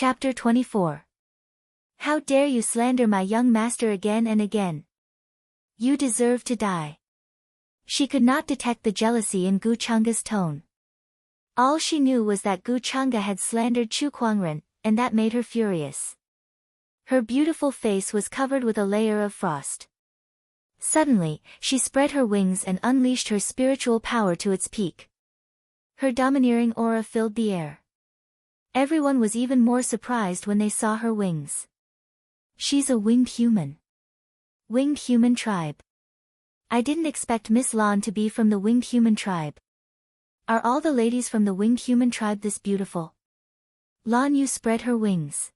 Chapter 24. How dare you slander my young master again and again? You deserve to die. She could not detect the jealousy in Gu Chang's tone. All she knew was that Gu Chang'e had slandered Chu Kuangren, and that made her furious. Her beautiful face was covered with a layer of frost. Suddenly, she spread her wings and unleashed her spiritual power to its peak. Her domineering aura filled the air. Everyone was even more surprised when they saw her wings. She's a winged human. Winged human tribe. I didn't expect Miss Lan to be from the winged human tribe. Are all the ladies from the winged human tribe this beautiful? Lan Yu spread her wings.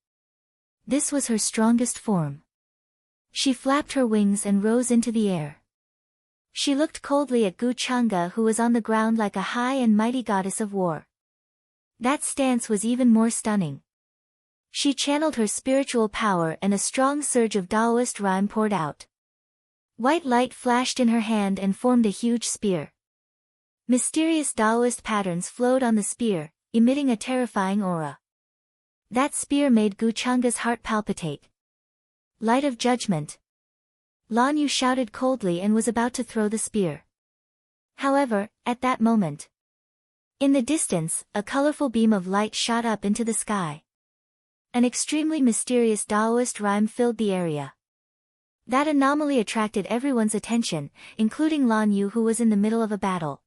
This was her strongest form. She flapped her wings and rose into the air. She looked coldly at Gu Chang'e, who was on the ground like a high and mighty goddess of war. That stance was even more stunning. She channeled her spiritual power and a strong surge of Taoist rhyme poured out. White light flashed in her hand and formed a huge spear. Mysterious Taoist patterns flowed on the spear, emitting a terrifying aura. That spear made Gu Chang'e's heart palpitate. Light of judgment. Lan Yu shouted coldly and was about to throw the spear. However, at that moment, in the distance, a colorful beam of light shot up into the sky. An extremely mysterious Taoist rhyme filled the area. That anomaly attracted everyone's attention, including Lan Yu, who was in the middle of a battle.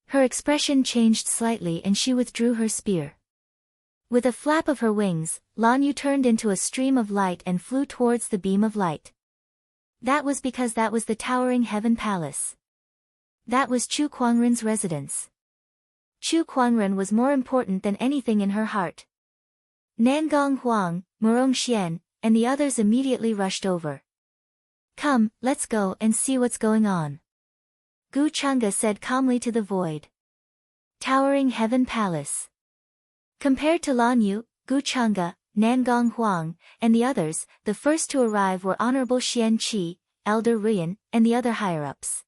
Her expression changed slightly and she withdrew her spear. With a flap of her wings, Lan Yu turned into a stream of light and flew towards the beam of light. That was because that was the towering heaven palace. That was Chu Kuangren's residence. Chu Kuangren was more important than anything in her heart. Nangong Huang, Murong Xian, and the others immediately rushed over. Come, let's go and see what's going on. Gu Chang'e said calmly to the void. Towering heaven palace. Compared to Lan Yu, Gu Chang'e, Nangong Huang, and the others, the first to arrive were Honorable Xian Qi, Elder Ruyan, and the other higher-ups.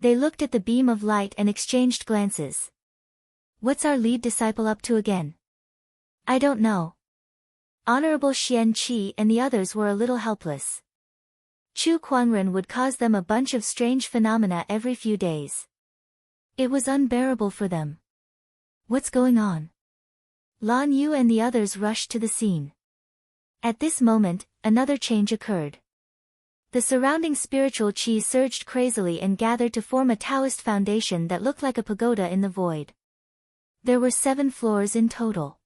They looked at the beam of light and exchanged glances. What's our lead disciple up to again? I don't know. Honorable Xian Qi and the others were a little helpless. Chu Kuangren would cause them a bunch of strange phenomena every few days. It was unbearable for them. What's going on? Lan Yu and the others rushed to the scene. At this moment, another change occurred. The surrounding spiritual qi surged crazily and gathered to form a Taoist foundation that looked like a pagoda in the void. There were 7 floors in total.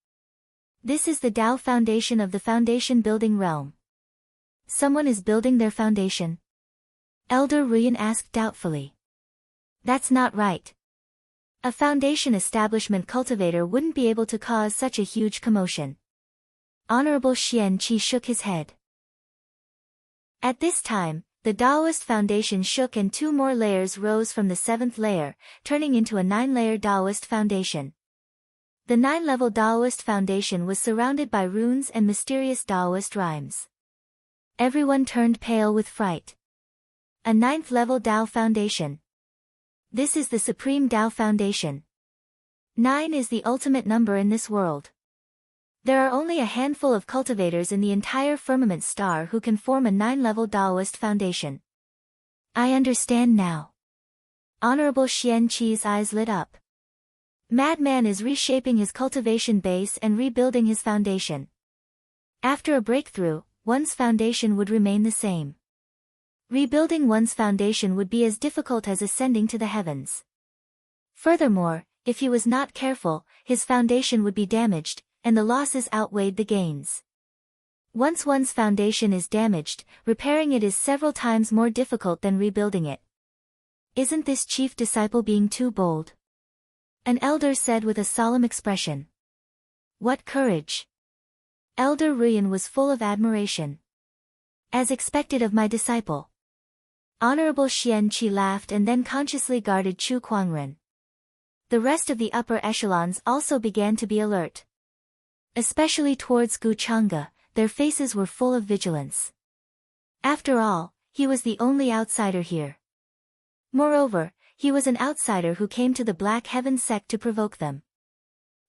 This is the Tao foundation of the foundation building realm. Someone is building their foundation? Elder Ruyan asked doubtfully. That's not right. A foundation establishment cultivator wouldn't be able to cause such a huge commotion. Honorable Xian Qi shook his head. At this time, the Taoist foundation shook and 2 more layers rose from the 7th layer, turning into a 9-layer Taoist foundation. The 9-level Taoist foundation was surrounded by runes and mysterious Taoist rhymes. Everyone turned pale with fright. A 9th-level Tao foundation. This is the Supreme Tao Foundation. 9 is the ultimate number in this world. There are only a handful of cultivators in the entire firmament star who can form a 9-level Taoist foundation. I understand now. Honorable Xian Qi's eyes lit up. Madman is reshaping his cultivation base and rebuilding his foundation. After a breakthrough, one's foundation would remain the same. Rebuilding one's foundation would be as difficult as ascending to the heavens. Furthermore, if he was not careful, his foundation would be damaged, and the losses outweighed the gains. Once one's foundation is damaged, repairing it is several times more difficult than rebuilding it. Isn't this chief disciple being too bold? An elder said with a solemn expression. What courage! Elder Ruyan was full of admiration. As expected of my disciple. Honorable Xian Qi laughed and then consciously guarded Chu Kuangren. The rest of the upper echelons also began to be alert. Especially towards Gu Chang'e, their faces were full of vigilance. After all, he was the only outsider here. Moreover, he was an outsider who came to the Black Heaven sect to provoke them.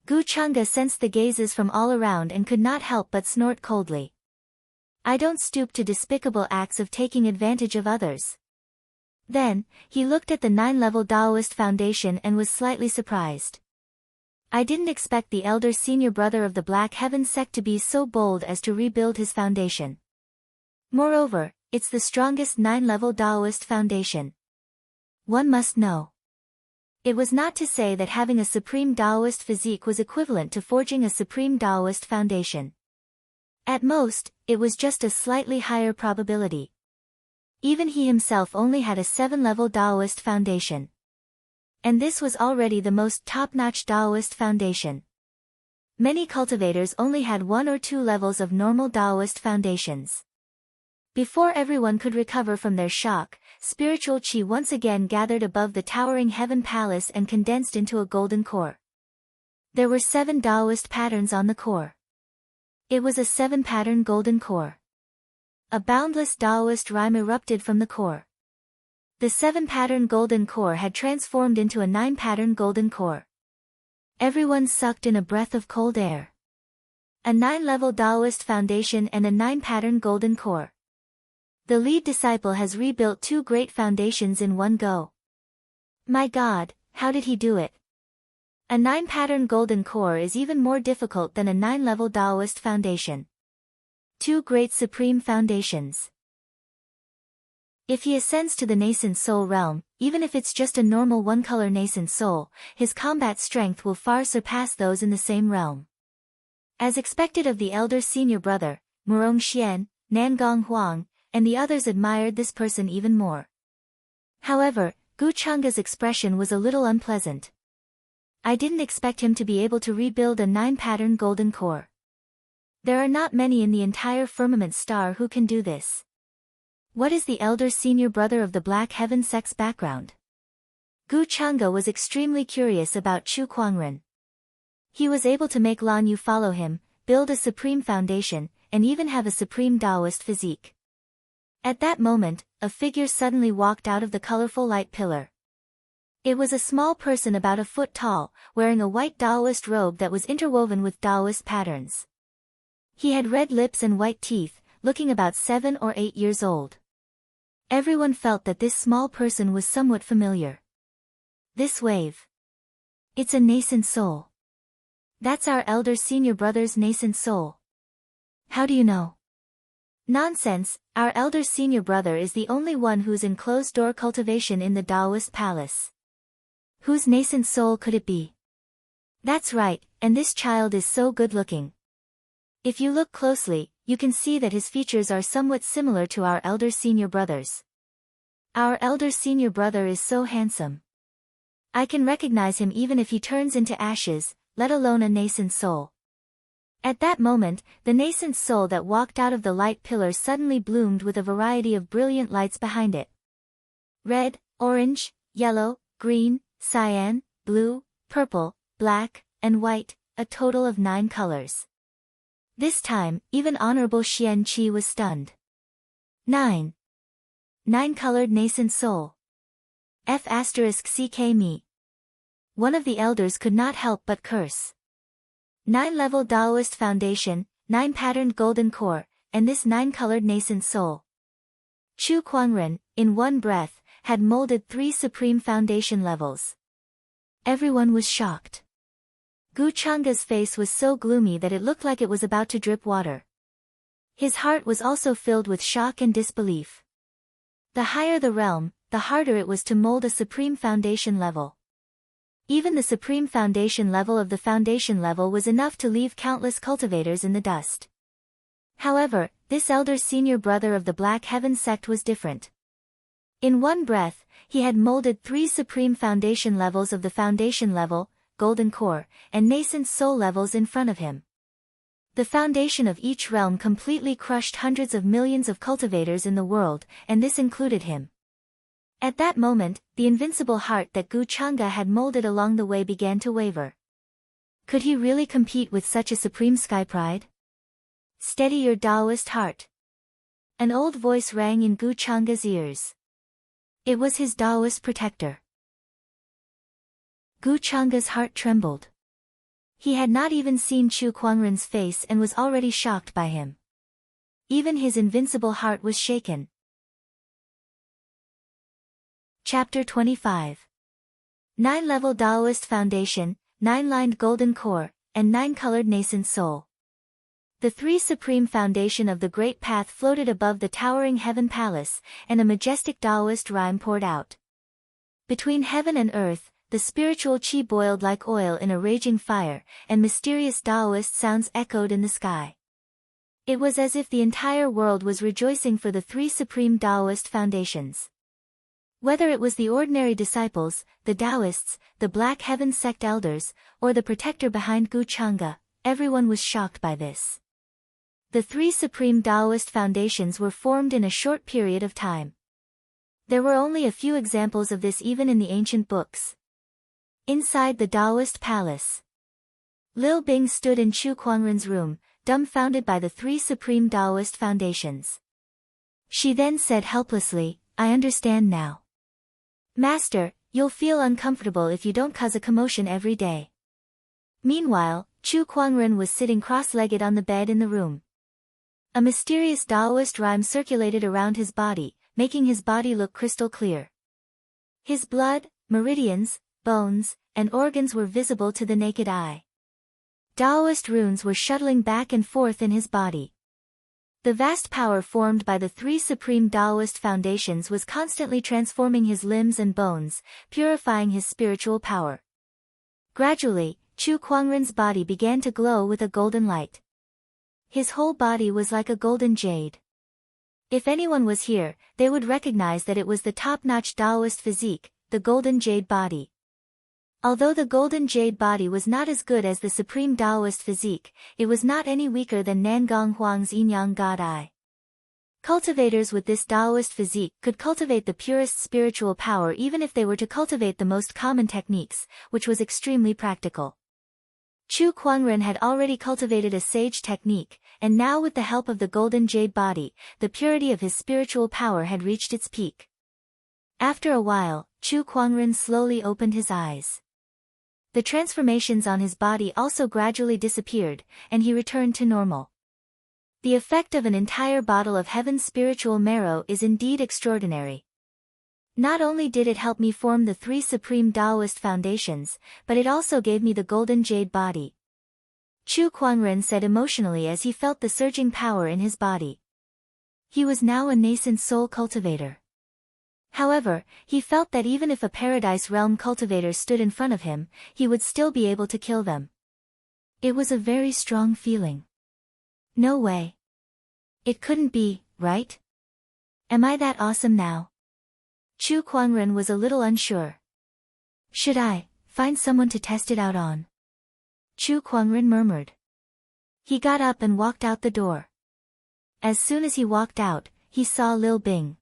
Gu Changa sensed the gazes from all around and could not help but snort coldly. I don't stoop to despicable acts of taking advantage of others. Then, he looked at the 9-level Taoist foundation and was slightly surprised. I didn't expect the elder senior brother of the Black Heaven sect to be so bold as to rebuild his foundation. Moreover, it's the strongest 9-level Taoist foundation. One must know. It was not to say that having a supreme Taoist physique was equivalent to forging a supreme Taoist foundation. At most, it was just a slightly higher probability. Even he himself only had a 7-level Taoist foundation. And this was already the most top-notch Taoist foundation. Many cultivators only had 1 or 2 levels of normal Taoist foundations. Before everyone could recover from their shock, spiritual qi once again gathered above the towering heaven palace and condensed into a golden core. There were 7 Taoist patterns on the core. It was a 7-pattern golden core. A boundless Taoist rhyme erupted from the core. The 7-pattern golden core had transformed into a 9-pattern golden core. Everyone sucked in a breath of cold air. A 9-level Taoist foundation and a 9-pattern golden core. The lead disciple has rebuilt 2 great foundations in one go. My God, how did he do it? A 9-pattern golden core is even more difficult than a 9-level Taoist foundation. 2 great supreme foundations. If he ascends to the nascent soul realm, even if it's just a normal one-color nascent soul, his combat strength will far surpass those in the same realm. As expected of the elder senior brother, Murong Xian, Nangong Huang, and the others admired this person even more. However, Gu Changa's expression was a little unpleasant. I didn't expect him to be able to rebuild a 9-pattern golden core. There are not many in the entire firmament star who can do this. What is the elder senior brother of the Black Heaven sect's background? Gu Changa was extremely curious about Chu Kuangren. He was able to make Lan Yu follow him, build a supreme foundation, and even have a supreme Taoist physique. At that moment, a figure suddenly walked out of the colorful light pillar. It was a small person about a foot tall, wearing a white Taoist robe that was interwoven with Taoist patterns. He had red lips and white teeth, looking about 7 or 8 years old. Everyone felt that this small person was somewhat familiar. This wave. It's a nascent soul. That's our elder senior brother's nascent soul. How do you know? Nonsense, our elder senior brother is the only one who's in closed-door cultivation in the Taoist palace. Whose nascent soul could it be? That's right, and this child is so good-looking. If you look closely, you can see that his features are somewhat similar to our elder senior brother's. Our elder senior brother is so handsome. I can recognize him even if he turns into ashes, let alone a nascent soul. At that moment, the nascent soul that walked out of the light pillar suddenly bloomed with a variety of brilliant lights behind it. Red, orange, yellow, green, cyan, blue, purple, black, and white, a total of 9 colors. This time, even Honorable Xian Qi was stunned. 9. 9-colored nascent soul. F***ck me. One of the elders could not help but curse. 9-level Taoist foundation, 9-patterned golden core, and this 9-colored nascent soul. Chu Kuangren, in one breath, had molded 3 supreme foundation levels. Everyone was shocked. Gu Changa's face was so gloomy that it looked like it was about to drip water. His heart was also filled with shock and disbelief. The higher the realm, the harder it was to mold a supreme foundation level. Even the supreme foundation level of the foundation level was enough to leave countless cultivators in the dust. However, this elder senior brother of the Black Heaven sect was different. In one breath, he had molded 3 supreme foundation levels of the foundation level, golden core, and nascent soul levels in front of him. The foundation of each realm completely crushed hundreds of millions of cultivators in the world, and this included him. At that moment, the invincible heart that Gu Changa had molded along the way began to waver. Could he really compete with such a supreme sky pride? Steady your Taoist heart. An old voice rang in Gu Changa's ears. It was his Taoist protector. Gu Changa's heart trembled. He had not even seen Chu Kuangren's face and was already shocked by him. Even his invincible heart was shaken. Chapter 25. 9-level Taoist Foundation, 9-lined golden core, and 9-colored nascent soul. The three supreme foundation of the great path floated above the towering heaven palace, and a majestic Taoist rhyme poured out. Between heaven and earth, the spiritual qi boiled like oil in a raging fire, and mysterious Taoist sounds echoed in the sky. It was as if the entire world was rejoicing for the three supreme Taoist foundations. Whether it was the ordinary disciples, the Taoists, the Black Heaven sect elders, or the protector behind Guchanga, everyone was shocked by this. The three supreme Taoist foundations were formed in a short period of time. There were only a few examples of this even in the ancient books. Inside the Taoist palace, Lil Bing stood in Chu Kuangren's room, dumbfounded by the three supreme Taoist foundations. She then said helplessly, "I understand now. Master, you'll feel uncomfortable if you don't cause a commotion every day." Meanwhile, Chu Kuangren was sitting cross-legged on the bed in the room. A mysterious Taoist rhyme circulated around his body, making his body look crystal clear. His blood, meridians, bones, and organs were visible to the naked eye. Taoist runes were shuttling back and forth in his body. The vast power formed by the three supreme Taoist foundations was constantly transforming his limbs and bones, purifying his spiritual power. Gradually, Chu Kuangren's body began to glow with a golden light. His whole body was like a golden jade. If anyone was here, they would recognize that it was the top-notch Taoist physique, the golden jade body. Although the golden jade body was not as good as the supreme Taoist physique, it was not any weaker than Nangong Huang's Yin-Yang God Eye. Cultivators with this Taoist physique could cultivate the purest spiritual power even if they were to cultivate the most common techniques, which was extremely practical. Chu Kuangren had already cultivated a sage technique, and now with the help of the golden jade body, the purity of his spiritual power had reached its peak. After a while, Chu Kuangren slowly opened his eyes. The transformations on his body also gradually disappeared, and he returned to normal. The effect of an entire bottle of heaven's spiritual marrow is indeed extraordinary. Not only did it help me form the three supreme Taoist foundations, but it also gave me the golden jade body. Chu Kuangren said emotionally as he felt the surging power in his body. He was now a nascent soul cultivator. However, he felt that even if a Paradise Realm cultivator stood in front of him, he would still be able to kill them. It was a very strong feeling. No way. It couldn't be, right? Am I that awesome now? Chu Kuangren was a little unsure. Should I find someone to test it out on? Chu Kuangren murmured. He got up and walked out the door. As soon as he walked out, he saw Lil Bing.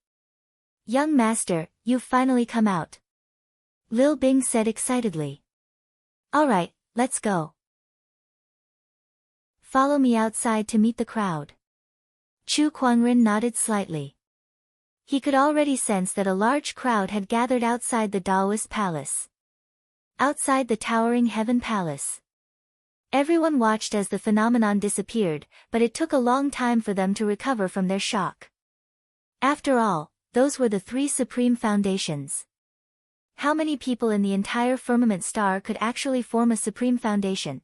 "Young master, you've finally come out," Lil Bing said excitedly. "All right, let's go. Follow me outside to meet the crowd." Chu Kuangren nodded slightly. He could already sense that a large crowd had gathered outside the Taoist palace. Outside the towering heaven palace. Everyone watched as the phenomenon disappeared, but it took a long time for them to recover from their shock. After all, those were the three supreme foundations. How many people in the entire firmament star could actually form a supreme foundation?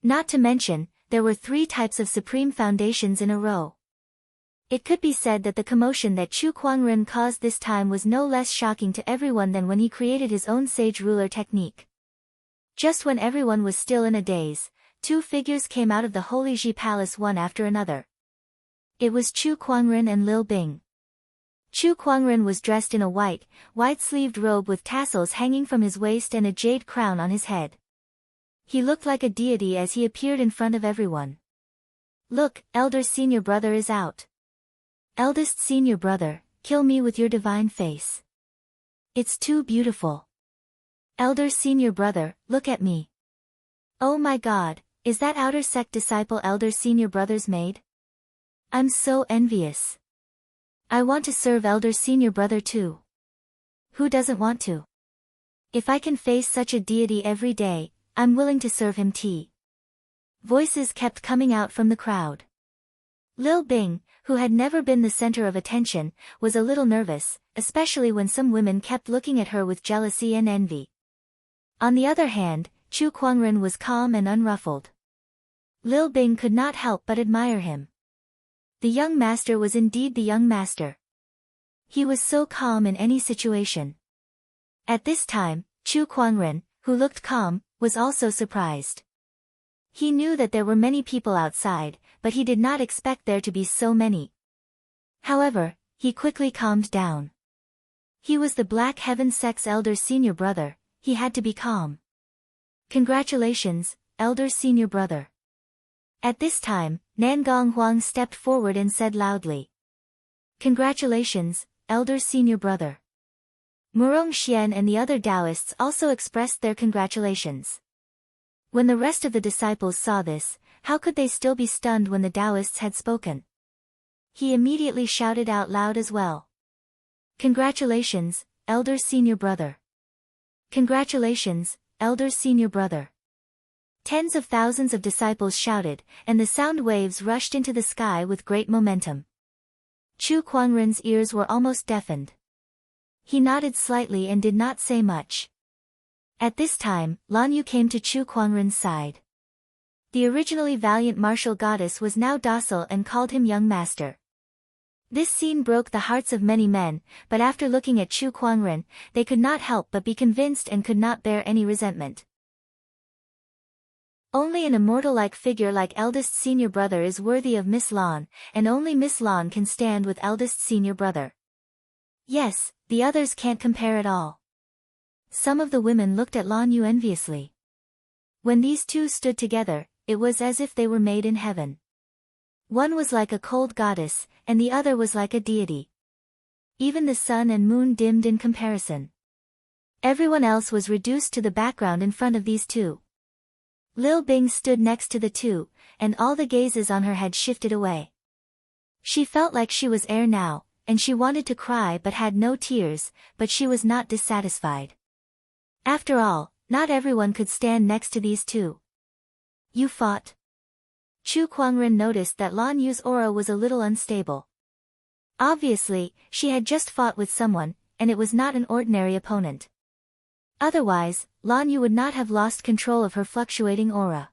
Not to mention, there were 3 types of supreme foundations in a row. It could be said that the commotion that Chu Kuangren caused this time was no less shocking to everyone than when he created his own sage ruler technique. Just when everyone was still in a daze, 2 figures came out of the Holy Ji Palace one after another. It was Chu Kuangren and Lil Bing. Chu Kuangren was dressed in a wide-sleeved robe with tassels hanging from his waist and a jade crown on his head. He looked like a deity as he appeared in front of everyone. "Look, elder senior brother is out. Eldest senior brother, kill me with your divine face. It's too beautiful. Elder senior brother, look at me. Oh my God, is that outer sect disciple elder senior brother's maid? I'm so envious. I want to serve elder senior brother too. Who doesn't want to? If I can face such a deity every day, I'm willing to serve him tea. Voices kept coming out from the crowd. Lil Bing, who had never been the center of attention, was a little nervous, especially when some women kept looking at her with jealousy and envy. On the other hand, Chu Kuangren was calm and unruffled. Lil Bing could not help but admire him. The young master was indeed the young master. He was so calm in any situation. At this time, Chu Kuangren, who looked calm, was also surprised. He knew that there were many people outside, but he did not expect there to be so many. However, he quickly calmed down. He was the Black Heaven sect's elder senior brother, he had to be calm. Congratulations, elder senior brother. At this time, Nangong Huang stepped forward and said loudly. Congratulations, elder senior brother. Murong Xian and the other Taoists also expressed their congratulations. When the rest of the disciples saw this, how could they still be stunned when the Taoists had spoken? He immediately shouted out loud as well. Congratulations, elder senior brother. Congratulations, elder senior brother. Tens of thousands of disciples shouted, and the sound waves rushed into the sky with great momentum. Chu Kuangren's ears were almost deafened. He nodded slightly and did not say much. At this time, Lan Yu came to Chu Kuangren's side. The originally valiant martial goddess was now docile and called him young master. This scene broke the hearts of many men, but after looking at Chu Kuangren, they could not help but be convinced and could not bear any resentment. Only an immortal-like figure like eldest senior brother is worthy of Miss Lan, and only Miss Lan can stand with eldest senior brother. Yes, the others can't compare at all. Some of the women looked at Lan Yu enviously. When these two stood together, it was as if they were made in heaven. One was like a cold goddess, and the other was like a deity. Even the sun and moon dimmed in comparison. Everyone else was reduced to the background in front of these two. Lil Bing stood next to the two, and all the gazes on her had shifted away. She felt like she was air now, and she wanted to cry but had no tears, but she was not dissatisfied. After all, not everyone could stand next to these two. You fought? Chu Kuangren noticed that Lan Yu's aura was a little unstable. Obviously, she had just fought with someone, and it was not an ordinary opponent. Otherwise, Lan Yu would not have lost control of her fluctuating aura.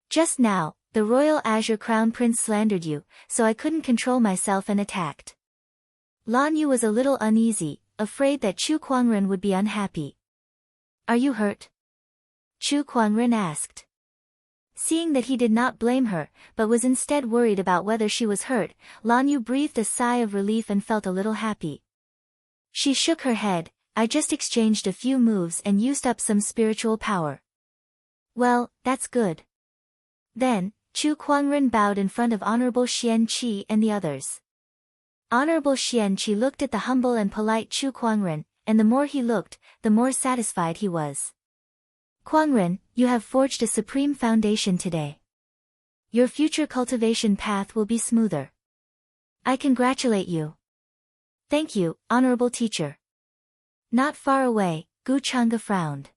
Just now, the Royal Azure Crown Prince slandered you, so I couldn't control myself and attacked. Lan Yu was a little uneasy, afraid that Chu Kuangren would be unhappy. Are you hurt? Chu Kuangren asked. Seeing that he did not blame her, but was instead worried about whether she was hurt, Lan Yu breathed a sigh of relief and felt a little happy. She shook her head. I just exchanged a few moves and used up some spiritual power. Well, that's good. Then, Chu Kuangren bowed in front of Honorable Xian Qi and the others. Honorable Xian Qi looked at the humble and polite Chu Kuangren, and the more he looked, the more satisfied he was. Kuangren, you have forged a supreme foundation today. Your future cultivation path will be smoother. I congratulate you. Thank you, honorable teacher. Not far away, Gu Chang'e frowned.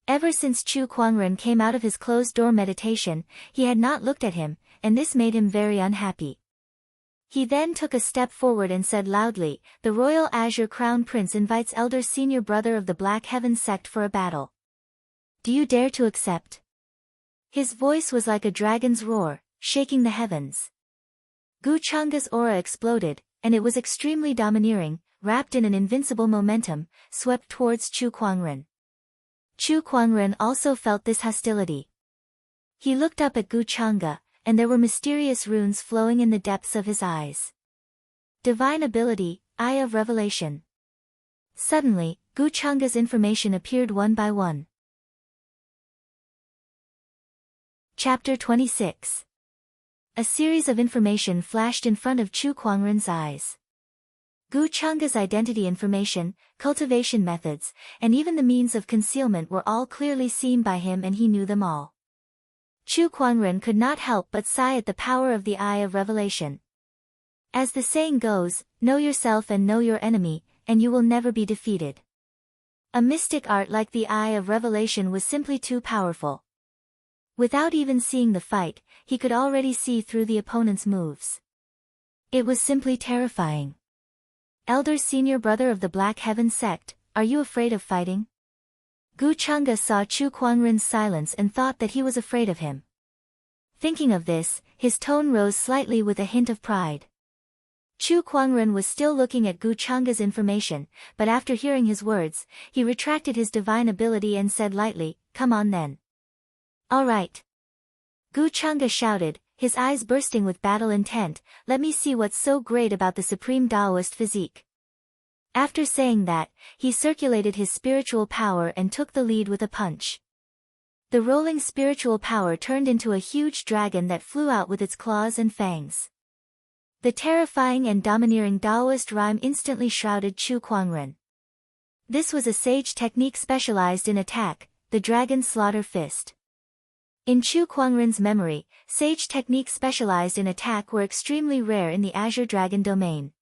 Ever since Chu Kuangren came out of his closed-door meditation, he had not looked at him, and this made him very unhappy. He then took a step forward and said loudly, the Royal Azure Crown Prince invites elder senior brother of the Black Heaven sect for a battle. Do you dare to accept? His voice was like a dragon's roar, shaking the heavens. Gu Chang'e's aura exploded, and it was extremely domineering, wrapped in an invincible momentum, swept towards Chu Kuangren. Chu Kuangren also felt this hostility. He looked up at Gu Chang'e, and there were mysterious runes flowing in the depths of his eyes. Divine ability, Eye of Revelation. Suddenly, Gu Chang'e's information appeared one by one. Chapter 26. A series of information flashed in front of Chu Kuangren's eyes. Gu Chang'e's identity information, cultivation methods, and even the means of concealment were all clearly seen by him, and he knew them all. Chu Kuangren could not help but sigh at the power of the Eye of Revelation. As the saying goes, know yourself and know your enemy, and you will never be defeated. A mystic art like the Eye of Revelation was simply too powerful. Without even seeing the fight, he could already see through the opponent's moves. It was simply terrifying. Elder senior brother of the Black Heaven sect, are you afraid of fighting? Gu Chang'e saw Chu Kuangren's silence and thought that he was afraid of him. Thinking of this, his tone rose slightly with a hint of pride. Chu Kuangren was still looking at Gu Chang'e's information, but after hearing his words, he retracted his divine ability and said lightly, "Come on then." "All right." Gu Chang'e shouted, his eyes bursting with battle intent, "Let me see what's so great about the supreme Taoist physique." After saying that, he circulated his spiritual power and took the lead with a punch. The rolling spiritual power turned into a huge dragon that flew out with its claws and fangs. The terrifying and domineering Taoist rhyme instantly shrouded Chu Kuangren. This was a sage technique specialized in attack, the Dragon Slaughter Fist. In Chu Kuangren's memory, sage techniques specialized in attack were extremely rare in the Azure Dragon domain.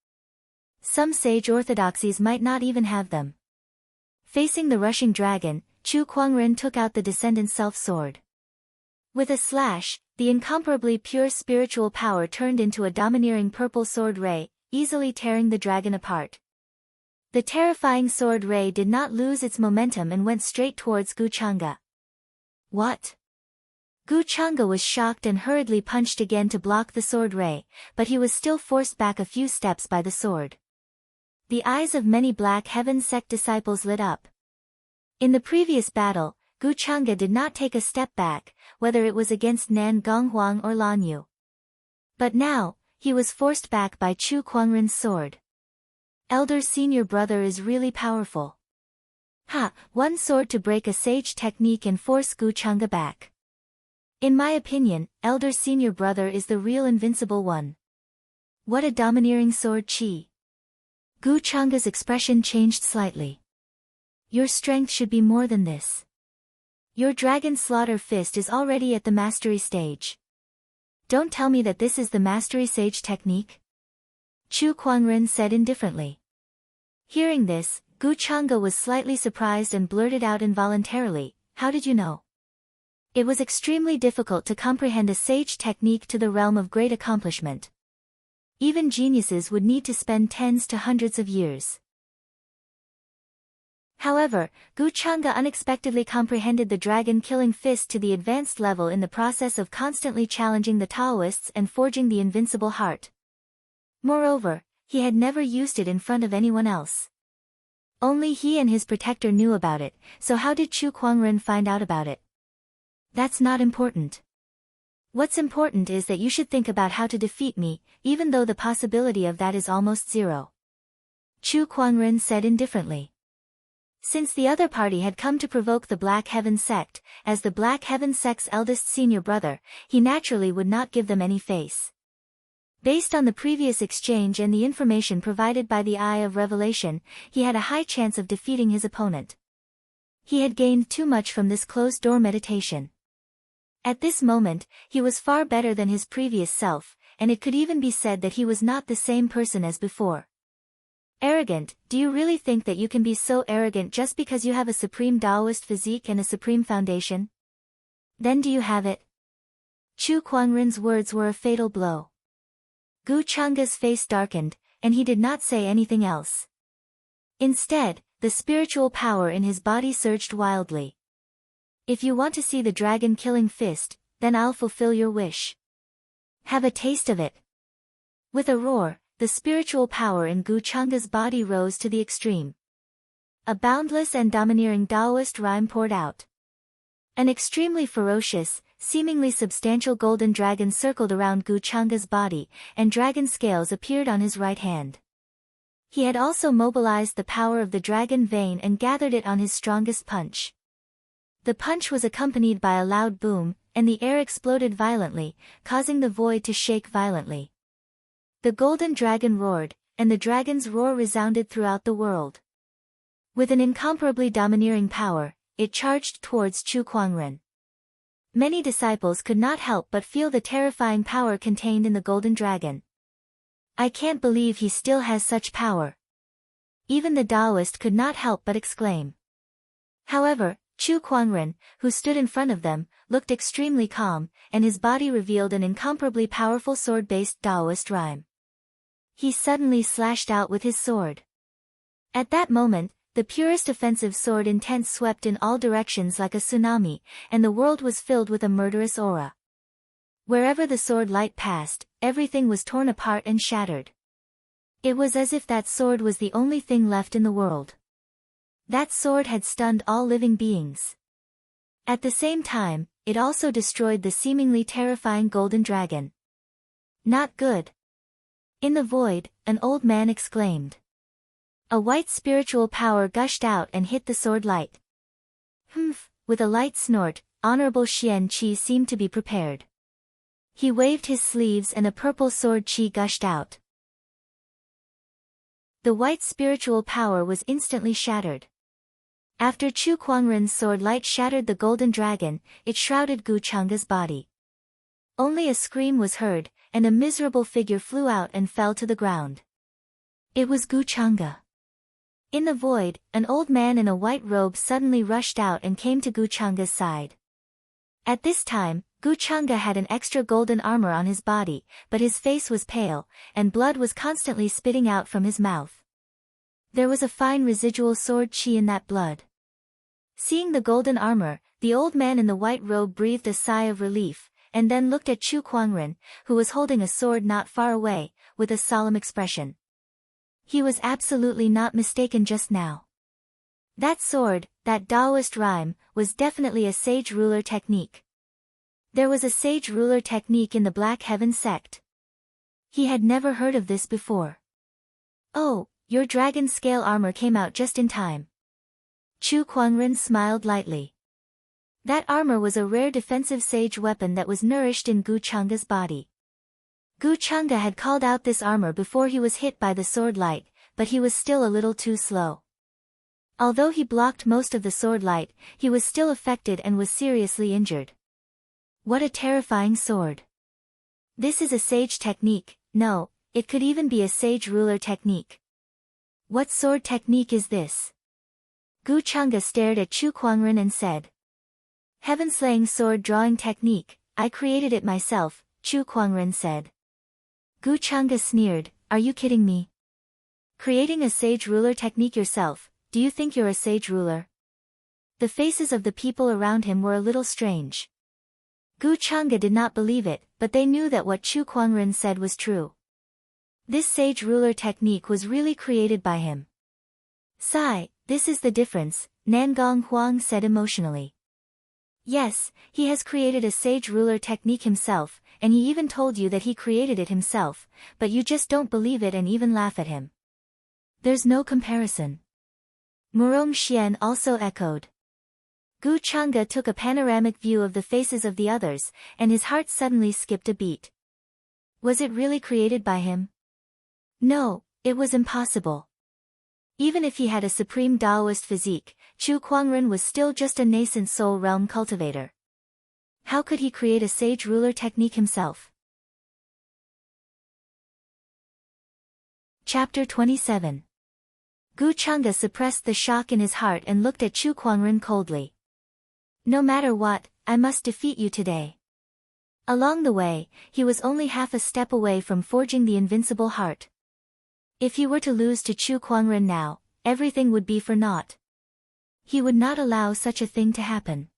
Some sage orthodoxies might not even have them. Facing the rushing dragon, Chu Kuangren took out the Descendant Self-Sword. With a slash, the incomparably pure spiritual power turned into a domineering purple sword ray, easily tearing the dragon apart. The terrifying sword ray did not lose its momentum and went straight towards Gu Chang'e. What? Gu Chang'e was shocked and hurriedly punched again to block the sword ray, but he was still forced back a few steps by the sword. The eyes of many Black Heaven sect disciples lit up. In the previous battle, Gu Chang'e did not take a step back, whether it was against Nan Gonghuang or Lan Yu. But now, he was forced back by Chu Kuangren's sword. Elder senior brother is really powerful. Ha, one sword to break a sage technique and force Gu Chang'e back. In my opinion, elder senior brother is the real invincible one. What a domineering sword chi. Gu Chang'e's expression changed slightly. Your strength should be more than this. Your Dragon Slaughter Fist is already at the mastery stage. Don't tell me that this is the mastery sage technique. Chu Kuangren said indifferently. Hearing this, Gu Chang'e was slightly surprised and blurted out involuntarily, "How did you know?" It was extremely difficult to comprehend a sage technique to the realm of great accomplishment. Even geniuses would need to spend tens to hundreds of years. However, Gu Chang'e unexpectedly comprehended the dragon-killing fist to the advanced level in the process of constantly challenging the Taoists and forging the invincible heart. Moreover, he had never used it in front of anyone else. Only he and his protector knew about it, so how did Chu Kuangren find out about it? That's not important. What's important is that you should think about how to defeat me, even though the possibility of that is almost zero. Chu Kuangren said indifferently. Since the other party had come to provoke the Black Heaven sect, as the Black Heaven sect's eldest senior brother, he naturally would not give them any face. Based on the previous exchange and the information provided by the Eye of Revelation, he had a high chance of defeating his opponent. He had gained too much from this closed-door meditation. At this moment, he was far better than his previous self, and it could even be said that he was not the same person as before. Arrogant, do you really think that you can be so arrogant just because you have a supreme Taoist physique and a supreme foundation? Then do you have it? Chu Kuangren's words were a fatal blow. Gu Chang'e's face darkened, and he did not say anything else. Instead, the spiritual power in his body surged wildly. If you want to see the dragon-killing fist, then I'll fulfill your wish. Have a taste of it. With a roar, the spiritual power in Gu Chang'e's body rose to the extreme. A boundless and domineering Taoist rhyme poured out. An extremely ferocious, seemingly substantial golden dragon circled around Gu Chang'e's body, and dragon scales appeared on his right hand. He had also mobilized the power of the dragon vein and gathered it on his strongest punch. The punch was accompanied by a loud boom, and the air exploded violently, causing the void to shake violently. The golden dragon roared, and the dragon's roar resounded throughout the world. With an incomparably domineering power, it charged towards Chu Kuangren. Many disciples could not help but feel the terrifying power contained in the golden dragon. I can't believe he still has such power. Even the Taoist could not help but exclaim. However, Chu Kuangren, who stood in front of them, looked extremely calm, and his body revealed an incomparably powerful sword-based Taoist rhyme. He suddenly slashed out with his sword. At that moment, the purest offensive sword intent swept in all directions like a tsunami, and the world was filled with a murderous aura. Wherever the sword light passed, everything was torn apart and shattered. It was as if that sword was the only thing left in the world. That sword had stunned all living beings. At the same time, it also destroyed the seemingly terrifying golden dragon. Not good. In the void, an old man exclaimed. A white spiritual power gushed out and hit the sword light. Humph, with a light snort, Honorable Xian Qi seemed to be prepared. He waved his sleeves and a purple sword qi gushed out. The white spiritual power was instantly shattered. After Chu Kuangren's sword light shattered the golden dragon, it shrouded Gu Chang'e's body. Only a scream was heard, and a miserable figure flew out and fell to the ground. It was Gu Chang'e. In the void, an old man in a white robe suddenly rushed out and came to Gu Chang'e's side. At this time, Gu Chang'e had an extra golden armor on his body, but his face was pale, and blood was constantly spitting out from his mouth. There was a fine residual sword qi in that blood. Seeing the golden armor, the old man in the white robe breathed a sigh of relief, and then looked at Chu Kuangren, who was holding a sword not far away, with a solemn expression. He was absolutely not mistaken just now. That sword, that Taoist rhyme, was definitely a sage ruler technique. There was a sage ruler technique in the Black Heaven sect. He had never heard of this before. Oh, your dragon scale armor came out just in time. Chu Kuangren smiled lightly. That armor was a rare defensive sage weapon that was nourished in Gu Chang'e's body. Gu Chang'e had called out this armor before he was hit by the sword light, but he was still a little too slow. Although he blocked most of the sword light, he was still affected and was seriously injured. What a terrifying sword. This is a sage technique. No, it could even be a sage ruler technique. What sword technique is this? Gu Chang'e stared at Chu Kuangren and said. Heaven-slaying sword drawing technique, I created it myself, Chu Kuangren said. Gu Chang'e sneered, are you kidding me? Creating a sage ruler technique yourself, do you think you're a sage ruler? The faces of the people around him were a little strange. Gu Chang'e did not believe it, but they knew that what Chu Kuangren said was true. This sage ruler technique was really created by him. Sigh, this is the difference, Nangong Huang said emotionally. Yes, he has created a sage ruler technique himself, and he even told you that he created it himself, but you just don't believe it and even laugh at him. There's no comparison. Murong Xian also echoed. Gu Chang'e took a panoramic view of the faces of the others, and his heart suddenly skipped a beat. Was it really created by him? No, it was impossible. Even if he had a supreme Taoist physique, Chu Kuangren was still just a nascent soul realm cultivator. How could he create a sage ruler technique himself? Chapter 27. Gu Chang'e suppressed the shock in his heart and looked at Chu Kuangren coldly. No matter what, I must defeat you today. Along the way, he was only half a step away from forging the invincible heart. If he were to lose to Chu Kuangren now, everything would be for naught. He would not allow such a thing to happen.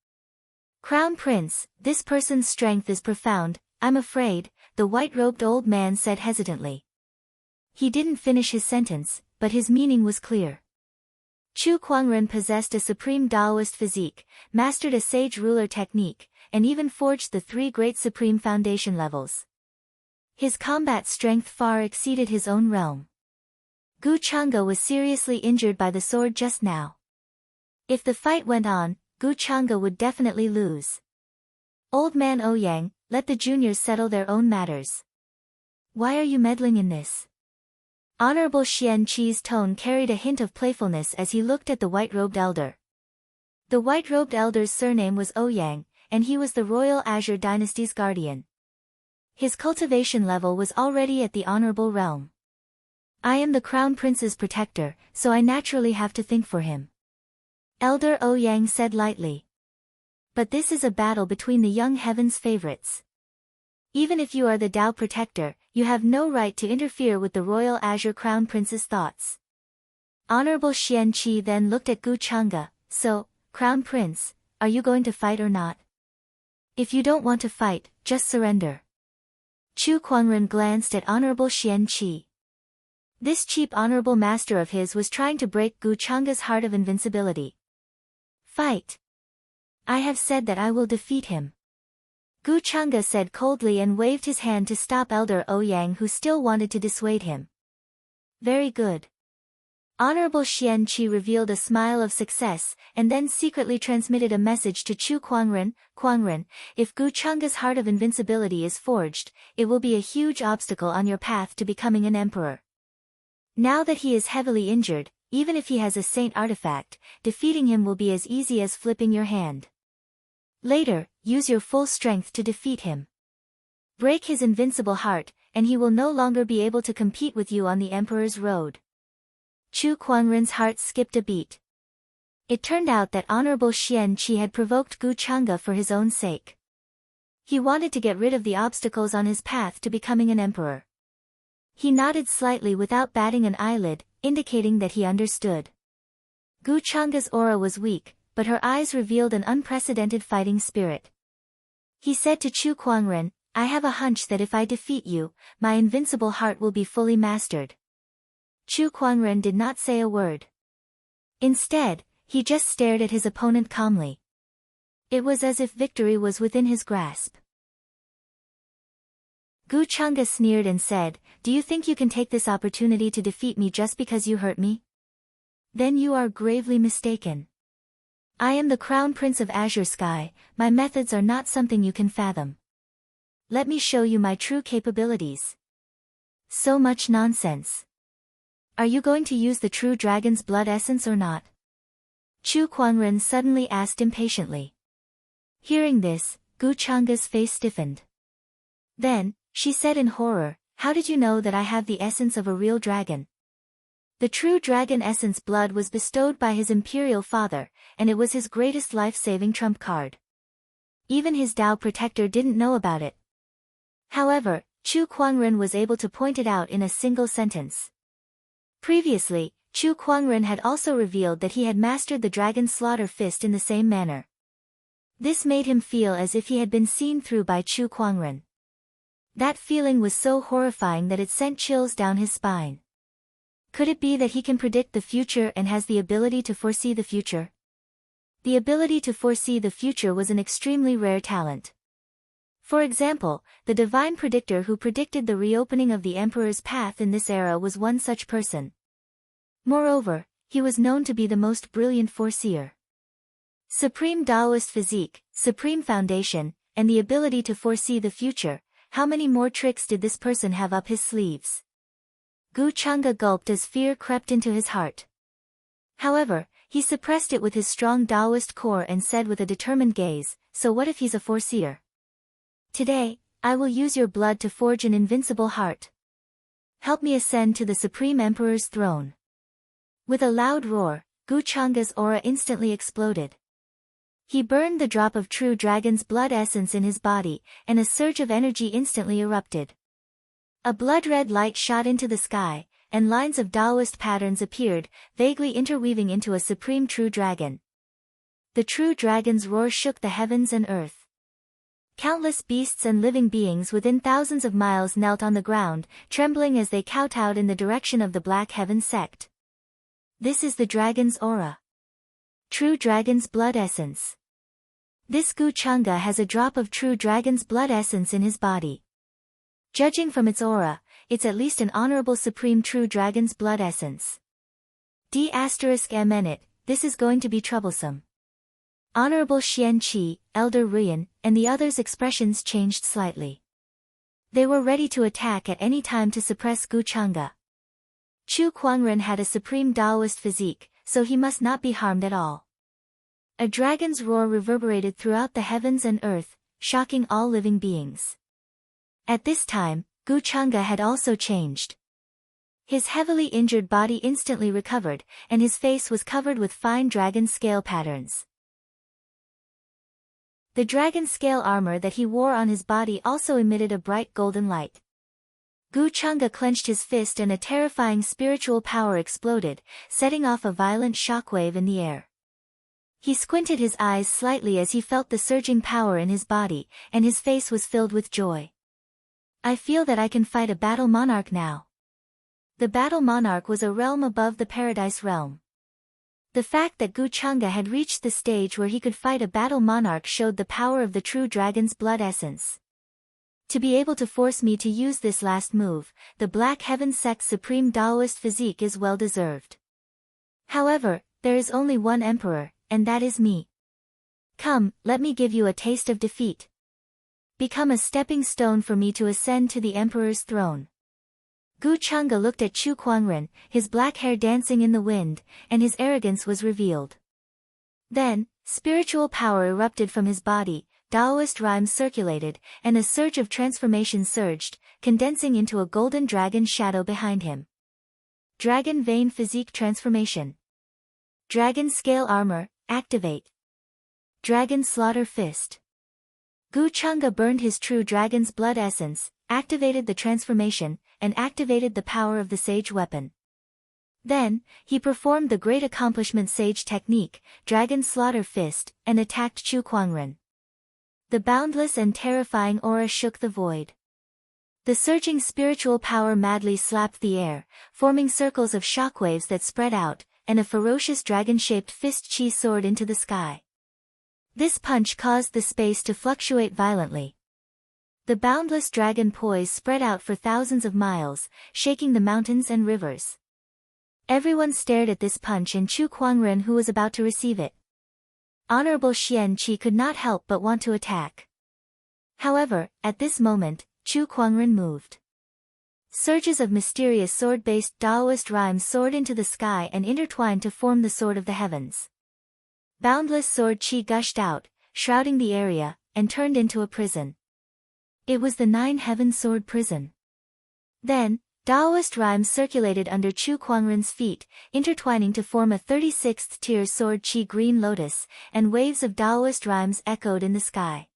Crown Prince, this person's strength is profound, I'm afraid, the white-robed old man said hesitantly. He didn't finish his sentence, but his meaning was clear. Chu Kuangren possessed a supreme Taoist physique, mastered a sage ruler technique, and even forged the 3 great supreme foundation levels. His combat strength far exceeded his own realm. Gu Chang'e was seriously injured by the sword just now. If the fight went on, Gu Chang'e would definitely lose. Old man Ouyang, let the juniors settle their own matters. Why are you meddling in this? Honorable Xian Qi's tone carried a hint of playfulness as he looked at the white-robed elder. The white-robed elder's surname was Ouyang, and he was the Royal Azure Dynasty's guardian. His cultivation level was already at the honorable realm. I am the Crown Prince's protector, so I naturally have to think for him. Elder Ouyang said lightly. But this is a battle between the young heaven's favorites. Even if you are the Tao protector, you have no right to interfere with the royal Azure Crown Prince's thoughts. Honorable Xian Qi then looked at Gu Chang'e. So, Crown Prince, are you going to fight or not? If you don't want to fight, just surrender. Chu Kuangren glanced at Honorable Xian Qi. This cheap honorable master of his was trying to break Gu Chang'e's heart of invincibility. Fight. I have said that I will defeat him. Gu Chang'e said coldly and waved his hand to stop Elder Ouyang, who still wanted to dissuade him. Very good. Honorable Xian Qi revealed a smile of success, and then secretly transmitted a message to Chu Kuangren. Kuangren, if Gu Chang'e's heart of invincibility is forged, it will be a huge obstacle on your path to becoming an emperor. Now that he is heavily injured, even if he has a saint artifact, defeating him will be as easy as flipping your hand. Later, use your full strength to defeat him. Break his invincible heart, and he will no longer be able to compete with you on the emperor's road. Chu Kuangren's heart skipped a beat. It turned out that Honorable Xian Qi had provoked Gu Chang'e for his own sake. He wanted to get rid of the obstacles on his path to becoming an emperor. He nodded slightly without batting an eyelid, indicating that he understood. Gu Chang'e's aura was weak, but her eyes revealed an unprecedented fighting spirit. He said to Chu Kuangren, I have a hunch that if I defeat you, my invincible heart will be fully mastered. Chu Kuangren did not say a word. Instead, he just stared at his opponent calmly. It was as if victory was within his grasp. Gu Chang'e sneered and said, Do you think you can take this opportunity to defeat me just because you hurt me? Then you are gravely mistaken. I am the Crown Prince of Azure Sky, my methods are not something you can fathom. Let me show you my true capabilities. So much nonsense. Are you going to use the true dragon's blood essence or not? Chu Kuangren suddenly asked impatiently. Hearing this, Gu Chang'e's face stiffened. Then, she said in horror, How did you know that I have the essence of a real dragon? The true dragon essence blood was bestowed by his imperial father, and it was his greatest life-saving trump card. Even his Tao protector didn't know about it. However, Chu Kuangren was able to point it out in a single sentence. Previously, Chu Kuangren had also revealed that he had mastered the dragon's slaughter fist in the same manner. This made him feel as if he had been seen through by Chu Kuangren. That feeling was so horrifying that it sent chills down his spine. Could it be that he can predict the future and has the ability to foresee the future? The ability to foresee the future was an extremely rare talent. For example, the divine predictor who predicted the reopening of the emperor's path in this era was one such person. Moreover, he was known to be the most brilliant foreseer. Supreme Taoist physique, supreme foundation, and the ability to foresee the future, how many more tricks did this person have up his sleeves? Gu Chang'e gulped as fear crept into his heart. However, he suppressed it with his strong Taoist core and said with a determined gaze, So what if he's a foreseer? Today, I will use your blood to forge an invincible heart. Help me ascend to the Supreme Emperor's throne. With a loud roar, Gu Chang'e's aura instantly exploded. He burned the drop of true dragon's blood essence in his body, and a surge of energy instantly erupted. A blood-red light shot into the sky, and lines of Taoist patterns appeared, vaguely interweaving into a supreme true dragon. The true dragon's roar shook the heavens and earth. Countless beasts and living beings within thousands of miles knelt on the ground, trembling as they kowtowed in the direction of the Black Heaven sect. This is the dragon's aura. True dragon's blood essence. This Gu Chang'e has a drop of true dragon's blood essence in his body. Judging from its aura, it's at least an honorable supreme true dragon's blood essence. D***mn, this is going to be troublesome. Honorable Xian Qi, Elder Ruyan, and the others' expressions changed slightly. They were ready to attack at any time to suppress Gu Chang'e. Chu Kuangren had a supreme Taoist physique, so he must not be harmed at all. A dragon's roar reverberated throughout the heavens and earth, shocking all living beings. At this time, Gu Chang'e had also changed. His heavily injured body instantly recovered, and his face was covered with fine dragon scale patterns. The dragon scale armor that he wore on his body also emitted a bright golden light. Gu Chunga clenched his fist and a terrifying spiritual power exploded, setting off a violent shockwave in the air. He squinted his eyes slightly as he felt the surging power in his body, and his face was filled with joy. I feel that I can fight a battle monarch now. The battle monarch was a realm above the paradise realm. The fact that Gu Chunga had reached the stage where he could fight a battle monarch showed the power of the true dragon's blood essence. To be able to force me to use this last move, the Black Heaven sect's supreme Daoist physique is well deserved. However, there is only one emperor, and that is me. Come, let me give you a taste of defeat. Become a stepping stone for me to ascend to the emperor's throne. Gu Chunga looked at Chu Kuangren, his black hair dancing in the wind, and his arrogance was revealed. Then, spiritual power erupted from his body, Daoist rhymes circulated, and a surge of transformation surged, condensing into a golden dragon shadow behind him. Dragon Vein Physique Transformation. Dragon Scale Armor, activate. Dragon Slaughter Fist. Gu Chunga burned his true dragon's blood essence, activated the transformation, and activated the power of the sage weapon. Then, he performed the great accomplishment sage technique, Dragon Slaughter Fist, and attacked Chu Kuangren. The boundless and terrifying aura shook the void. The surging spiritual power madly slapped the air, forming circles of shockwaves that spread out, and a ferocious dragon-shaped fist chi soared into the sky. This punch caused the space to fluctuate violently. The boundless dragon poise spread out for thousands of miles, shaking the mountains and rivers. Everyone stared at this punch and Chu Kuangren who was about to receive it. Honorable Xian Qi could not help but want to attack. However, at this moment, Chu Kuangren moved. Surges of mysterious sword-based Daoist rhymes soared into the sky and intertwined to form the Sword of the Heavens. Boundless sword chi gushed out, shrouding the area, and turned into a prison. It was the Nine Heaven Sword Prison. Then, Daoist rhymes circulated under Chu Kuangren's feet, intertwining to form a 36th tier sword chi green lotus, and waves of Daoist rhymes echoed in the sky.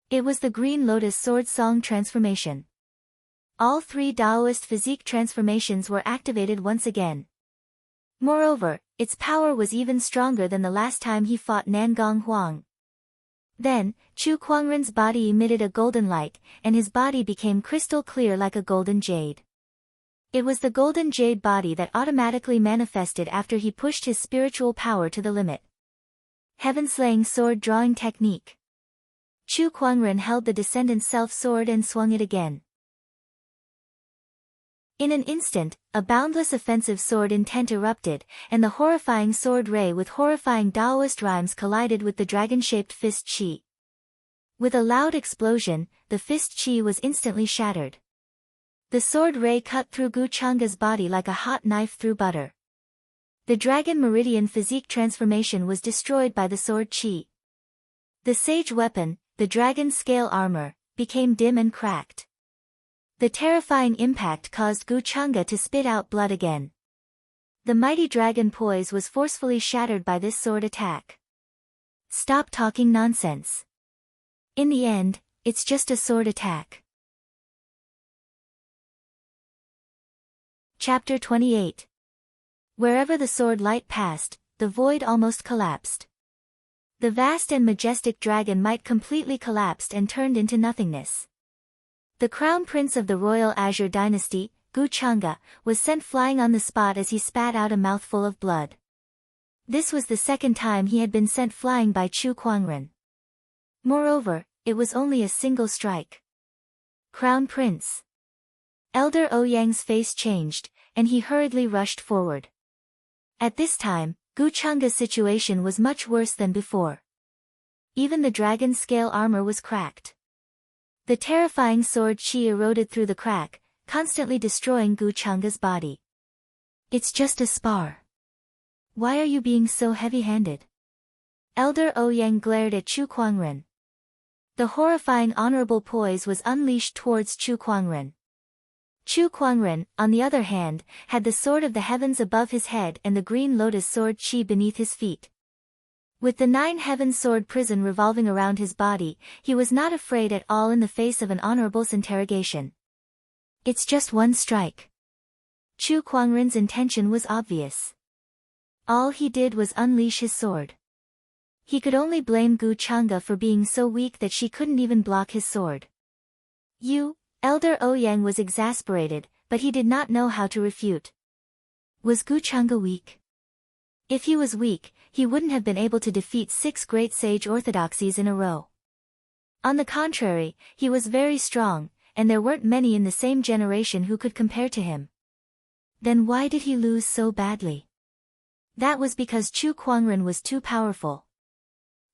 It was the Green Lotus Sword Song transformation. All three Daoist physique transformations were activated once again. Moreover, its power was even stronger than the last time he fought Nangong Huang. Then, Chu Kuangren's body emitted a golden light, and his body became crystal clear like a golden jade. It was the golden jade body that automatically manifested after he pushed his spiritual power to the limit. Heaven-slaying sword drawing technique. Chu Kuangren held the descendant's self-sword and swung it again. In an instant, a boundless offensive sword intent erupted, and the horrifying sword ray with horrifying Daoist rhymes collided with the dragon-shaped fist chi. With a loud explosion, the fist chi was instantly shattered. The sword ray cut through Gu Chunga's body like a hot knife through butter. The Dragon Meridian physique transformation was destroyed by the sword chi. The sage weapon, the dragon scale armor, became dim and cracked. The terrifying impact caused Gu Chunga to spit out blood again. The mighty dragon poise was forcefully shattered by this sword attack. Stop talking nonsense. In the end, it's just a sword attack. Chapter 28. Wherever the sword light passed, the void almost collapsed. The vast and majestic dragon might completely collapsed and turned into nothingness. The crown prince of the royal Azure dynasty, Gu Chunga, was sent flying on the spot as he spat out a mouthful of blood. This was the second time he had been sent flying by Chu Kuangren. Moreover, it was only a single strike. Crown Prince. Elder Ouyang's face changed, and he hurriedly rushed forward. At this time, Gu Chunga's situation was much worse than before. Even the dragon scale armor was cracked. The terrifying sword chi eroded through the crack, constantly destroying Gu Chunga's body. It's just a spar. Why are you being so heavy-handed? Elder Ouyang glared at Chu Kuangren. The horrifying honorable poise was unleashed towards Chu Kuangren. Chu Kuangren, on the other hand, had the sword of the heavens above his head and the green lotus sword Qi beneath his feet. With the 9 heaven sword prison revolving around his body, he was not afraid at all in the face of an honorable's interrogation. It's just one strike. Chu Kuangren's intention was obvious. All he did was unleash his sword. He could only blame Gu Chang'e for being so weak that she couldn't even block his sword. Elder Ouyang was exasperated, but he did not know how to refute. Was Gu Chang'e weak? If he was weak, he wouldn't have been able to defeat 6 great sage orthodoxies in a row. On the contrary, he was very strong, and there weren't many in the same generation who could compare to him. Then why did he lose so badly? That was because Chu Kuangren was too powerful.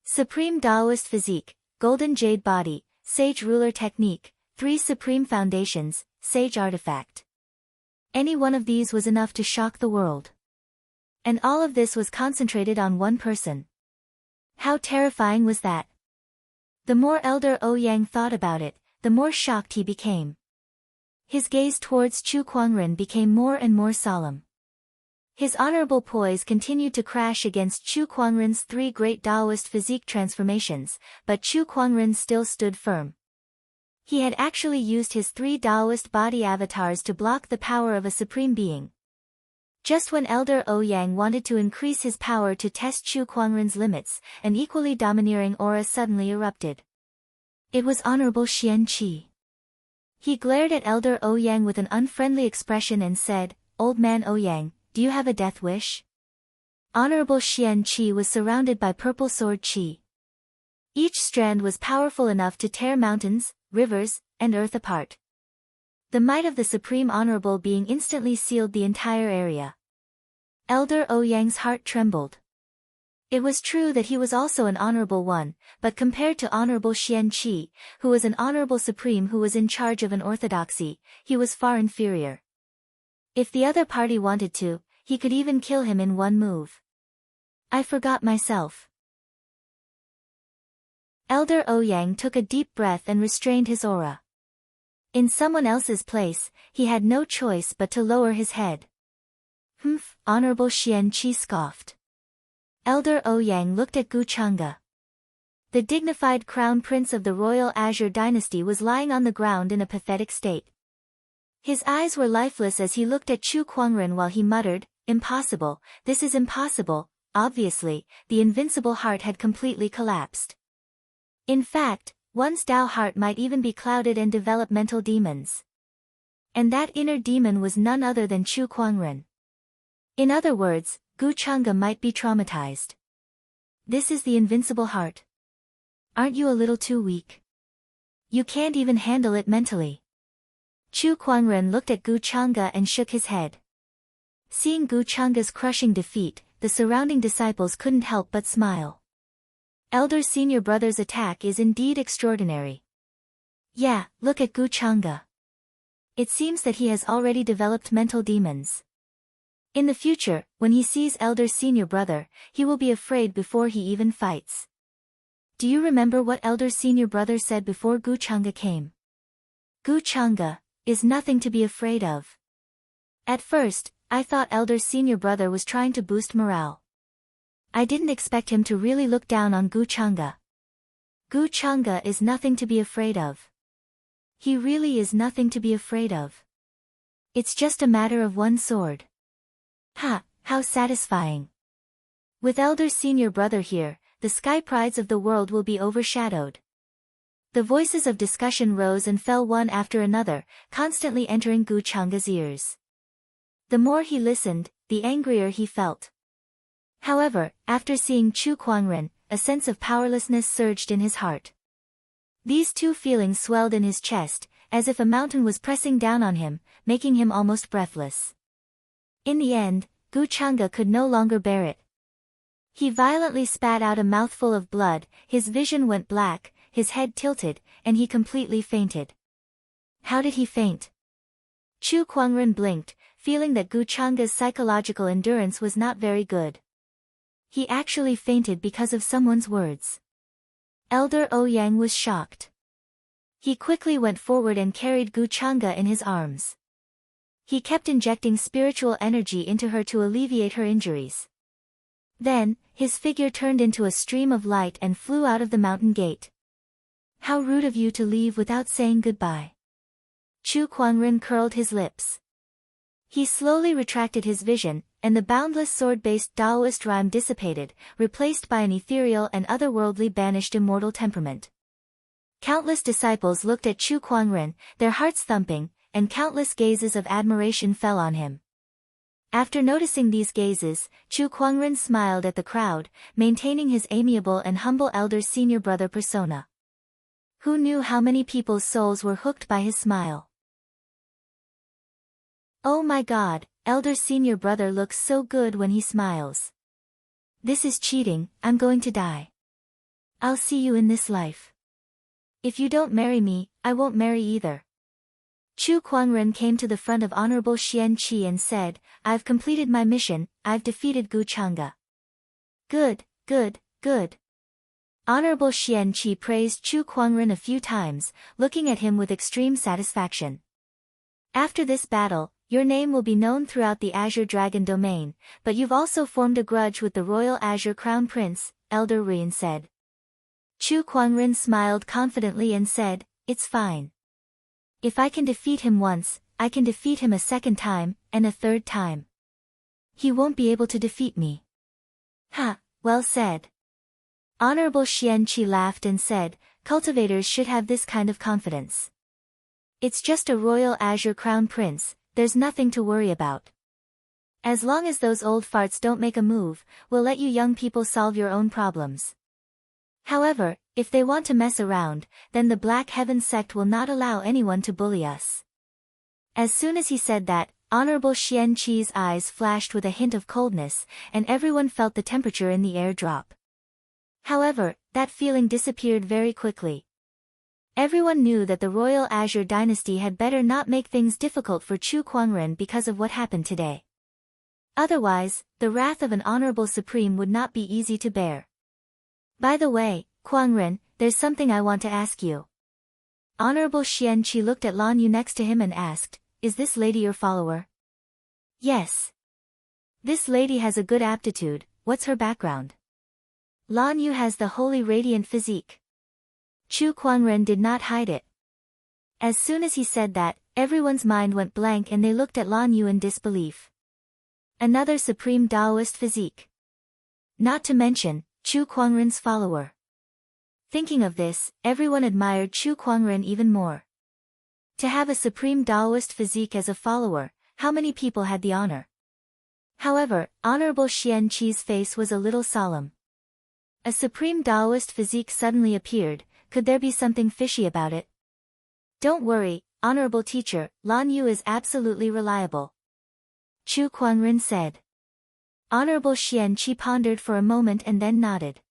Supreme Taoist physique, golden jade body, sage ruler technique, 3 supreme foundations, sage artifact. Any one of these was enough to shock the world. And all of this was concentrated on one person. How terrifying was that? The more Elder Ouyang thought about it, the more shocked he became. His gaze towards Chu Kuangren became more and more solemn. His honorable poise continued to crash against Chu Kuangren's 3 great Taoist physique transformations, but Chu Kuangren still stood firm. He had actually used his 3 Taoist body avatars to block the power of a supreme being. Just when Elder Ouyang wanted to increase his power to test Chu Kuangren's limits, an equally domineering aura suddenly erupted. It was Honorable Xian Qi. He glared at Elder Ouyang with an unfriendly expression and said, "Old man Ouyang, do you have a death wish?" Honorable Xian Qi was surrounded by purple sword Qi. Each strand was powerful enough to tear mountains, rivers, and earth apart. The might of the Supreme Honorable Being instantly sealed the entire area. Elder Ouyang's heart trembled. It was true that he was also an honorable one, but compared to Honorable Xian Qi, who was an honorable supreme who was in charge of an orthodoxy, he was far inferior. If the other party wanted to, he could even kill him in one move. I forgot myself. Elder Ouyang took a deep breath and restrained his aura. In someone else's place, he had no choice but to lower his head. "Humph," Honorable Xian Qi scoffed. Elder Ouyang looked at Gu Chang'e. The dignified crown prince of the royal Azure dynasty was lying on the ground in a pathetic state. His eyes were lifeless as he looked at Chu Kuangren while he muttered, "Impossible, this is impossible." Obviously, the invincible heart had completely collapsed. In fact, one's Tao heart might even be clouded and develop mental demons. And that inner demon was none other than Chu Kuangren. In other words, Gu Chang'e might be traumatized. This is the invincible heart. Aren't you a little too weak? You can't even handle it mentally. Chu Kuangren looked at Gu Chang'e and shook his head. Seeing Gu Chang'e's crushing defeat, the surrounding disciples couldn't help but smile. Elder Senior Brother's attack is indeed extraordinary. Yeah, look at Gu Chang'e. It seems that he has already developed mental demons. In the future, when he sees Elder Senior Brother, he will be afraid before he even fights. Do you remember what Elder Senior Brother said before Gu Chang'e came? Gu Chang'e is nothing to be afraid of. At first, I thought Elder Senior Brother was trying to boost morale. I didn't expect him to really look down on Gu Chang'e. Gu Chang'e is nothing to be afraid of. He really is nothing to be afraid of. It's just a matter of one sword. Ha, how satisfying. With Elder Senior Brother here, the sky prides of the world will be overshadowed. The voices of discussion rose and fell one after another, constantly entering Gu Chang'e's ears. The more he listened, the angrier he felt. However, after seeing Chu Kuangren, a sense of powerlessness surged in his heart. These two feelings swelled in his chest, as if a mountain was pressing down on him, making him almost breathless. In the end, Gu Chang'e could no longer bear it. He violently spat out a mouthful of blood, his vision went black, his head tilted, and he completely fainted. How did he faint? Chu Kuangren blinked, feeling that Gu Chang'e's psychological endurance was not very good. He actually fainted because of someone's words. Elder Ouyang was shocked. He quickly went forward and carried Gu Chang'e in his arms. He kept injecting spiritual energy into her to alleviate her injuries. Then, his figure turned into a stream of light and flew out of the mountain gate. How rude of you to leave without saying goodbye. Chu Kuangren curled his lips. He slowly retracted his vision, and the boundless sword-based Taoist rhyme dissipated, replaced by an ethereal and otherworldly banished immortal temperament. Countless disciples looked at Chu Kuangren, their hearts thumping, and countless gazes of admiration fell on him. After noticing these gazes, Chu Kuangren smiled at the crowd, maintaining his amiable and humble elder senior brother persona. Who knew how many people's souls were hooked by his smile? Oh my God, elder senior brother looks so good when he smiles. This is cheating, I'm going to die. I'll see you in this life. If you don't marry me, I won't marry either. Chu Kuangren came to the front of Honorable Xian Qi and said, I've completed my mission, I've defeated Gu Chang'e. Good, good, good. Honorable Xian Qi praised Chu Kuangren a few times, looking at him with extreme satisfaction. After this battle, your name will be known throughout the Azure Dragon domain, but you've also formed a grudge with the Royal Azure Crown Prince, Elder Ruin said. Chu Kuangren smiled confidently and said, it's fine. If I can defeat him once, I can defeat him a second time, and a third time. He won't be able to defeat me. Ha, well said. Honorable Xian Qi laughed and said, cultivators should have this kind of confidence. It's just a Royal Azure Crown Prince, there's nothing to worry about. As long as those old farts don't make a move, we'll let you young people solve your own problems. However, if they want to mess around, then the Black Heaven sect will not allow anyone to bully us. As soon as he said that, Honorable Xian Qi's eyes flashed with a hint of coldness, and everyone felt the temperature in the air drop. However, that feeling disappeared very quickly. Everyone knew that the Royal Azure Dynasty had better not make things difficult for Chu Kuangren because of what happened today. Otherwise, the wrath of an Honorable Supreme would not be easy to bear. By the way, Kuangren, there's something I want to ask you. Honorable Xian Qi looked at Lan Yu next to him and asked, is this lady your follower? Yes. This lady has a good aptitude, what's her background? Lan Yu has the holy radiant physique. Chu Kuangren did not hide it. As soon as he said that, everyone's mind went blank and they looked at Lan Yu in disbelief. Another supreme Taoist physique. Not to mention, Chu Kuangren's follower. Thinking of this, everyone admired Chu Kuangren even more. To have a supreme Taoist physique as a follower, how many people had the honor? However, Honorable Xian Qi's face was a little solemn. A supreme Taoist physique suddenly appeared, could there be something fishy about it? Don't worry, Honorable Teacher, Lan Yu is absolutely reliable. Chu Kuangren said. Honorable Xian Qi pondered for a moment and then nodded.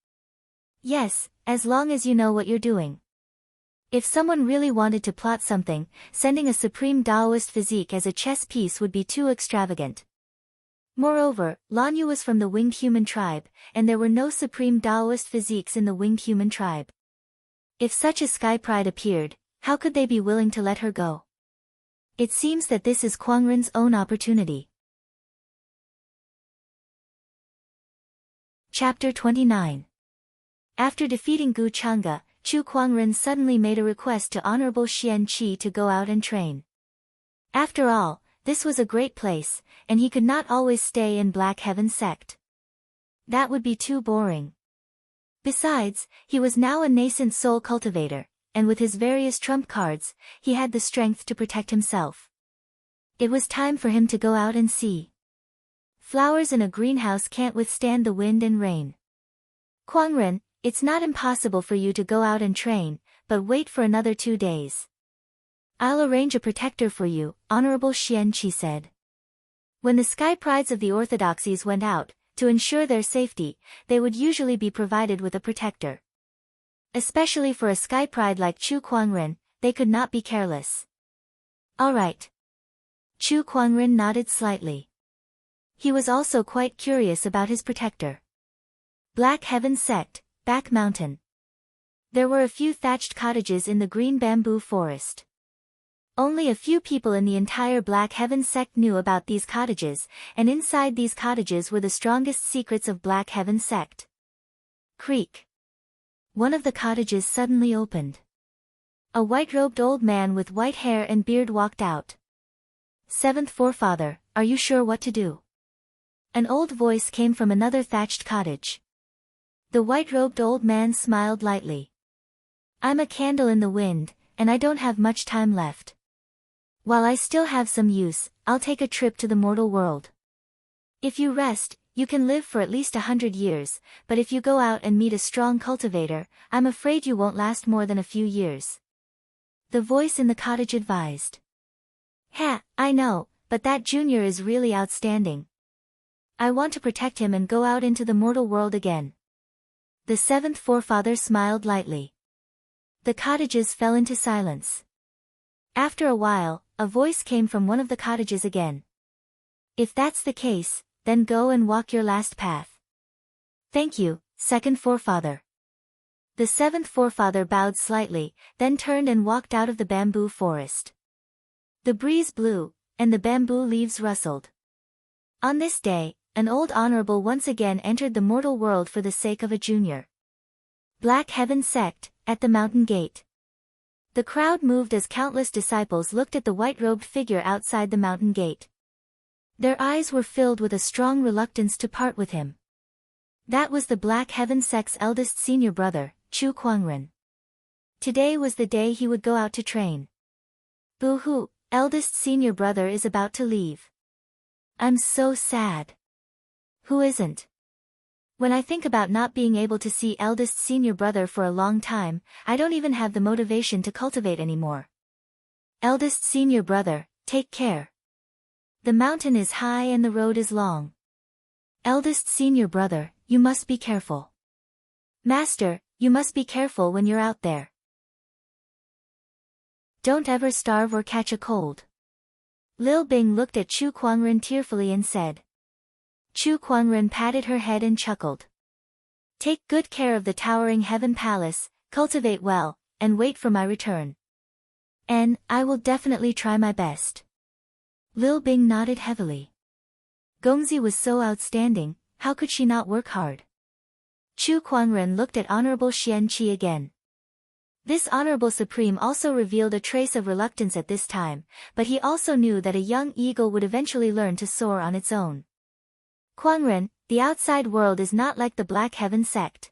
Yes, as long as you know what you're doing. If someone really wanted to plot something, sending a supreme Taoist physique as a chess piece would be too extravagant. Moreover, Lan Yu was from the winged human tribe, and there were no supreme Taoist physiques in the winged human tribe. If such a sky pride appeared, how could they be willing to let her go? It seems that this is Kuangren's own opportunity. Chapter 29. After defeating Gu Chang'e, Chu Kuangren suddenly made a request to Honorable Xian Qi to go out and train. After all, this was a great place, and he could not always stay in Black Heaven sect. That would be too boring. Besides, he was now a nascent soul cultivator, and with his various trump cards, he had the strength to protect himself. It was time for him to go out and see. Flowers in a greenhouse can't withstand the wind and rain. Kuangren, it's not impossible for you to go out and train, but wait for another 2 days. I'll arrange a protector for you, Honorable Xian Qi said. When the sky prides of the orthodoxies went out, to ensure their safety, they would usually be provided with a protector. Especially for a sky pride like Chu Kuangren, they could not be careless. All right. Chu Kuangren nodded slightly. He was also quite curious about his protector. Black Heaven sect, Back Mountain. There were a few thatched cottages in the green bamboo forest. Only a few people in the entire Black Heaven sect knew about these cottages, and inside these cottages were the strongest secrets of Black Heaven sect. Creak. One of the cottages suddenly opened. A white-robed old man with white hair and beard walked out. Seventh forefather, are you sure what to do? An old voice came from another thatched cottage. The white-robed old man smiled lightly. I'm a candle in the wind, and I don't have much time left. While I still have some use, I'll take a trip to the mortal world. If you rest, you can live for at least 100 years, but if you go out and meet a strong cultivator, I'm afraid you won't last more than a few years. The voice in the cottage advised. Ha, I know, but that junior is really outstanding. I want to protect him and go out into the mortal world again. The seventh forefather smiled lightly. The cottages fell into silence. After a while, a voice came from one of the cottages again. If that's the case, then go and walk your last path. Thank you, second forefather. The seventh forefather bowed slightly, then turned and walked out of the bamboo forest. The breeze blew, and the bamboo leaves rustled. On this day, an old honorable once again entered the mortal world for the sake of a junior. Black Heaven sect, at the mountain gate. The crowd moved as countless disciples looked at the white-robed figure outside the mountain gate. Their eyes were filled with a strong reluctance to part with him. That was the Black Heaven sect's eldest senior brother, Chu Kuangren. Today was the day he would go out to train. Boo-hoo, eldest senior brother is about to leave. I'm so sad. Who isn't? When I think about not being able to see eldest senior brother for a long time, I don't even have the motivation to cultivate anymore. Eldest senior brother, take care. The mountain is high and the road is long. Eldest senior brother, you must be careful. Master, you must be careful when you're out there. Don't ever starve or catch a cold. Lil Bing looked at Chu Kuangren tearfully and said. Chu Kuangren patted her head and chuckled. Take good care of the towering heaven palace, cultivate well, and wait for my return. And I will definitely try my best. Lil Bing nodded heavily. Gongzi was so outstanding, how could she not work hard? Chu Kuangren looked at Honorable Xian Qi again. This Honorable Supreme also revealed a trace of reluctance at this time, but he also knew that a young eagle would eventually learn to soar on its own. Kuangren, the outside world is not like the Black Heaven sect.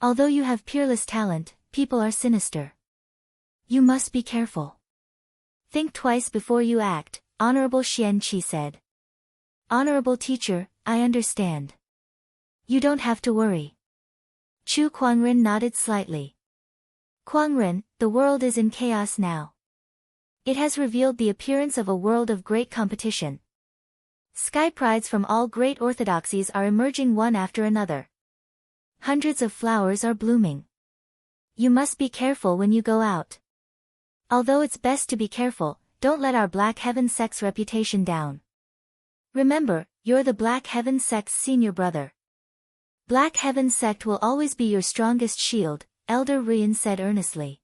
Although you have peerless talent, people are sinister. You must be careful. Think twice before you act, Honorable Xian Qi said. Honorable teacher, I understand. You don't have to worry. Chu Kuangren nodded slightly. Kuangren, the world is in chaos now. It has revealed the appearance of a world of great competition. Sky prides from all great orthodoxies are emerging one after another. Hundreds of flowers are blooming. You must be careful when you go out. Although it's best to be careful, don't let our Black Heaven sect's reputation down. Remember, you're the Black Heaven sect's senior brother. Black Heaven sect will always be your strongest shield, Elder Ruyan said earnestly.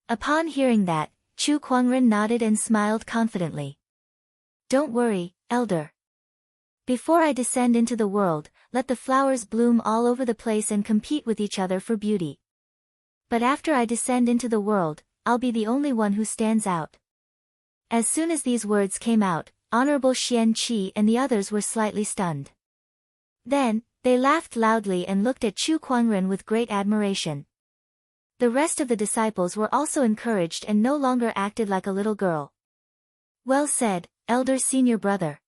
Upon hearing that, Chu Kuangren nodded and smiled confidently. Don't worry, Elder. Before I descend into the world, let the flowers bloom all over the place and compete with each other for beauty. But after I descend into the world, I'll be the only one who stands out. As soon as these words came out, Honorable Xian Qi and the others were slightly stunned. Then, they laughed loudly and looked at Chu Kuangren with great admiration. The rest of the disciples were also encouraged and no longer acted like a little girl. Well said, Elder Senior Brother.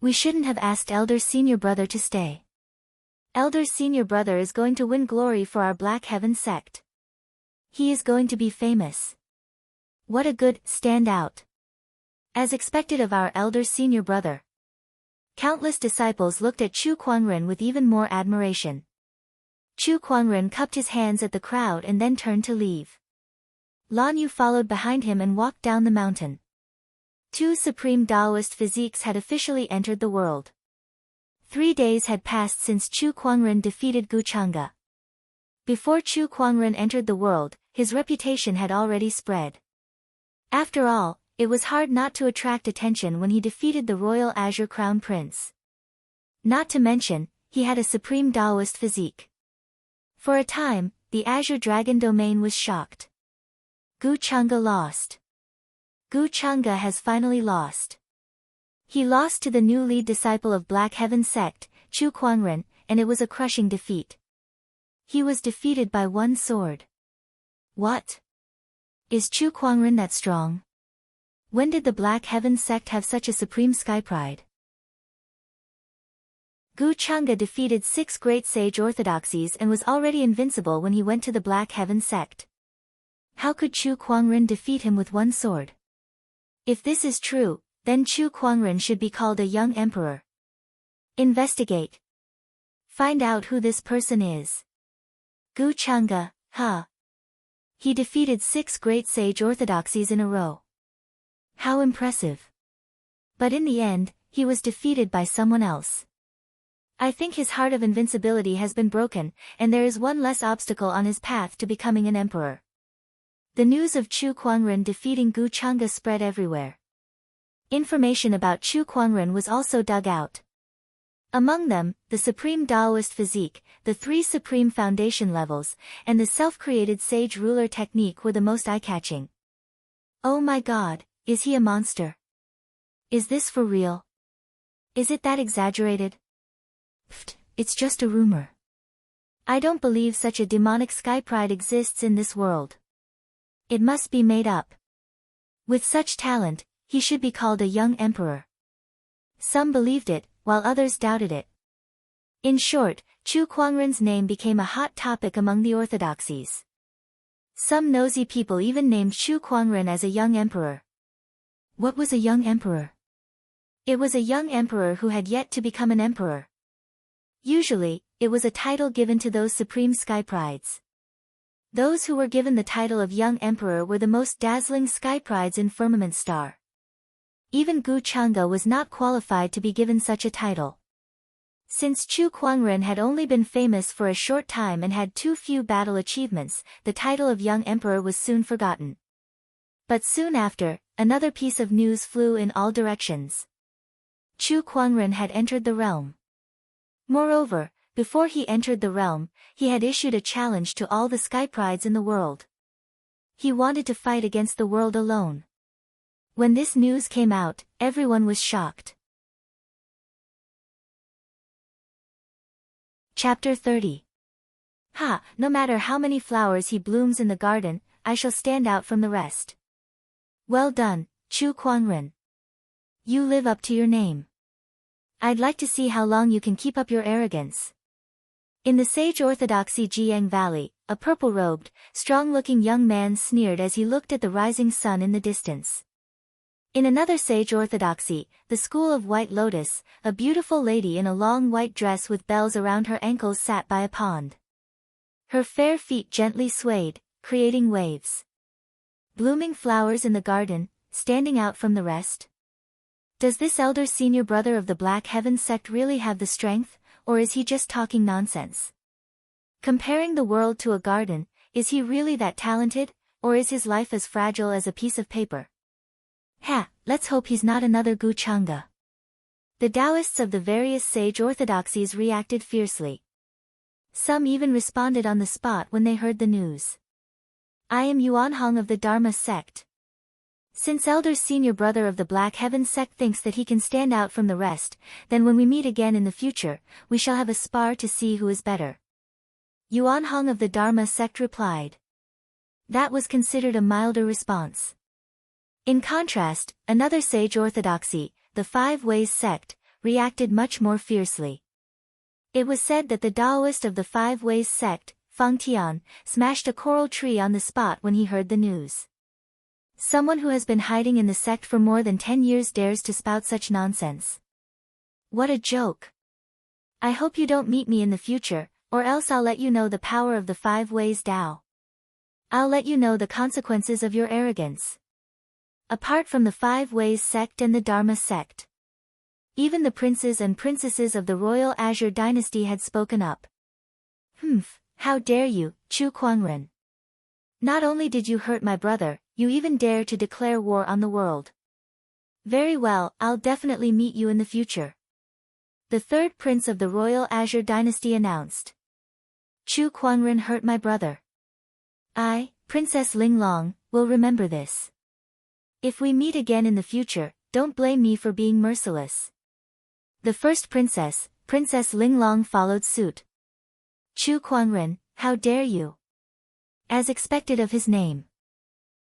We shouldn't have asked Elder Senior Brother to stay. Elder Senior Brother is going to win glory for our Black Heaven sect. He is going to be famous. What a good standout. As expected of our Elder Senior Brother. Countless disciples looked at Chu Kuangren with even more admiration. Chu Kuangren cupped his hands at the crowd and then turned to leave. Lan Yu followed behind him and walked down the mountain. Two supreme Taoist physiques had officially entered the world. 3 days had passed since Chu Kuangren defeated Gu Chang'e. Before Chu Kuangren entered the world, his reputation had already spread. After all, it was hard not to attract attention when he defeated the royal Azure Crown Prince. Not to mention, he had a supreme Taoist physique. For a time, the Azure Dragon domain was shocked. Gu Chang'e lost. Gu Chang'e has finally lost. He lost to the new lead disciple of Black Heaven sect, Chu Kuangren, and it was a crushing defeat. He was defeated by one sword. What? Is Chu Kuangren that strong? When did the Black Heaven sect have such a supreme sky pride? Gu Chang'e defeated 6 great sage orthodoxies and was already invincible when he went to the Black Heaven sect. How could Chu Kuangren defeat him with one sword? If this is true, then Chu Kuangren should be called a young emperor. Investigate. Find out who this person is. Gu Chang'e, huh? He defeated 6 great sage orthodoxies in a row. How impressive. But in the end, he was defeated by someone else. I think his heart of invincibility has been broken, and there is one less obstacle on his path to becoming an emperor. The news of Chu Kuangren defeating Gu Chang'e spread everywhere. Information about Chu Kuangren was also dug out. Among them, the supreme Taoist physique, the 3 supreme foundation levels, and the self-created sage ruler technique were the most eye-catching. Oh my god, is he a monster? Is this for real? Is it that exaggerated? Pfft, it's just a rumor. I don't believe such a demonic sky pride exists in this world. It must be made up. With such talent, he should be called a young emperor. Some believed it, while others doubted it. In short, Chu Kuangren's name became a hot topic among the orthodoxies. Some nosy people even named Chu Kuangren as a young emperor. What was a young emperor? It was a young emperor who had yet to become an emperor. Usually, it was a title given to those supreme sky prides. Those who were given the title of young emperor were the most dazzling sky prides in Firmament Star. Even Gu Chang'e was not qualified to be given such a title. Since Chu Kuangren had only been famous for a short time and had too few battle achievements, the title of young emperor was soon forgotten. But soon after, another piece of news flew in all directions. Chu Kuangren had entered the realm. Moreover, before he entered the realm, he had issued a challenge to all the sky prides in the world. He wanted to fight against the world alone. When this news came out, everyone was shocked. Chapter 30. Ha, no matter how many flowers he blooms in the garden, I shall stand out from the rest. Well done, Chu Kuangren. You live up to your name. I'd like to see how long you can keep up your arrogance. In the sage orthodoxy Jiang Valley, a purple-robed, strong-looking young man sneered as he looked at the rising sun in the distance. In another sage orthodoxy, the school of White Lotus, a beautiful lady in a long white dress with bells around her ankles sat by a pond. Her fair feet gently swayed, creating waves. Blooming flowers in the garden, standing out from the rest. Does this elder senior brother of the Black Heaven sect really have the strength, or is he just talking nonsense? Comparing the world to a garden, is he really that talented, or is his life as fragile as a piece of paper? Let's hope he's not another Gu Chang'e. The Taoists of the various sage orthodoxies reacted fiercely. Some even responded on the spot when they heard the news. I am Yuan Hong of the Dharma sect. Since elder senior brother of the Black Heaven sect thinks that he can stand out from the rest, then when we meet again in the future, we shall have a spar to see who is better. Yuan Hong of the Dharma sect replied. That was considered a milder response. In contrast, another sage orthodoxy, the Five Ways sect, reacted much more fiercely. It was said that the Taoist of the Five Ways sect, Fang Tian, smashed a coral tree on the spot when he heard the news. Someone who has been hiding in the sect for more than 10 years dares to spout such nonsense. What a joke. I hope you don't meet me in the future, or else I'll let you know the power of the Five Ways Tao. I'll let you know the consequences of your arrogance. Apart from the Five Ways sect and the Dharma sect, even the princes and princesses of the royal Azure dynasty had spoken up. How dare you, Chu Kuangren. Not only did you hurt my brother, you even dare to declare war on the world. Very well, I'll definitely meet you in the future. The third prince of the royal Azure dynasty announced. Chu Quanren hurt my brother. I, Princess Linglong, will remember this. If we meet again in the future, don't blame me for being merciless. The first princess, Princess Linglong, followed suit. Chu Quanren, how dare you? As expected of his name.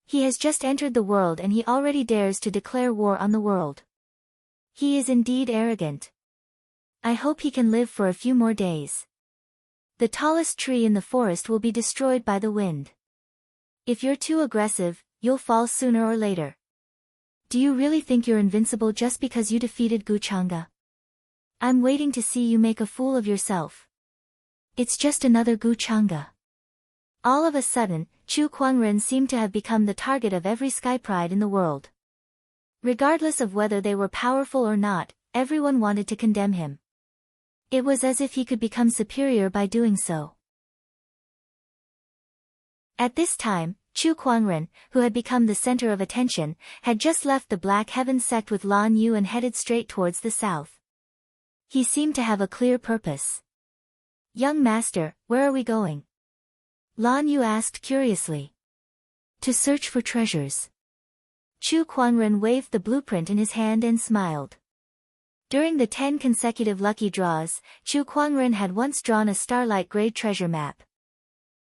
He has just entered the world and he already dares to declare war on the world. He is indeed arrogant. I hope he can live for a few more days. The tallest tree in the forest will be destroyed by the wind. If you're too aggressive, you'll fall sooner or later. Do you really think you're invincible just because you defeated Guchanga? I'm waiting to see you make a fool of yourself. It's just another Guchanga. All of a sudden, Chu Quanren seemed to have become the target of every sky pride in the world. Regardless of whether they were powerful or not, everyone wanted to condemn him. It was as if he could become superior by doing so. At this time, Chu Quanren, who had become the center of attention, had just left the Black Heaven sect with Lan Yu and headed straight towards the south. He seemed to have a clear purpose. Young master, where are we going? Lan Yu asked curiously. To search for treasures. Chu Quanren waved the blueprint in his hand and smiled. During the 10 consecutive lucky draws, Chu Quanren had once drawn a starlight grade treasure map.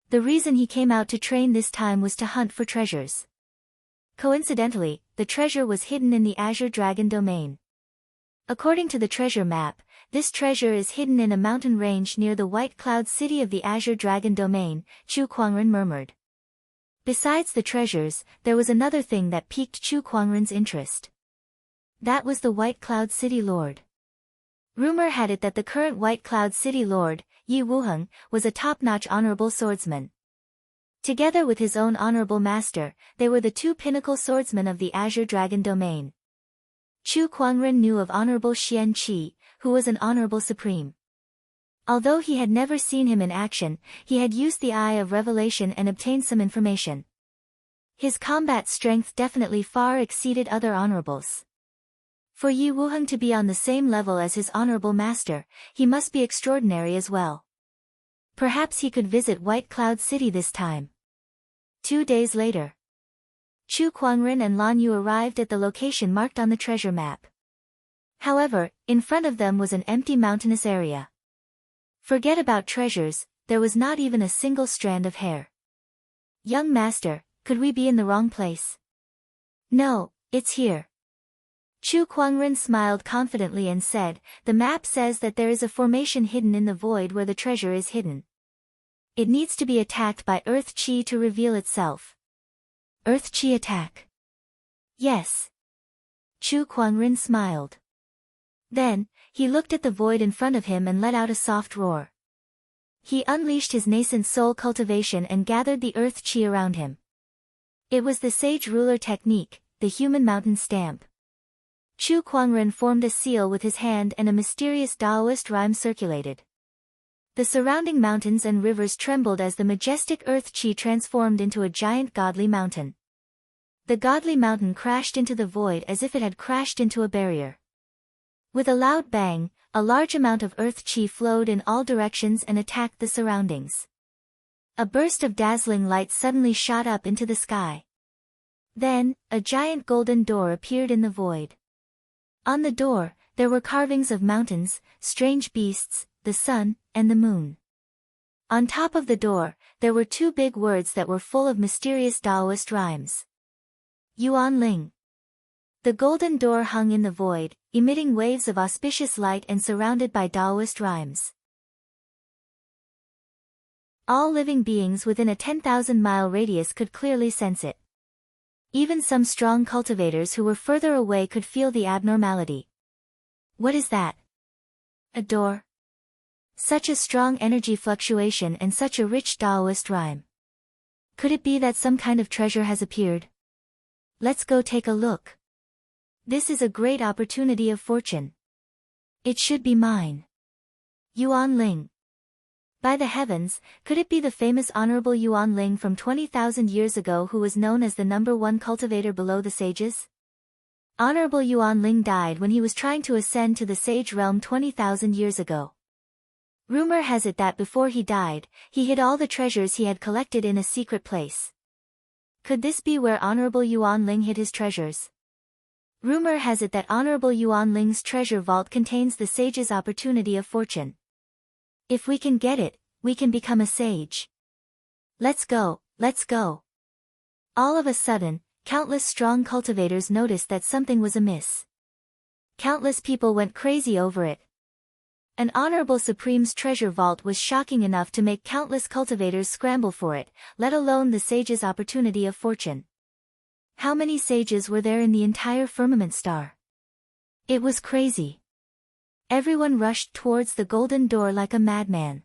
The reason he came out to train this time was to hunt for treasures. Coincidentally, the treasure was hidden in the Azure Dragon domain. According to the treasure map, this treasure is hidden in a mountain range near the White Cloud City of the Azure Dragon domain, Chu Quanren murmured. Besides the treasures, there was another thing that piqued Chu Quanren's interest. That was the White Cloud City Lord. Rumor had it that the current White Cloud City Lord, Yi Wuheng, was a top-notch honorable swordsman. Together with his own honorable master, they were the two pinnacle swordsmen of the Azure Dragon domain. Chu Quanren knew of Honorable Xian Qi, who was an honorable supreme. Although he had never seen him in action, he had used the Eye of Revelation and obtained some information. His combat strength definitely far exceeded other honorables. For Yi Wuheng to be on the same level as his honorable master, he must be extraordinary as well. Perhaps he could visit White Cloud City this time. 2 days later, Chu Quanren and Lan Yu arrived at the location marked on the treasure map. However, in front of them was an empty mountainous area. Forget about treasures, there was not even a single strand of hair. Young master, could we be in the wrong place? No, it's here. Chu Quanren smiled confidently and said, the map says that there is a formation hidden in the void where the treasure is hidden. It needs to be attacked by Earth Qi to reveal itself. Earth Qi attack? Yes. Chu Quanren smiled. Then, he looked at the void in front of him and let out a soft roar. He unleashed his nascent soul cultivation and gathered the Earth Qi around him. It was the Sage Ruler technique, the human mountain stamp. Chu Quanren formed a seal with his hand and a mysterious Taoist rhyme circulated. The surrounding mountains and rivers trembled as the majestic Earth Qi transformed into a giant godly mountain. The godly mountain crashed into the void as if it had crashed into a barrier. With a loud bang, a large amount of Earth Qi flowed in all directions and attacked the surroundings. A burst of dazzling light suddenly shot up into the sky. Then, a giant golden door appeared in the void. On the door, there were carvings of mountains, strange beasts, the sun, and the moon. On top of the door, there were 2 big words that were full of mysterious Taoist rhymes. Yuan Ling. The golden door hung in the void, emitting waves of auspicious light and surrounded by Taoist rhymes. All living beings within a 10,000-mile radius could clearly sense it. Even some strong cultivators who were further away could feel the abnormality. What is that? A door? Such a strong energy fluctuation and such a rich Taoist rhyme. Could it be that some kind of treasure has appeared? Let's go take a look. This is a great opportunity of fortune. It should be mine. Yuan Ling. By the heavens, could it be the famous Honorable Yuan Ling from 20,000 years ago who was known as the #1 cultivator below the sages? Honorable Yuan Ling died when he was trying to ascend to the sage realm 20,000 years ago. Rumor has it that before he died, he hid all the treasures he had collected in a secret place. Could this be where Honorable Yuan Ling hid his treasures? Rumor has it that Honorable Yuan Ling's treasure vault contains the sage's opportunity of fortune. If we can get it, we can become a sage. Let's go, let's go. All of a sudden, countless strong cultivators noticed that something was amiss. Countless people went crazy over it. An Honorable Supreme's treasure vault was shocking enough to make countless cultivators scramble for it, let alone the sage's opportunity of fortune. How many sages were there in the entire firmament star? It was crazy. Everyone rushed towards the golden door like a madman.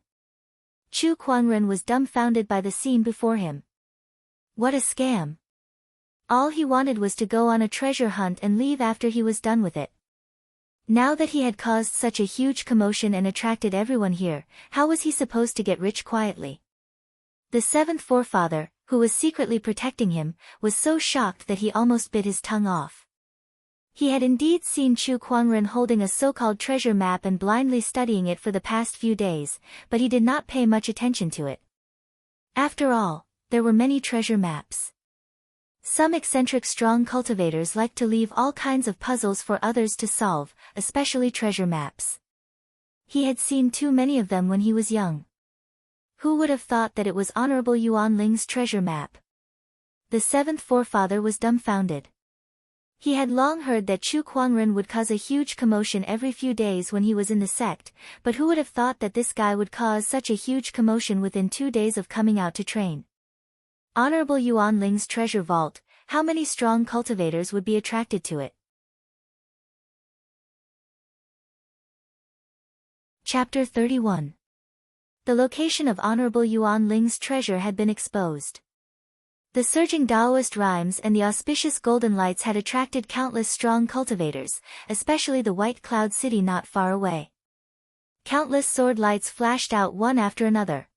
Chu Kuangren was dumbfounded by the scene before him. What a scam! All he wanted was to go on a treasure hunt and leave after he was done with it. Now that he had caused such a huge commotion and attracted everyone here, how was he supposed to get rich quietly? The seventh forefather, who was secretly protecting him, was so shocked that he almost bit his tongue off. He had indeed seen Chu Kuangren holding a so-called treasure map and blindly studying it for the past few days, but he did not pay much attention to it. After all, there were many treasure maps. Some eccentric strong cultivators like to leave all kinds of puzzles for others to solve, especially treasure maps. He had seen too many of them when he was young. Who would have thought that it was Honorable Yuan Ling's treasure map? The seventh forefather was dumbfounded. He had long heard that Chu Kuangren would cause a huge commotion every few days when he was in the sect, but who would have thought that this guy would cause such a huge commotion within 2 days of coming out to train? Honorable Yuan Ling's treasure vault, how many strong cultivators would be attracted to it? Chapter 31. The location of Honorable Yuan Ling's treasure had been exposed. The surging Taoist rhymes and the auspicious golden lights had attracted countless strong cultivators, especially the white cloud city not far away. Countless sword lights flashed out one after another.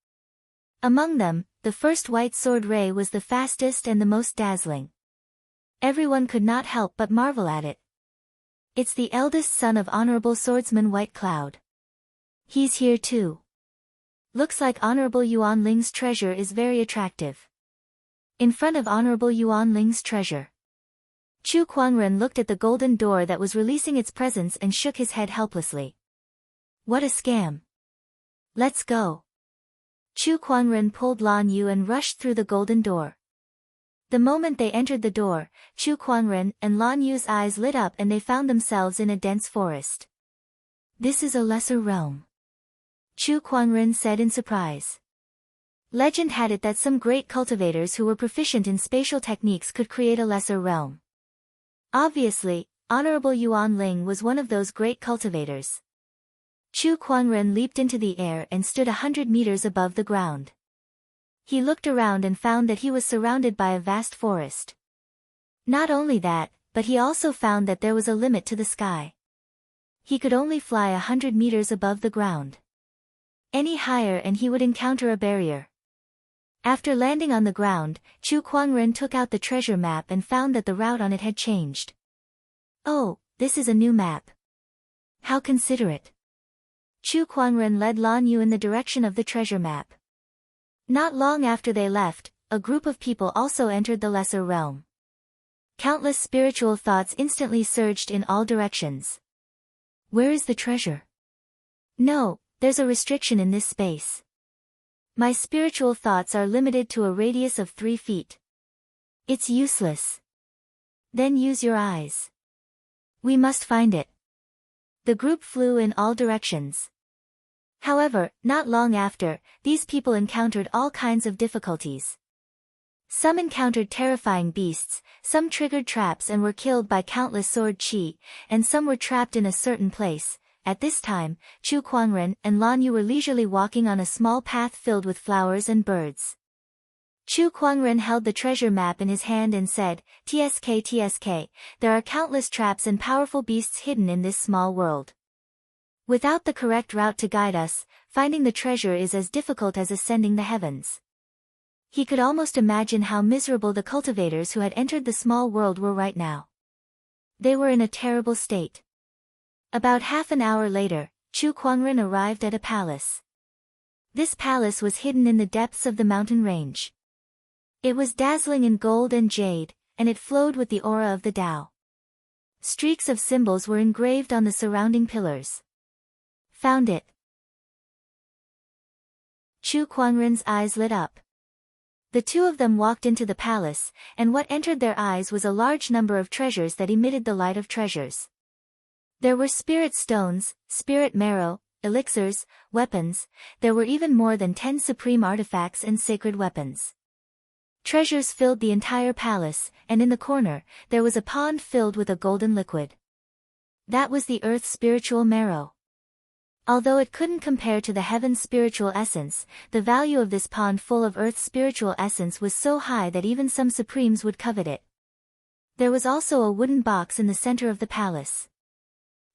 Among them, the first white sword ray was the fastest and the most dazzling. Everyone could not help but marvel at it. It's the eldest son of Honorable Swordsman White Cloud. He's here too. Looks like Honorable Yuan Ling's treasure is very attractive. In front of Honorable Yuan Ling's treasure, Chu Kuangren looked at the golden door that was releasing its presence and shook his head helplessly. What a scam! Let's go. Chu Kuangren pulled Lan Yu and rushed through the golden door. The moment they entered the door, Chu Kuangren and Lan Yu's eyes lit up and they found themselves in a dense forest. This is a lesser realm, Chu Kuangren said in surprise. Legend had it that some great cultivators who were proficient in spatial techniques could create a lesser realm. Obviously, Honorable Yuan Ling was one of those great cultivators. Chu Kuangren leaped into the air and stood 100 meters above the ground. He looked around and found that he was surrounded by a vast forest. Not only that, but he also found that there was a limit to the sky. He could only fly 100 meters above the ground. Any higher and he would encounter a barrier. After landing on the ground, Chu Kuangren took out the treasure map and found that the route on it had changed. Oh, this is a new map. How considerate. Chu Kuangren led Lan Yu in the direction of the treasure map. Not long after they left, a group of people also entered the lesser realm. Countless spiritual thoughts instantly surged in all directions. Where is the treasure? No, there's a restriction in this space. My spiritual thoughts are limited to a radius of 3 feet. It's useless. Then use your eyes. We must find it. The group flew in all directions. However, not long after, these people encountered all kinds of difficulties. Some encountered terrifying beasts, some triggered traps and were killed by countless sword chi, and some were trapped in a certain place. At this time, Chu Kuangren and Lan Yu were leisurely walking on a small path filled with flowers and birds. Chu Kuangren held the treasure map in his hand and said, "TSK TSK, there are countless traps and powerful beasts hidden in this small world. Without the correct route to guide us, finding the treasure is as difficult as ascending the heavens. He could almost imagine how miserable the cultivators who had entered the small world were right now. They were in a terrible state. About half an hour later, Chu Kuangren arrived at a palace. This palace was hidden in the depths of the mountain range. It was dazzling in gold and jade, and it flowed with the aura of the Tao. Streaks of symbols were engraved on the surrounding pillars. Found it. Chu Kuangren's eyes lit up. The two of them walked into the palace, and what entered their eyes was a large number of treasures that emitted the light of treasures. There were spirit stones, spirit marrow, elixirs, weapons. There were even more than 10 supreme artifacts and sacred weapons. Treasures filled the entire palace, and in the corner, there was a pond filled with a golden liquid. That was the earth's spiritual marrow. Although it couldn't compare to the heaven's spiritual essence, the value of this pond full of earth's spiritual essence was so high that even some supremes would covet it. There was also a wooden box in the center of the palace.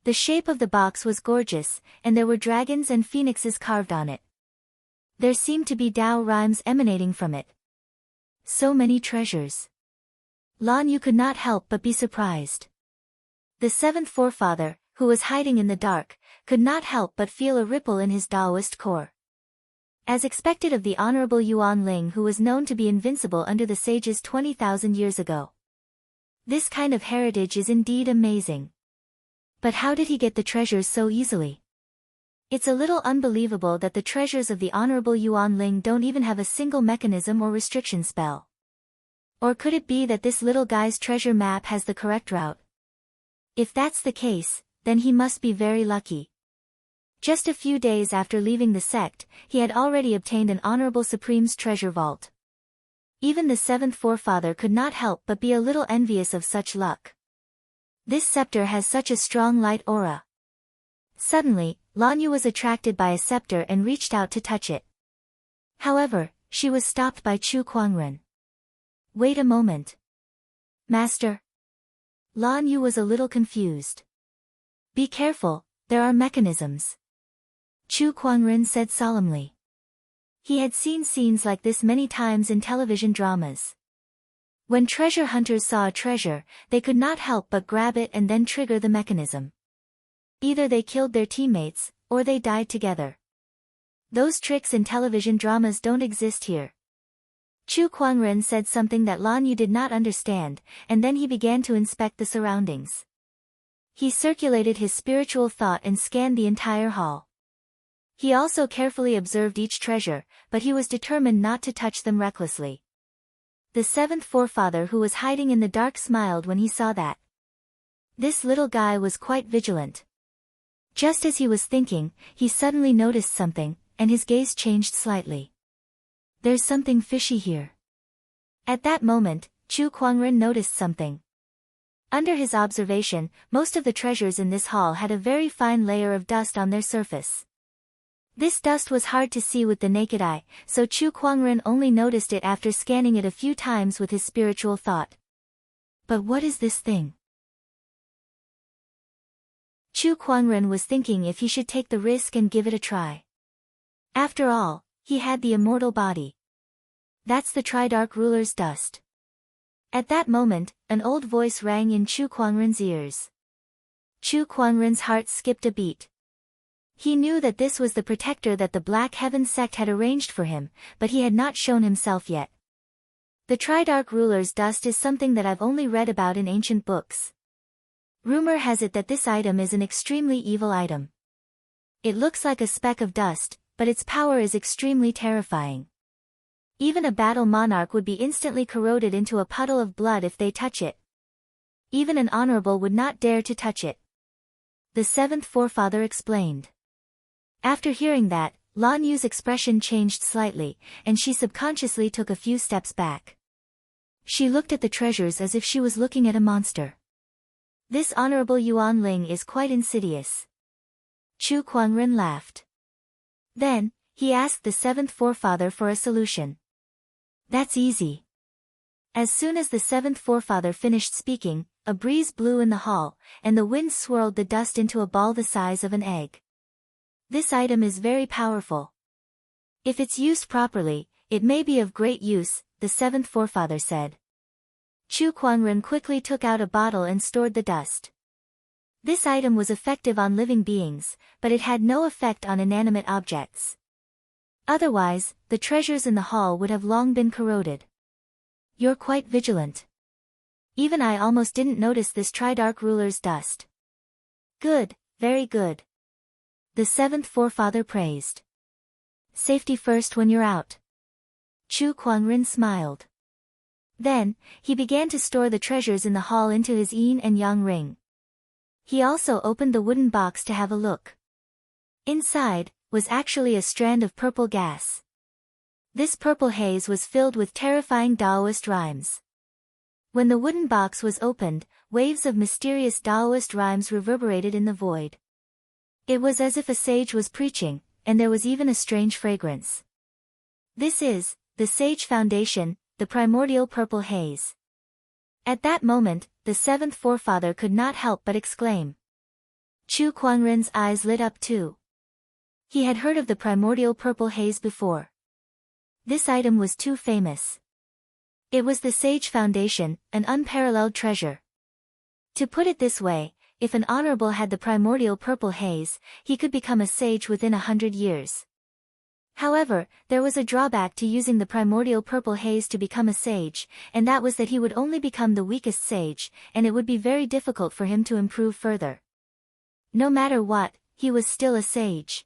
The shape of the box was gorgeous, and there were dragons and phoenixes carved on it. There seemed to be Tao rhymes emanating from it. So many treasures. Lan Yu could not help but be surprised. The seventh forefather, who was hiding in the dark, could not help but feel a ripple in his Taoist core. As expected of the Honorable Yuan Ling, who was known to be invincible under the sages 20,000 years ago. This kind of heritage is indeed amazing. But how did he get the treasures so easily? It's a little unbelievable that the treasures of the Honorable Yuan Ling don't even have a single mechanism or restriction spell. Or could it be that this little guy's treasure map has the correct route? If that's the case, then he must be very lucky. Just a few days after leaving the sect, he had already obtained an Honorable Supreme's treasure vault. Even the seventh forefather could not help but be a little envious of such luck. This scepter has such a strong light aura. Suddenly, Lan Yu was attracted by a scepter and reached out to touch it. However, she was stopped by Chu Kuangren. Wait a moment. Master. Lan Yu was a little confused. Be careful, there are mechanisms. Chu Kuangren said solemnly. He had seen scenes like this many times in television dramas. When treasure hunters saw a treasure, they could not help but grab it and then trigger the mechanism. Either they killed their teammates, or they died together. Those tricks in television dramas don't exist here. Chu Kuangren said something that Lan Yu did not understand, and then he began to inspect the surroundings. He circulated his spiritual thought and scanned the entire hall. He also carefully observed each treasure, but he was determined not to touch them recklessly. The seventh forefather who was hiding in the dark smiled when he saw that. This little guy was quite vigilant. Just as he was thinking, he suddenly noticed something, and his gaze changed slightly. There's something fishy here. At that moment, Chu Kuangren noticed something. Under his observation, most of the treasures in this hall had a very fine layer of dust on their surface. This dust was hard to see with the naked eye, so Chu Kuangren only noticed it after scanning it a few times with his spiritual thought. But what is this thing? Chu Kuangren was thinking if he should take the risk and give it a try. After all, he had the immortal body. That's the Tridarch ruler's dust. At that moment, an old voice rang in Chu Kuangren's ears. Chu Kuangren's heart skipped a beat. He knew that this was the protector that the Black Heaven sect had arranged for him, but he had not shown himself yet. The Tridarch ruler's dust is something that I've only read about in ancient books. Rumor has it that this item is an extremely evil item. It looks like a speck of dust, but its power is extremely terrifying. Even a battle monarch would be instantly corroded into a puddle of blood if they touch it. Even an honorable would not dare to touch it. The seventh forefather explained. After hearing that, Lan Yu's expression changed slightly, and she subconsciously took a few steps back. She looked at the treasures as if she was looking at a monster. This Honorable Yuan Ling is quite insidious. Chu Kuangren laughed. Then, he asked the seventh forefather for a solution. That's easy. As soon as the seventh forefather finished speaking, a breeze blew in the hall, and the wind swirled the dust into a ball the size of an egg. This item is very powerful. If it's used properly, it may be of great use, the seventh forefather said. Chu Kuangren quickly took out a bottle and stored the dust. This item was effective on living beings, but it had no effect on inanimate objects. Otherwise, the treasures in the hall would have long been corroded. You're quite vigilant. Even I almost didn't notice this Tridarch ruler's dust. Good, very good. The seventh forefather praised. Safety first when you're out. Chu Kuangren smiled. Then, he began to store the treasures in the hall into his yin and yang ring. He also opened the wooden box to have a look. Inside, was actually a strand of purple gas. This purple haze was filled with terrifying Taoist rhymes. When the wooden box was opened, waves of mysterious Taoist rhymes reverberated in the void. It was as if a sage was preaching, and there was even a strange fragrance. This is, the Sage Foundation, the primordial purple haze. At that moment, the seventh forefather could not help but exclaim. Chu Kuangren's eyes lit up too. He had heard of the primordial purple haze before. This item was too famous. It was the Sage Foundation, an unparalleled treasure. To put it this way, if an honorable had the primordial purple haze, he could become a sage within 100 years. However, there was a drawback to using the primordial purple haze to become a sage, and that was that he would only become the weakest sage, and it would be very difficult for him to improve further. No matter what, he was still a sage.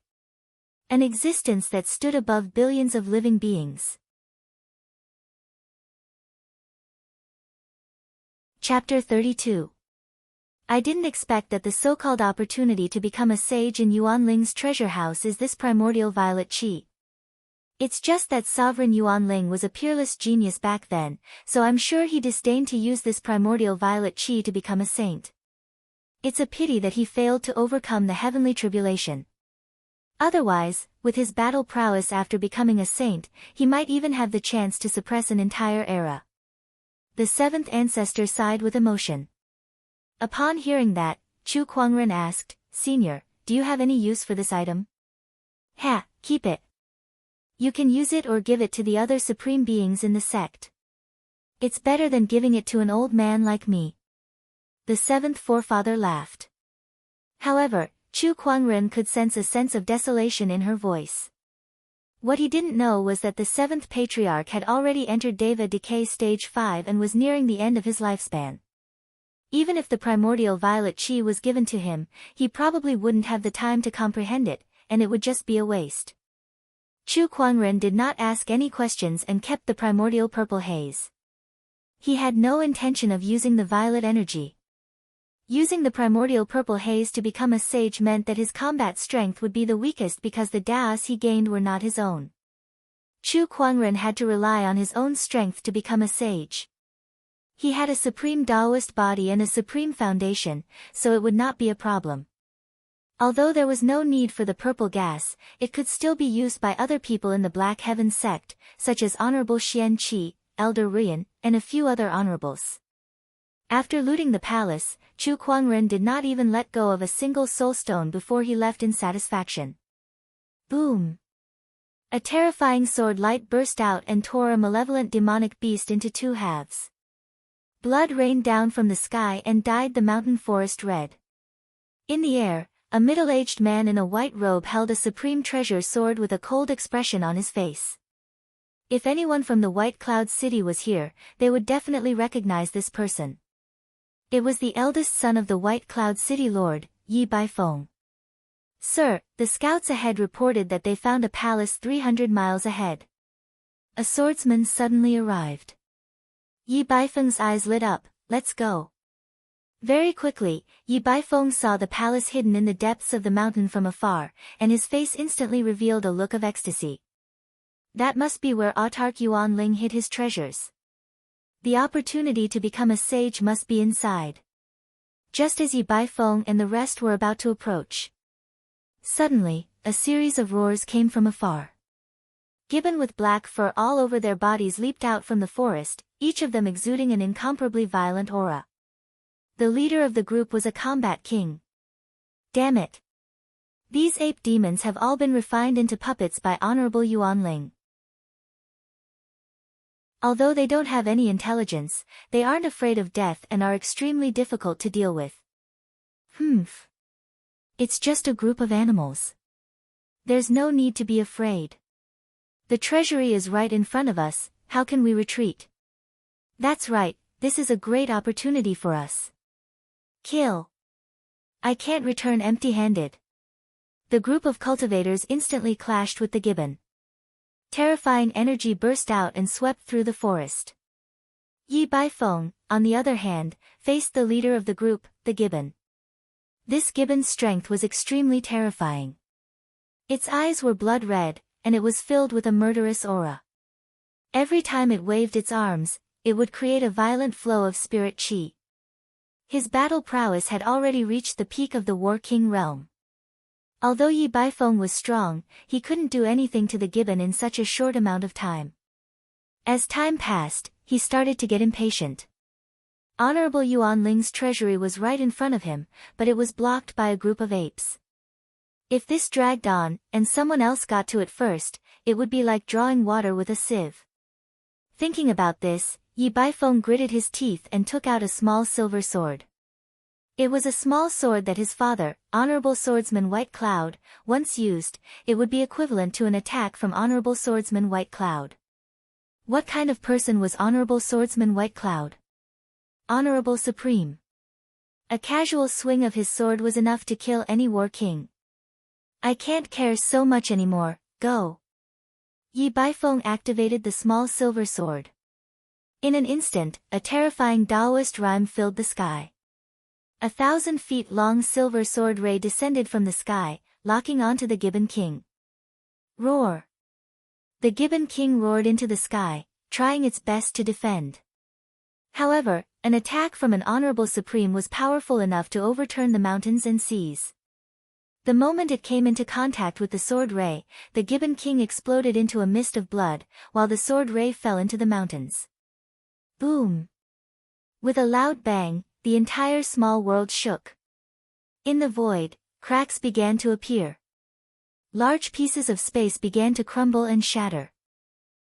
An existence that stood above billions of living beings. Chapter 32. I didn't expect that the so-called opportunity to become a sage in Yuanling's treasure house is this primordial violet qi. It's just that Sovereign Yuanling was a peerless genius back then, so I'm sure he disdained to use this primordial violet qi to become a saint. It's a pity that he failed to overcome the heavenly tribulation. Otherwise, with his battle prowess after becoming a saint, he might even have the chance to suppress an entire era. The seventh ancestor sighed with emotion. Upon hearing that, Chu Kuangren asked, Senior, do you have any use for this item? Ha, keep it. You can use it or give it to the other supreme beings in the sect. It's better than giving it to an old man like me. The seventh forefather laughed. However, Chu Kuangren could sense a sense of desolation in her voice. What he didn't know was that the seventh patriarch had already entered Deva decay stage 5 and was nearing the end of his lifespan. Even if the primordial violet qi was given to him, he probably wouldn't have the time to comprehend it, and it would just be a waste. Chu Kuangren did not ask any questions and kept the primordial purple haze. He had no intention of using the violet energy. Using the primordial purple haze to become a sage meant that his combat strength would be the weakest because the daos he gained were not his own. Chu Kuangren had to rely on his own strength to become a sage. He had a supreme Taoist body and a supreme foundation, so it would not be a problem. Although there was no need for the purple gas, it could still be used by other people in the Black Heaven sect, such as Honorable Xian Qi, Elder Rian, and a few other honorables. After looting the palace, Chu Kuangren did not even let go of a single soul stone before he left in satisfaction. Boom! A terrifying sword light burst out and tore a malevolent demonic beast into two halves. Blood rained down from the sky and dyed the mountain forest red. In the air, a middle-aged man in a white robe held a supreme treasure sword with a cold expression on his face. If anyone from the White Cloud City was here, they would definitely recognize this person. It was the eldest son of the White Cloud City Lord, Yi Baifeng. Sir, the scouts ahead reported that they found a palace 300 miles ahead. A swordsman suddenly arrived. Yi Baifeng's eyes lit up, let's go. Very quickly, Yi Baifeng saw the palace hidden in the depths of the mountain from afar, and his face instantly revealed a look of ecstasy. That must be where Autarch Yuanling hid his treasures. The opportunity to become a sage must be inside. Just as Yi Baifeng and the rest were about to approach. Suddenly, a series of roars came from afar. Gibbon with black fur all over their bodies leaped out from the forest, each of them exuding an incomparably violent aura. The leader of the group was a combat king. Damn it! These ape demons have all been refined into puppets by Honorable Yuan Ling. Although they don't have any intelligence, they aren't afraid of death and are extremely difficult to deal with. It's just a group of animals. There's no need to be afraid. The treasury is right in front of us, how can we retreat? That's right, this is a great opportunity for us. Kill. I can't return empty-handed. The group of cultivators instantly clashed with the gibbon. Terrifying energy burst out and swept through the forest. Yi Baifeng, on the other hand, faced the leader of the group, the gibbon. This gibbon's strength was extremely terrifying. Its eyes were blood red, and it was filled with a murderous aura. Every time it waved its arms, it would create a violent flow of spirit qi. His battle prowess had already reached the peak of the War King realm. Although Yi Baifeng was strong, he couldn't do anything to the gibbon in such a short amount of time. As time passed, he started to get impatient. Honorable Yuan Ling's treasury was right in front of him, but it was blocked by a group of apes. If this dragged on, and someone else got to it first, it would be like drawing water with a sieve. Thinking about this, Yi Baifeng gritted his teeth and took out a small silver sword. It was a small sword that his father, Honorable Swordsman White Cloud, once used. It would be equivalent to an attack from Honorable Swordsman White Cloud. What kind of person was Honorable Swordsman White Cloud? Honorable Supreme. A casual swing of his sword was enough to kill any war king. I can't care so much anymore, go. Yi Baifeng activated the small silver sword. In an instant, a terrifying Taoist rhyme filled the sky. 1,000 feet long silver sword ray descended from the sky, locking onto the Gibbon King. Roar! The Gibbon King roared into the sky, trying its best to defend. However, an attack from an Honorable Supreme was powerful enough to overturn the mountains and seas. The moment it came into contact with the sword ray, the Gibbon King exploded into a mist of blood, while the sword ray fell into the mountains. Boom! With a loud bang, the entire small world shook. In the void, cracks began to appear. Large pieces of space began to crumble and shatter.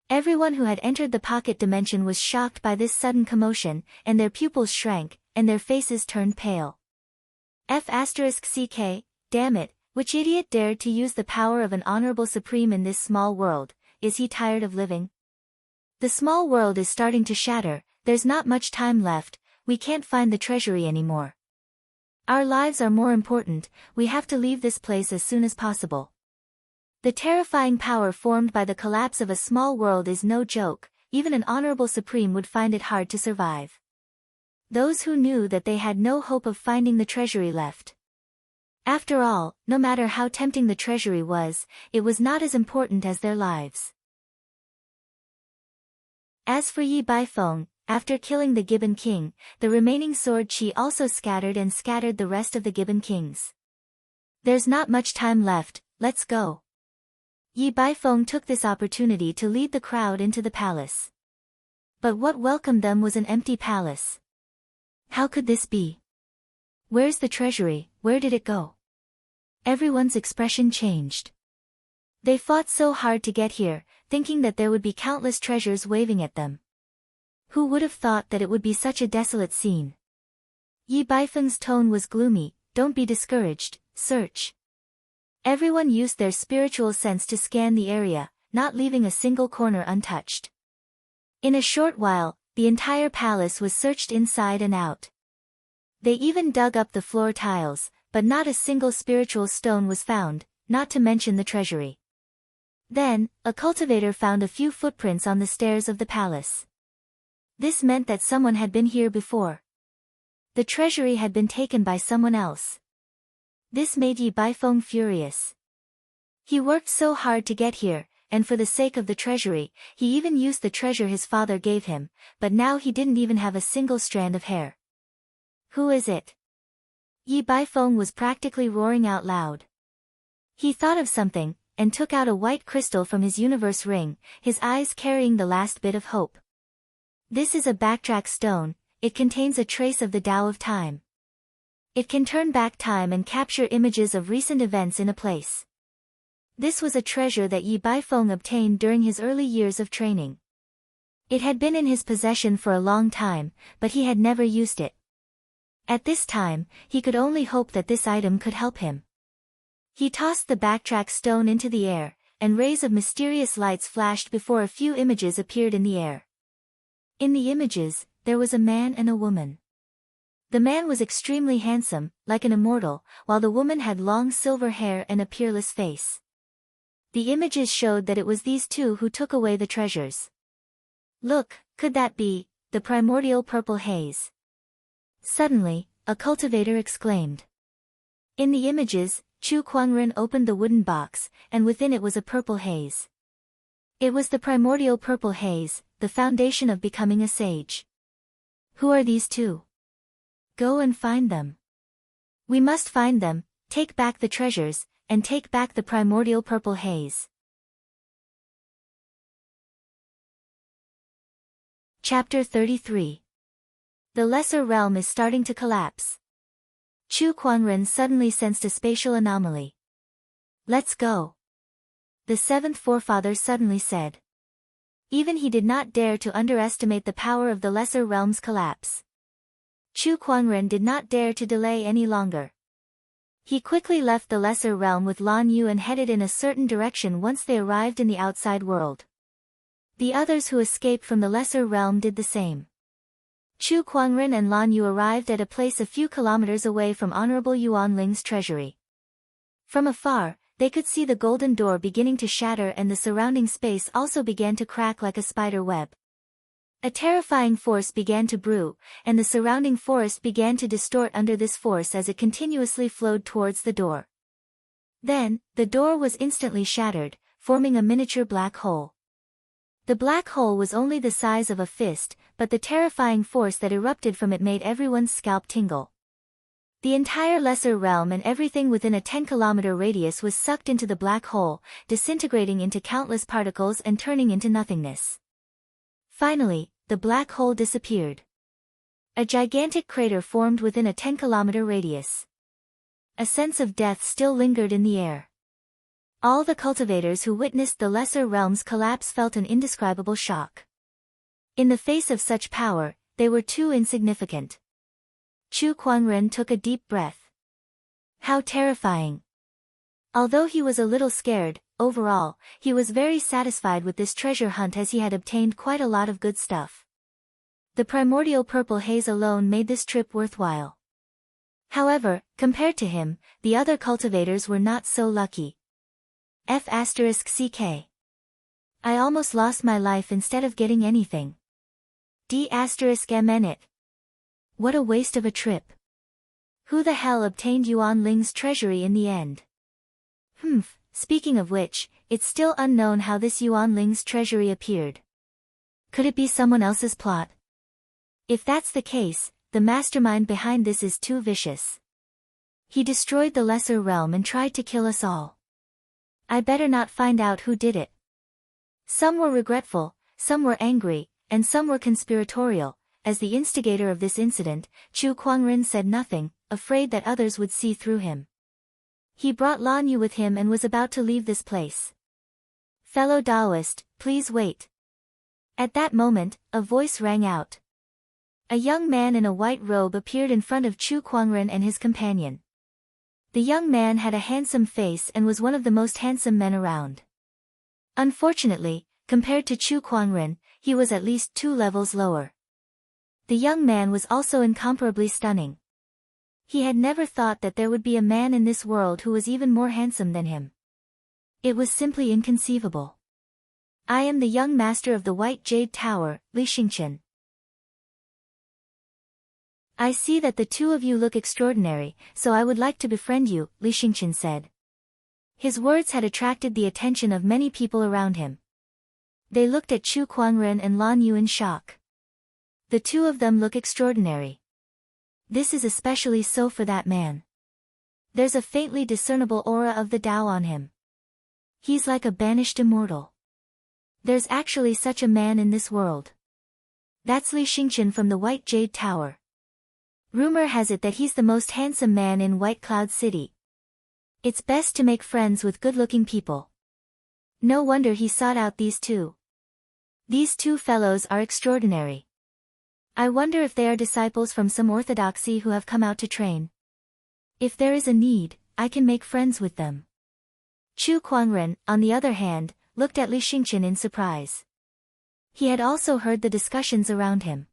Everyone who had entered the pocket dimension was shocked by this sudden commotion, and their pupils shrank, and their faces turned pale. F***ck, damn it, which idiot dared to use the power of an Honorable Supreme in this small world? Is he tired of living? The small world is starting to shatter, there's not much time left, we can't find the treasury anymore. Our lives are more important, we have to leave this place as soon as possible. The terrifying power formed by the collapse of a small world is no joke, even an Honorable Supreme would find it hard to survive. Those who knew that they had no hope of finding the treasury left. After all, no matter how tempting the treasury was, it was not as important as their lives. As for Yi Baifeng, after killing the Gibbon King, the remaining sword chi also scattered the rest of the Gibbon Kings. There's not much time left, let's go. Yi Baifeng took this opportunity to lead the crowd into the palace. But what welcomed them was an empty palace. How could this be? Where's the treasury, where did it go? Everyone's expression changed. They fought so hard to get here, thinking that there would be countless treasures waving at them. Who would have thought that it would be such a desolate scene? Yi Baifeng's tone was gloomy, don't be discouraged, search. Everyone used their spiritual sense to scan the area, not leaving a single corner untouched. In a short while, the entire palace was searched inside and out. They even dug up the floor tiles, but not a single spiritual stone was found, not to mention the treasury. Then, a cultivator found a few footprints on the stairs of the palace. This meant that someone had been here before. The treasury had been taken by someone else. This made Yi Baifeng furious. He worked so hard to get here, and for the sake of the treasury, he even used the treasure his father gave him, but now he didn't even have a single strand of hair. Who is it? Yi Baifeng was practically roaring out loud. He thought of something, and took out a white crystal from his universe ring, his eyes carrying the last bit of hope. This is a backtrack stone, it contains a trace of the Tao of time. It can turn back time and capture images of recent events in a place. This was a treasure that Yi Baifeng obtained during his early years of training. It had been in his possession for a long time, but he had never used it. At this time, he could only hope that this item could help him. He tossed the backtrack stone into the air, and rays of mysterious lights flashed before a few images appeared in the air. In the images, there was a man and a woman. The man was extremely handsome, like an immortal, while the woman had long silver hair and a peerless face. The images showed that it was these two who took away the treasures. Look, could that be the primordial purple haze? Suddenly, a cultivator exclaimed. In the images, Chu Kuangren opened the wooden box, and within it was a purple haze. It was the primordial purple haze, the foundation of becoming a sage. Who are these two? Go and find them. We must find them, take back the treasures, and take back the primordial purple haze. Chapter 33. The lesser realm is starting to collapse. Chu Kuangren suddenly sensed a spatial anomaly. Let's go. The seventh forefather suddenly said. Even he did not dare to underestimate the power of the lesser realm's collapse. Chu Kuangren did not dare to delay any longer. He quickly left the lesser realm with Lan Yu and headed in a certain direction once they arrived in the outside world. The others who escaped from the lesser realm did the same. Chu Kuangren and Lan Yu arrived at a place a few kilometers away from Honorable Yuan Ling's treasury. From afar, they could see the golden door beginning to shatter and the surrounding space also began to crack like a spider web. A terrifying force began to brew, and the surrounding forest began to distort under this force as it continuously flowed towards the door. Then, the door was instantly shattered, forming a miniature black hole. The black hole was only the size of a fist, but the terrifying force that erupted from it made everyone's scalp tingle. The entire lesser realm and everything within a 10-kilometer radius was sucked into the black hole, disintegrating into countless particles and turning into nothingness. Finally, the black hole disappeared. A gigantic crater formed within a 10-kilometer radius. A sense of death still lingered in the air. All the cultivators who witnessed the lesser realm's collapse felt an indescribable shock. In the face of such power, they were too insignificant. Chu Kuangren took a deep breath. How terrifying! Although he was a little scared, overall, he was very satisfied with this treasure hunt as he had obtained quite a lot of good stuff. The primordial purple haze alone made this trip worthwhile. However, compared to him, the other cultivators were not so lucky. F***ck. I almost lost my life instead of getting anything. D***mn. What a waste of a trip. Who the hell obtained Yuan Ling's treasury in the end? Speaking of which, it's still unknown how this Yuan Ling's treasury appeared. Could it be someone else's plot? If that's the case, the mastermind behind this is too vicious. He destroyed the lesser realm and tried to kill us all. I better not find out who did it. Some were regretful, some were angry, and some were conspiratorial. As the instigator of this incident, Chu Kuangren said nothing, afraid that others would see through him. He brought Lan Yu with him and was about to leave this place. Fellow Taoist, please wait. At that moment, a voice rang out. A young man in a white robe appeared in front of Chu Kuangren and his companion. The young man had a handsome face and was one of the most handsome men around. Unfortunately, compared to Chu Kuangren, he was at least 2 levels lower. The young man was also incomparably stunning. He had never thought that there would be a man in this world who was even more handsome than him. It was simply inconceivable. I am the young master of the White Jade Tower, Li Xingqian. I see that the two of you look extraordinary, so I would like to befriend you, Li Xingqian said. His words had attracted the attention of many people around him. They looked at Chu Kuangren and Lan Yu in shock. The two of them look extraordinary. This is especially so for that man. There's a faintly discernible aura of the Tao on him. He's like a banished immortal. There's actually such a man in this world. That's Li Xingqian from the White Jade Tower. Rumor has it that he's the most handsome man in White Cloud City. It's best to make friends with good-looking people. No wonder he sought out these two. These two fellows are extraordinary. I wonder if they are disciples from some orthodoxy who have come out to train. If there is a need, I can make friends with them. Chu Kuangren, on the other hand, looked at Li Xingqian in surprise. He had also heard the discussions around him.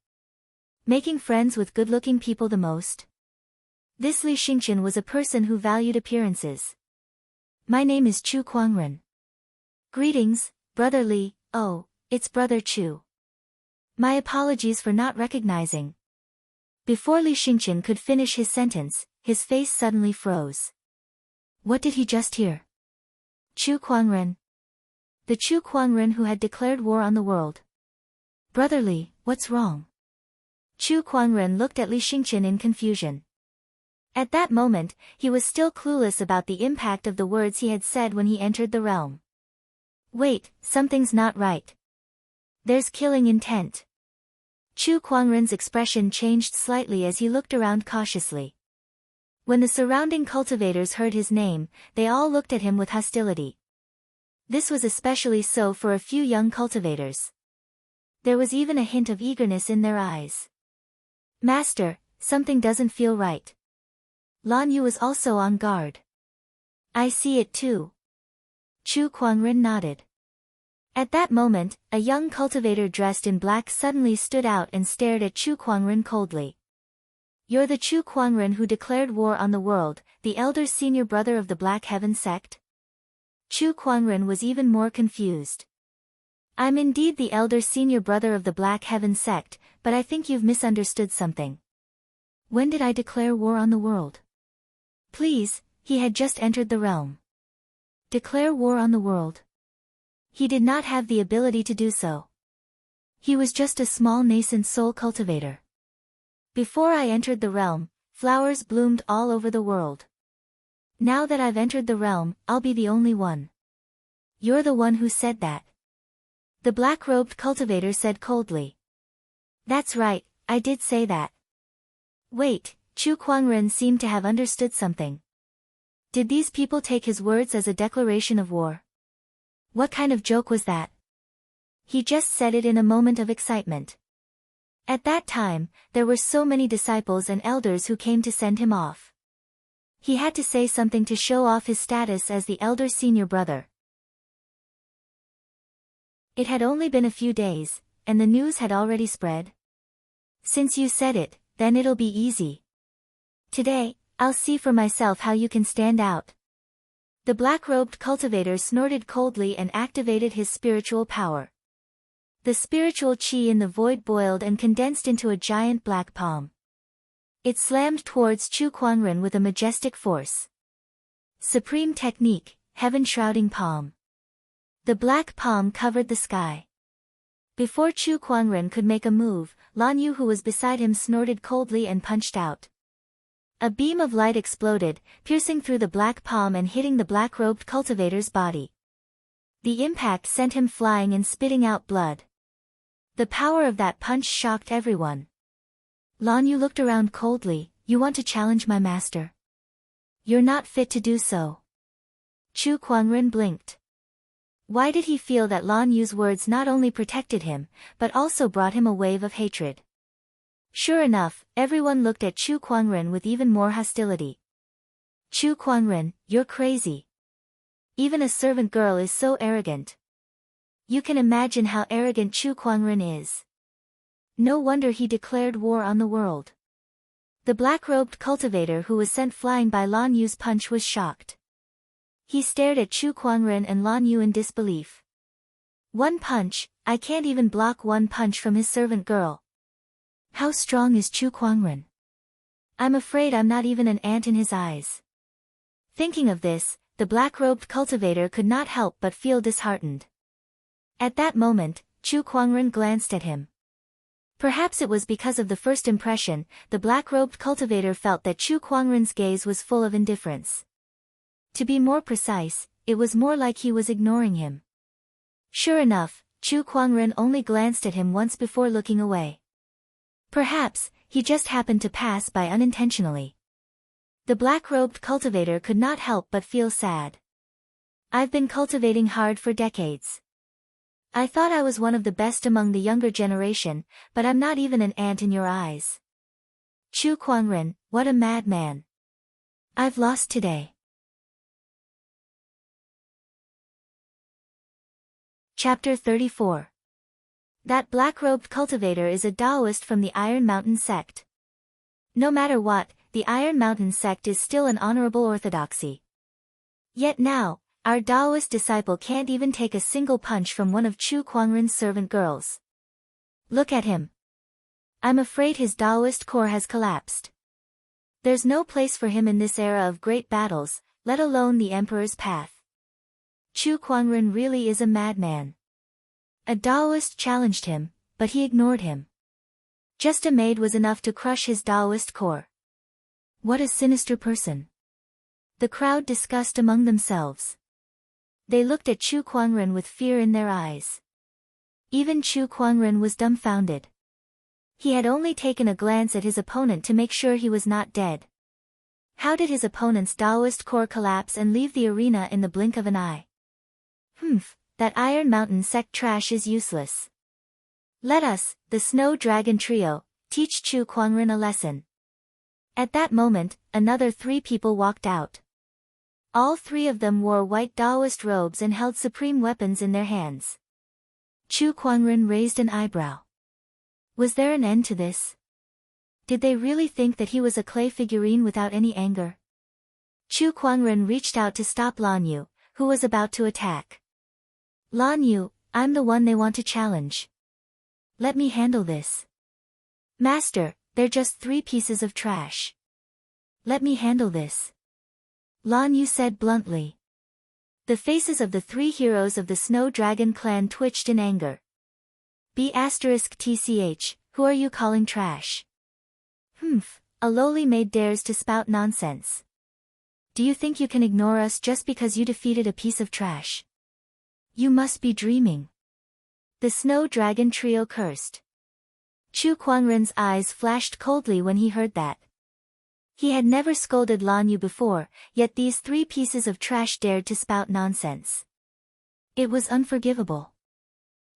Making friends with good-looking people the most? This Li Xingqian was a person who valued appearances. My name is Chu Kuangren. Greetings, Brother Li. Oh, it's Brother Chu. My apologies for not recognizing. Before Li Xingqian could finish his sentence, his face suddenly froze. What did he just hear? Chu Kuangren. The Chu Kuangren who had declared war on the world. Brother Li, what's wrong? Chu Kuangren looked at Li Xingqian in confusion. At that moment, he was still clueless about the impact of the words he had said when he entered the realm. Wait, something's not right. There's killing intent. Chu Kuangren's expression changed slightly as he looked around cautiously. When the surrounding cultivators heard his name, they all looked at him with hostility. This was especially so for a few young cultivators. There was even a hint of eagerness in their eyes. Master, something doesn't feel right. Lan Yu was also on guard. I see it too. Chu Kuangren nodded. At that moment, a young cultivator dressed in black suddenly stood out and stared at Chu Kuangren coldly. You're the Chu Kuangren who declared war on the world, the elder senior brother of the Black Heaven sect? Chu Kuangren was even more confused. I'm indeed the elder senior brother of the Black Heaven sect, but I think you've misunderstood something. When did I declare war on the world? Please, he had just entered the realm. Declare war on the world? He did not have the ability to do so. He was just a small nascent soul cultivator. Before I entered the realm, flowers bloomed all over the world. Now that I've entered the realm, I'll be the only one. You're the one who said that. The black-robed cultivator said coldly. That's right, I did say that. Wait, Chu Kuangren seemed to have understood something. Did these people take his words as a declaration of war? What kind of joke was that? He just said it in a moment of excitement. At that time, there were so many disciples and elders who came to send him off. He had to say something to show off his status as the elder senior brother. It had only been a few days, and the news had already spread. Since you said it, then it'll be easy. Today, I'll see for myself how you can stand out. The black-robed cultivator snorted coldly and activated his spiritual power. The spiritual chi in the void boiled and condensed into a giant black palm. It slammed towards Chu Kuangren with a majestic force. Supreme technique, heaven-shrouding palm. The black palm covered the sky. Before Chu Kuangren could make a move, Lan Yu who was beside him snorted coldly and punched out. A beam of light exploded, piercing through the black palm and hitting the black-robed cultivator's body. The impact sent him flying and spitting out blood. The power of that punch shocked everyone. Lan Yu looked around coldly. You want to challenge my master? You're not fit to do so. Chu Kuangren blinked. Why did he feel that Lan Yu's words not only protected him, but also brought him a wave of hatred? Sure enough, everyone looked at Chu Kuangren with even more hostility. Chu Kuangren, you're crazy. Even a servant girl is so arrogant. You can imagine how arrogant Chu Kuangren is. No wonder he declared war on the world. The black-robed cultivator who was sent flying by Lan Yu's punch was shocked. He stared at Chu Kuangren and Lan Yu in disbelief. One punch, I can't even block one punch from his servant girl. How strong is Chu Kuangren? I'm afraid I'm not even an ant in his eyes. Thinking of this, the black-robed cultivator could not help but feel disheartened. At that moment, Chu Kuangren glanced at him. Perhaps it was because of the first impression, the black-robed cultivator felt that Chu Kuangren's gaze was full of indifference. To be more precise, it was more like he was ignoring him. Sure enough, Chu Kuangren only glanced at him once before looking away. Perhaps, He just happened to pass by unintentionally. The black-robed cultivator could not help but feel sad. I've been cultivating hard for decades. I thought I was one of the best among the younger generation, but I'm not even an ant in your eyes. Chu Kuangren, what a madman. I've lost today. Chapter 34. That black-robed cultivator is a Taoist from the Iron Mountain sect. No matter what, the Iron Mountain sect is still an honorable orthodoxy. Yet now, our Taoist disciple can't even take a single punch from one of Chu Kuangren's servant girls. Look at him. I'm afraid his Taoist core has collapsed. There's no place for him in this era of great battles, let alone the Emperor's path. Chu Kuangren really is a madman. A Taoist challenged him, but he ignored him. Just a maid was enough to crush his Taoist core. What a sinister person. The crowd discussed among themselves. They looked at Chu Kuangren with fear in their eyes. Even Chu Kuangren was dumbfounded. He had only taken a glance at his opponent to make sure he was not dead. How did his opponent's Taoist core collapse and leave the arena in the blink of an eye? That Iron Mountain sect trash is useless. Let us, the Snow Dragon Trio, teach Chu Kuangren a lesson. At that moment, another 3 people walked out. All 3 of them wore white Taoist robes and held supreme weapons in their hands. Chu Kuangren raised an eyebrow. Was there an end to this? Did they really think that he was a clay figurine without any anger? Chu Kuangren reached out to stop Lan Yu, who was about to attack. Lan Yu, I'm the one they want to challenge. Let me handle this. Master, they're just 3 pieces of trash. Let me handle this. Lan Yu said bluntly. The faces of the 3 heroes of the Snow Dragon clan twitched in anger. B***tch, who are you calling trash? A lowly maid dares to spout nonsense. Do you think you can ignore us just because you defeated a piece of trash? You must be dreaming. The Snow Dragon Trio cursed. Chu Kuangren's eyes flashed coldly when he heard that. He had never scolded Lan Yu before, yet these 3 pieces of trash dared to spout nonsense. It was unforgivable.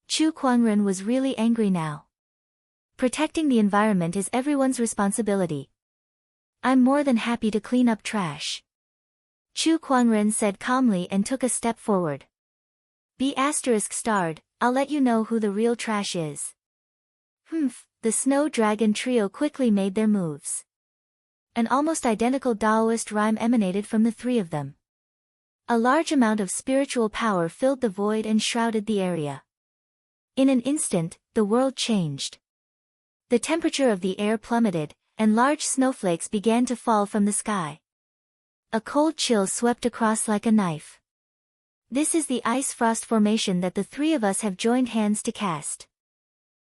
Chu Kuangren was really angry now. Protecting the environment is everyone's responsibility. I'm more than happy to clean up trash. Chu Kuangren said calmly and took a step forward. B****, I'll let you know who the real trash is. The Snow Dragon Trio quickly made their moves. An almost identical Taoist rhyme emanated from the 3 of them. A large amount of spiritual power filled the void and shrouded the area. In an instant, the world changed. The temperature of the air plummeted, and large snowflakes began to fall from the sky. A cold chill swept across like a knife. This is the ice frost formation that the 3 of us have joined hands to cast.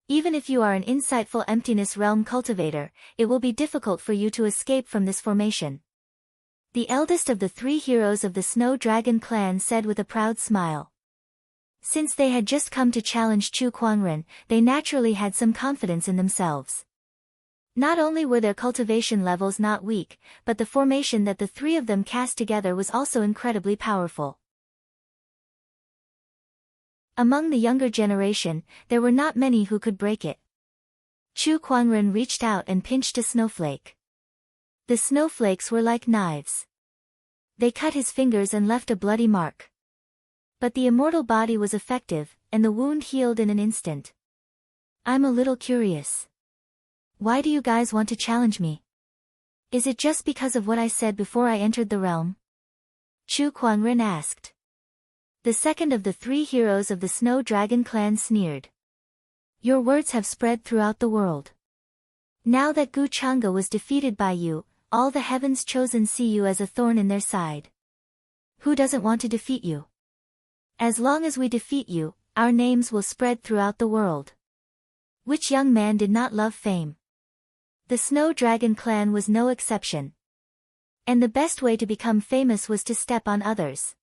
Even if you are an insightful emptiness realm cultivator, it will be difficult for you to escape from this formation. The eldest of the 3 heroes of the Snow Dragon clan said with a proud smile. Since they had just come to challenge Chu Kuangren, they naturally had some confidence in themselves. Not only were their cultivation levels not weak, but the formation that the 3 of them cast together was also incredibly powerful. Among the younger generation, there were not many who could break it. Chu Kuangren reached out and pinched a snowflake. The snowflakes were like knives. They cut his fingers and left a bloody mark. But the immortal body was effective, and the wound healed in an instant. I'm a little curious. Why do you guys want to challenge me? Is it just because of what I said before I entered the realm? Chu Kuangren asked. The second of the 3 heroes of the Snow Dragon clan sneered. Your words have spread throughout the world. Now that Gu Chang'e was defeated by you, all the heavens chosen see you as a thorn in their side. Who doesn't want to defeat you? As long as we defeat you, our names will spread throughout the world. Which young man did not love fame? The Snow Dragon clan was no exception. And the best way to become famous was to step on others.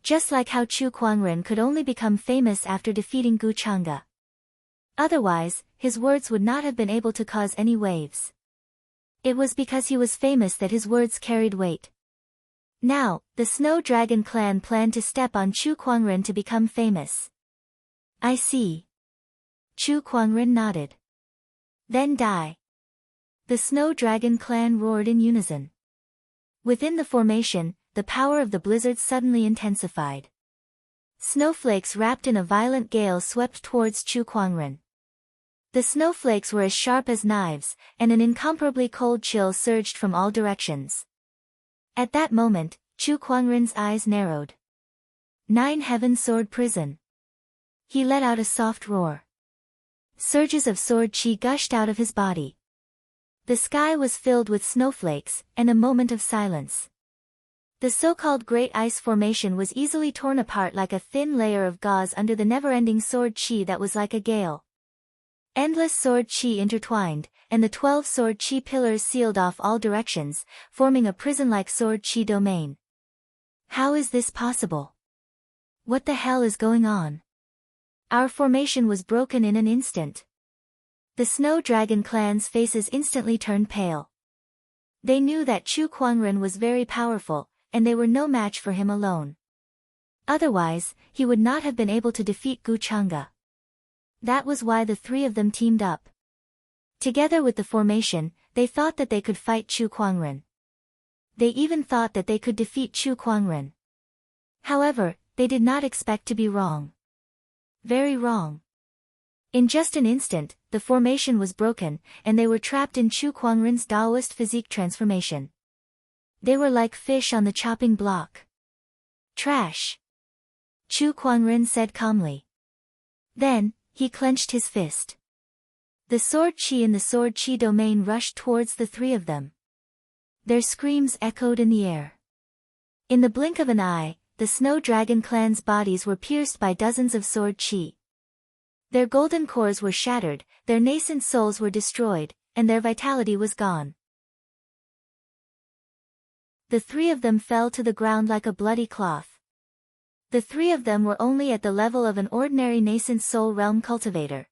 Just like how Chu Kuangren could only become famous after defeating Gu Chang'e. Otherwise, his words would not have been able to cause any waves. It was because he was famous that his words carried weight. Now, the Snow Dragon clan planned to step on Chu Kuangren to become famous. I see. Chu Kuangren nodded. Then die. The Snow Dragon clan roared in unison. Within the formation, the power of the blizzard suddenly intensified. Snowflakes wrapped in a violent gale swept towards Chu Kuangren. The snowflakes were as sharp as knives, and an incomparably cold chill surged from all directions. At that moment, Chu Kuangren's eyes narrowed. 9 Heaven Sword Prison. He let out a soft roar. Surges of sword chi gushed out of his body. The sky was filled with snowflakes, and a moment of silence. The so-called Great Ice Formation was easily torn apart like a thin layer of gauze under the never-ending sword chi that was like a gale. Endless sword chi intertwined, and the 12 sword chi pillars sealed off all directions, forming a prison-like sword chi domain. How is this possible? What the hell is going on? Our formation was broken in an instant. The Snow Dragon clan's faces instantly turned pale. They knew that Chu Kuangren was very powerful, and they were no match for him alone. Otherwise, he would not have been able to defeat Gu Chang'e. That was why the three of them teamed up. Together with the formation, they thought that they could fight Chu Kuangren. They even thought that they could defeat Chu Kuangren. However, they did not expect to be wrong. Very wrong. In just an instant, the formation was broken, and they were trapped in Chu Kuangren's Taoist physique transformation. They were like fish on the chopping block. Trash. Chu Kuangren said calmly. Then, he clenched his fist. The sword chi in the sword chi domain rushed towards the three of them. Their screams echoed in the air. In the blink of an eye, the Snow Dragon clan's bodies were pierced by dozens of sword chi. Their golden cores were shattered, their nascent souls were destroyed, and their vitality was gone. The three of them fell to the ground like a bloody cloth. The three of them were only at the level of an ordinary nascent soul realm cultivator.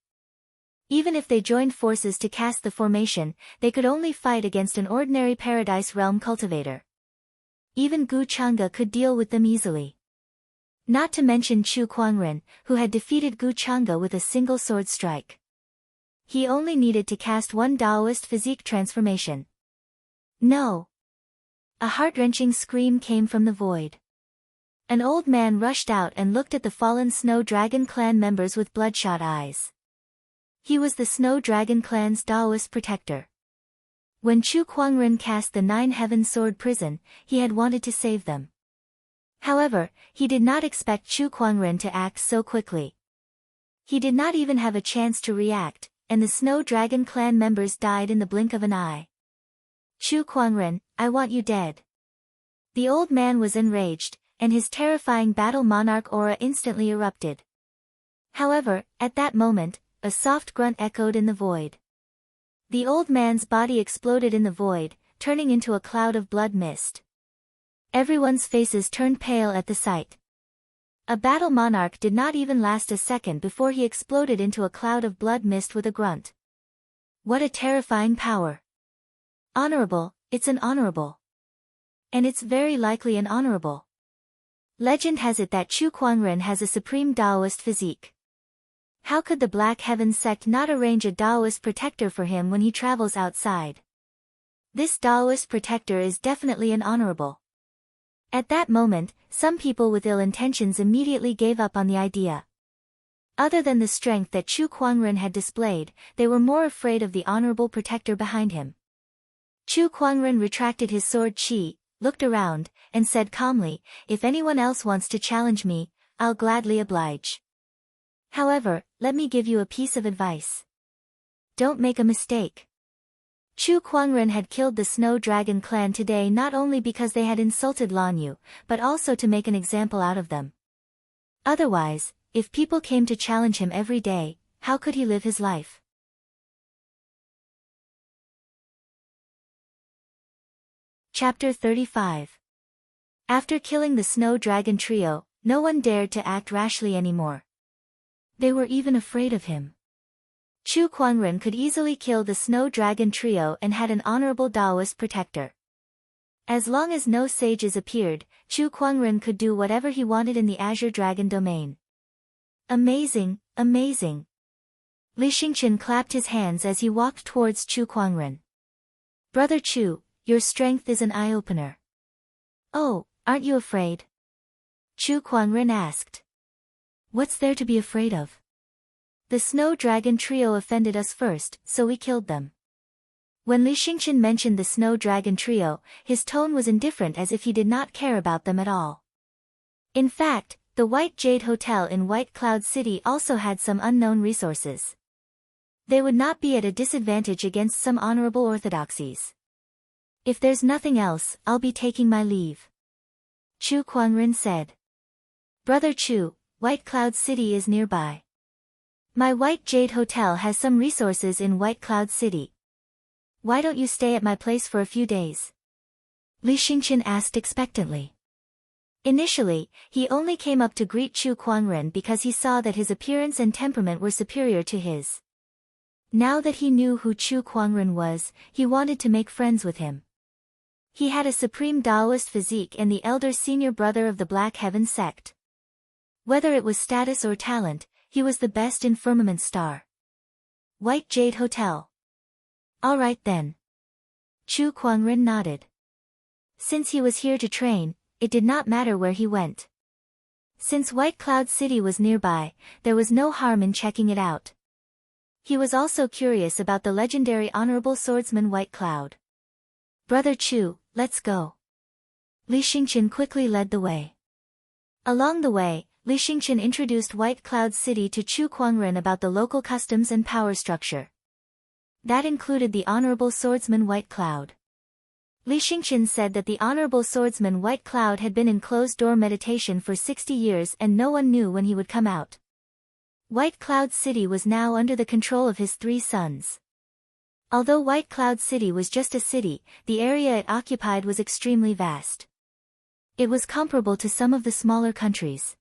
Even if they joined forces to cast the formation, they could only fight against an ordinary paradise realm cultivator. Even Gu Chang'e could deal with them easily. Not to mention Chu Kuangren, who had defeated Gu Chang'e with a single sword strike. He only needed to cast one Taoist physique transformation. No! A heart-wrenching scream came from the void. An old man rushed out and looked at the fallen Snow Dragon clan members with bloodshot eyes. He was the Snow Dragon clan's Taoist protector. When Chu Kuangren cast the 9 Heaven Sword Prison, he had wanted to save them. However, he did not expect Chu Kuangren to act so quickly. He did not even have a chance to react, and the Snow Dragon clan members died in the blink of an eye. Chu Kuangren, I want you dead. The old man was enraged, and his terrifying battle monarch aura instantly erupted. However, at that moment, a soft grunt echoed in the void. The old man's body exploded in the void, turning into a cloud of blood mist. Everyone's faces turned pale at the sight. A battle monarch did not even last a second before he exploded into a cloud of blood mist with a grunt. What a terrifying power. Honorable, it's an honorable. And it's very likely an honorable. Legend has it that Chu Kuangren has a supreme Taoist physique. How could the Black Heaven sect not arrange a Taoist protector for him when he travels outside? This Taoist protector is definitely an honorable. At that moment, some people with ill intentions immediately gave up on the idea. Other than the strength that Chu Kuangren had displayed, they were more afraid of the honorable protector behind him. Chu Kuangren retracted his sword chi, looked around, and said calmly, if anyone else wants to challenge me, I'll gladly oblige. However, let me give you a piece of advice. Don't make a mistake. Chu Kuangren had killed the Snow Dragon clan today not only because they had insulted Lan Yu, but also to make an example out of them. Otherwise, if people came to challenge him every day, how could he live his life? Chapter 35. After killing the Snow Dragon trio, no one dared to act rashly anymore. They were even afraid of him. Chu Kuangren could easily kill the Snow Dragon trio and had an honorable Taoist protector. As long as no sages appeared, Chu Kuangren could do whatever he wanted in the Azure Dragon domain. Amazing, amazing. Li Xingqian clapped his hands as he walked towards Chu Kuangren. Brother Chu, your strength is an eye-opener. Oh, aren't you afraid? Chu Kuangren asked. What's there to be afraid of? The Snow Dragon trio offended us first, so we killed them. When Li Xingqian mentioned the Snow Dragon trio, his tone was indifferent as if he did not care about them at all. In fact, the White Jade Hotel in White Cloud City also had some unknown resources. They would not be at a disadvantage against some honorable orthodoxies. If there's nothing else, I'll be taking my leave. Chu Kuangren said. Brother Chu, White Cloud City is nearby. My White Jade Hotel has some resources in White Cloud City. Why don't you stay at my place for a few days? Li Xingqian asked expectantly. Initially, he only came up to greet Chu Kuangren because he saw that his appearance and temperament were superior to his. Now that he knew who Chu Kuangren was, he wanted to make friends with him. He had a supreme Taoist physique and the elder senior brother of the Black Heaven sect. Whether it was status or talent, he was the best in Firmament Star. White Jade Hotel. All right then. Chu Kuangren nodded. Since he was here to train, it did not matter where he went. Since White Cloud City was nearby, there was no harm in checking it out. He was also curious about the legendary honorable swordsman White Cloud. Brother Chu, let's go. Li Xingqian quickly led the way. Along the way, Li Xingqian introduced White Cloud City to Chu Kuangren about the local customs and power structure. That included the honorable swordsman White Cloud. Li Xingqian said that the honorable swordsman White Cloud had been in closed-door meditation for 60 years and no one knew when he would come out. White Cloud City was now under the control of his 3 sons. Although White Cloud City was just a city, the area it occupied was extremely vast. It was comparable to some of the smaller countries.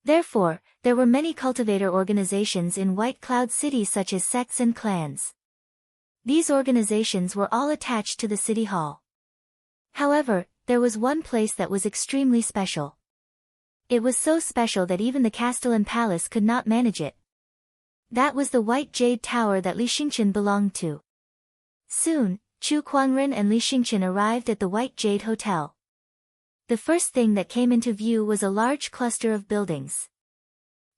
Therefore, there were many cultivator organizations in White Cloud City such as sects and clans. These organizations were all attached to the city hall. However, there was one place that was extremely special. It was so special that even the Castellan Palace could not manage it. That was the White Jade Tower that Li Xingqian belonged to. Soon, Chu Kuangren and Li Xingqian arrived at the White Jade Hotel. The first thing that came into view was a large cluster of buildings.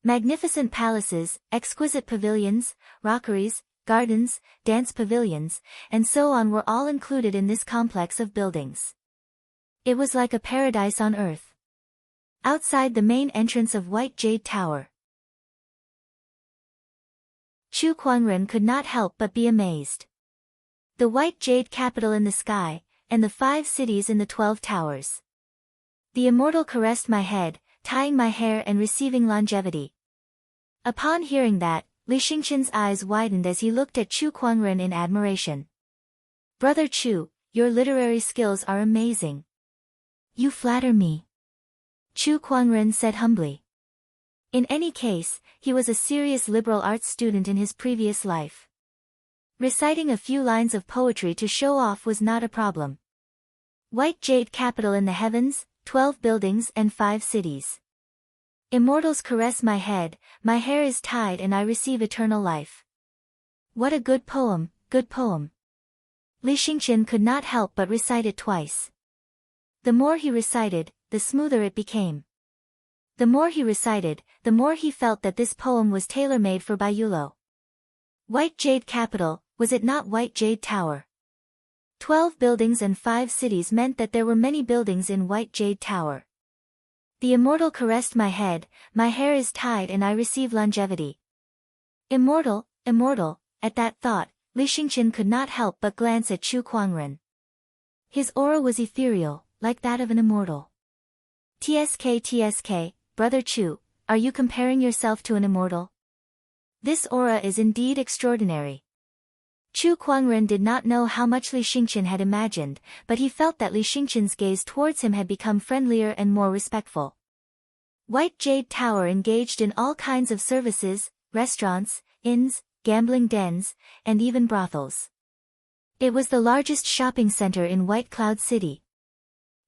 Magnificent palaces, exquisite pavilions, rockeries, gardens, dance pavilions, and so on were all included in this complex of buildings. It was like a paradise on earth. Outside the main entrance of White Jade Tower, Chu Kuangren could not help but be amazed. The White Jade capital in the sky, and the 5 cities in the 12 towers. The immortal caressed my head, tying my hair and receiving longevity. Upon hearing that, Li Xingqian's eyes widened as he looked at Chu Kuangren in admiration. Brother Chu, your literary skills are amazing. You flatter me. Chu Kuangren said humbly. In any case, he was a serious liberal arts student in his previous life. Reciting a few lines of poetry to show off was not a problem. White Jade capital in the heavens, 12 buildings and 5 cities. Immortals caress my head, my hair is tied and I receive eternal life. What a good poem, good poem. Li Xingqian could not help but recite it twice. The more he recited, the smoother it became. The more he recited, the more he felt that this poem was tailor-made for Baiulo. White Jade capital, was it not White Jade Tower? 12 buildings and 5 cities meant that there were many buildings in White Jade Tower. The immortal caressed my head, my hair is tied and I receive longevity. Immortal, immortal, at that thought, Li Xingqian could not help but glance at Chu Kuangren. His aura was ethereal, like that of an immortal. TSK, Brother Chu, are you comparing yourself to an immortal? This aura is indeed extraordinary. Chu Kuangren did not know how much Li Xingqian had imagined, but he felt that Li Xingqian's gaze towards him had become friendlier and more respectful. White Jade Tower engaged in all kinds of services, restaurants, inns, gambling dens, and even brothels. It was the largest shopping center in White Cloud City.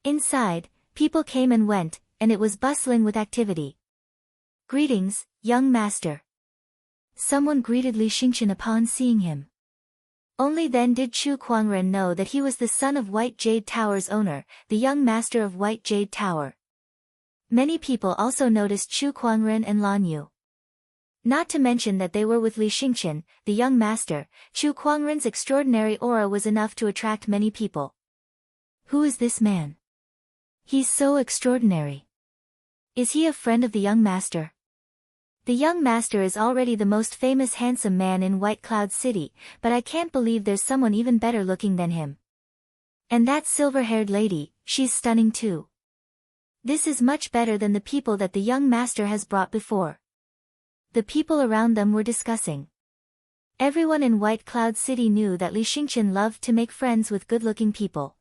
Inside, people came and went, and it was bustling with activity. "Greetings, young master." Someone greeted Li Xingqian upon seeing him. Only then did Chu Kuangren know that he was the son of White Jade Tower's owner, the young master of White Jade Tower. Many people also noticed Chu Kuangren and Lan Yu. Not to mention that they were with Li Xingqian, the young master. Chu Kuangren's extraordinary aura was enough to attract many people. Who is this man? He's so extraordinary. Is he a friend of the young master? The young master is already the most famous handsome man in White Cloud City, but I can't believe there's someone even better looking than him. And that silver-haired lady, she's stunning too. This is much better than the people that the young master has brought before. The people around them were discussing. Everyone in White Cloud City knew that Li Xingqian loved to make friends with good-looking people.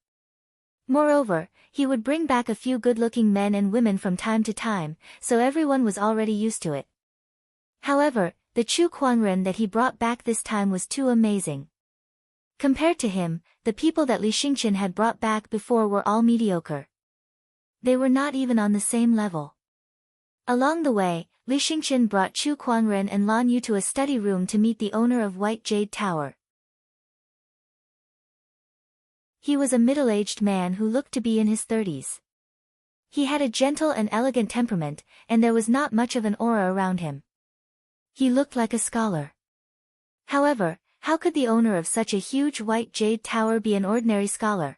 Moreover, he would bring back a few good-looking men and women from time to time, so everyone was already used to it. However, the Chu Kuangren that he brought back this time was too amazing. Compared to him, the people that Li Xingqian had brought back before were all mediocre. They were not even on the same level. Along the way, Li Xingqian brought Chu Kuangren and Lan Yu to a study room to meet the owner of White Jade Tower. He was a middle-aged man who looked to be in his 30s. He had a gentle and elegant temperament, and there was not much of an aura around him. He looked like a scholar. However, how could the owner of such a huge White Jade Tower be an ordinary scholar?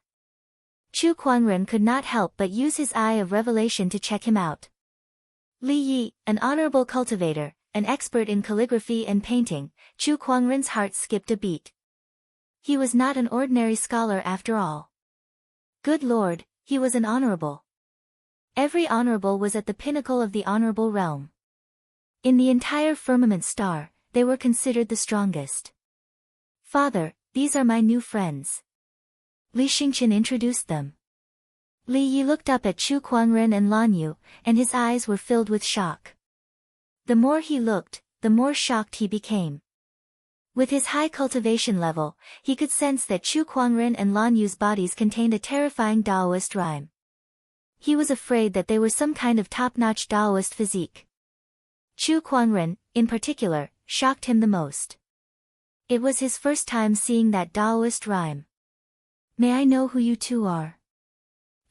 Chu Kuangren could not help but use his eye of revelation to check him out. Li Yi, an honorable cultivator, an expert in calligraphy and painting. Chu Kuangren's heart skipped a beat. He was not an ordinary scholar after all. Good Lord, he was an honorable. Every honorable was at the pinnacle of the honorable realm. In the entire firmament star, they were considered the strongest. "Father, these are my new friends." Li Xingqian introduced them. Li Yi looked up at Chu Kuangren and Lan Yu, and his eyes were filled with shock. The more he looked, the more shocked he became. With his high cultivation level, he could sense that Chu Kuangren and Lan Yu's bodies contained a terrifying Daoist rhyme. He was afraid that they were some kind of top-notch Daoist physique. Chu Kuangren, in particular, shocked him the most. It was his first time seeing that Daoist rhyme. "May I know who you two are?"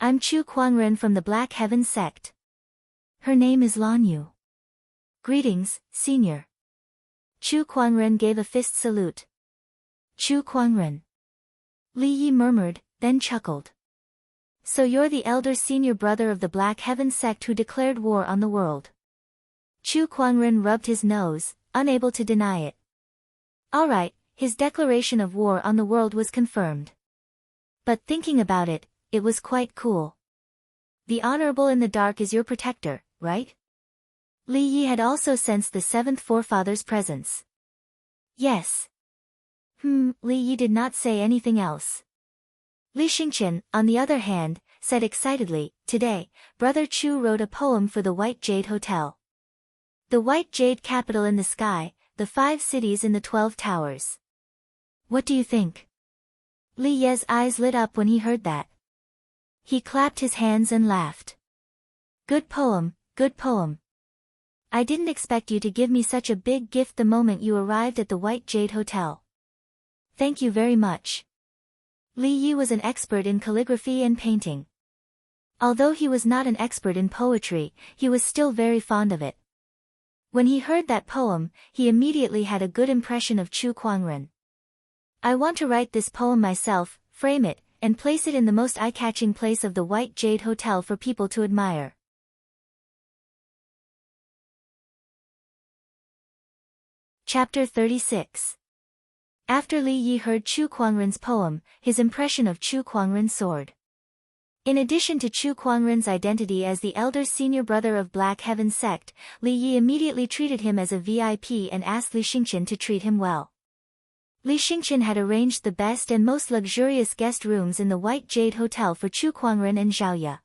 "I'm Chu Kuangren from the Black Heaven sect." "Her name is Lan Yu." "Greetings, senior." Chu Kuangren gave a fist salute. "Chu Kuangren." Li Yi murmured, then chuckled. "So you're the elder senior brother of the Black Heaven sect who declared war on the world." Chu Kuangren rubbed his nose, unable to deny it. All right, his declaration of war on the world was confirmed. But thinking about it, it was quite cool. The Honorable in the Dark is your protector, right? Li Yi had also sensed the seventh forefather's presence. Yes. Li Yi did not say anything else. Li Xingqian, on the other hand, said excitedly, "Today, Brother Chu wrote a poem for the White Jade Hotel. The White Jade capital in the sky, the 5 cities in the 12 towers. What do you think?" Li Ye's eyes lit up when he heard that. He clapped his hands and laughed. Good poem, good poem. I didn't expect you to give me such a big gift the moment you arrived at the White Jade Hotel. Thank you very much. Li Yi was an expert in calligraphy and painting. Although he was not an expert in poetry, he was still very fond of it. When he heard that poem, he immediately had a good impression of Chu Kuangren. I want to write this poem myself, frame it, and place it in the most eye-catching place of the White Jade Hotel for people to admire. Chapter 36. After Li Yi heard Chu Kuangren's poem, his impression of Chu Kuangren soared. In addition to Chu Kuangren's identity as the elder senior brother of Black Heaven sect, Li Yi immediately treated him as a VIP and asked Li Xingqian to treat him well. Li Xingqian had arranged the best and most luxurious guest rooms in the White Jade Hotel for Chu Kuangren and Zhaoya.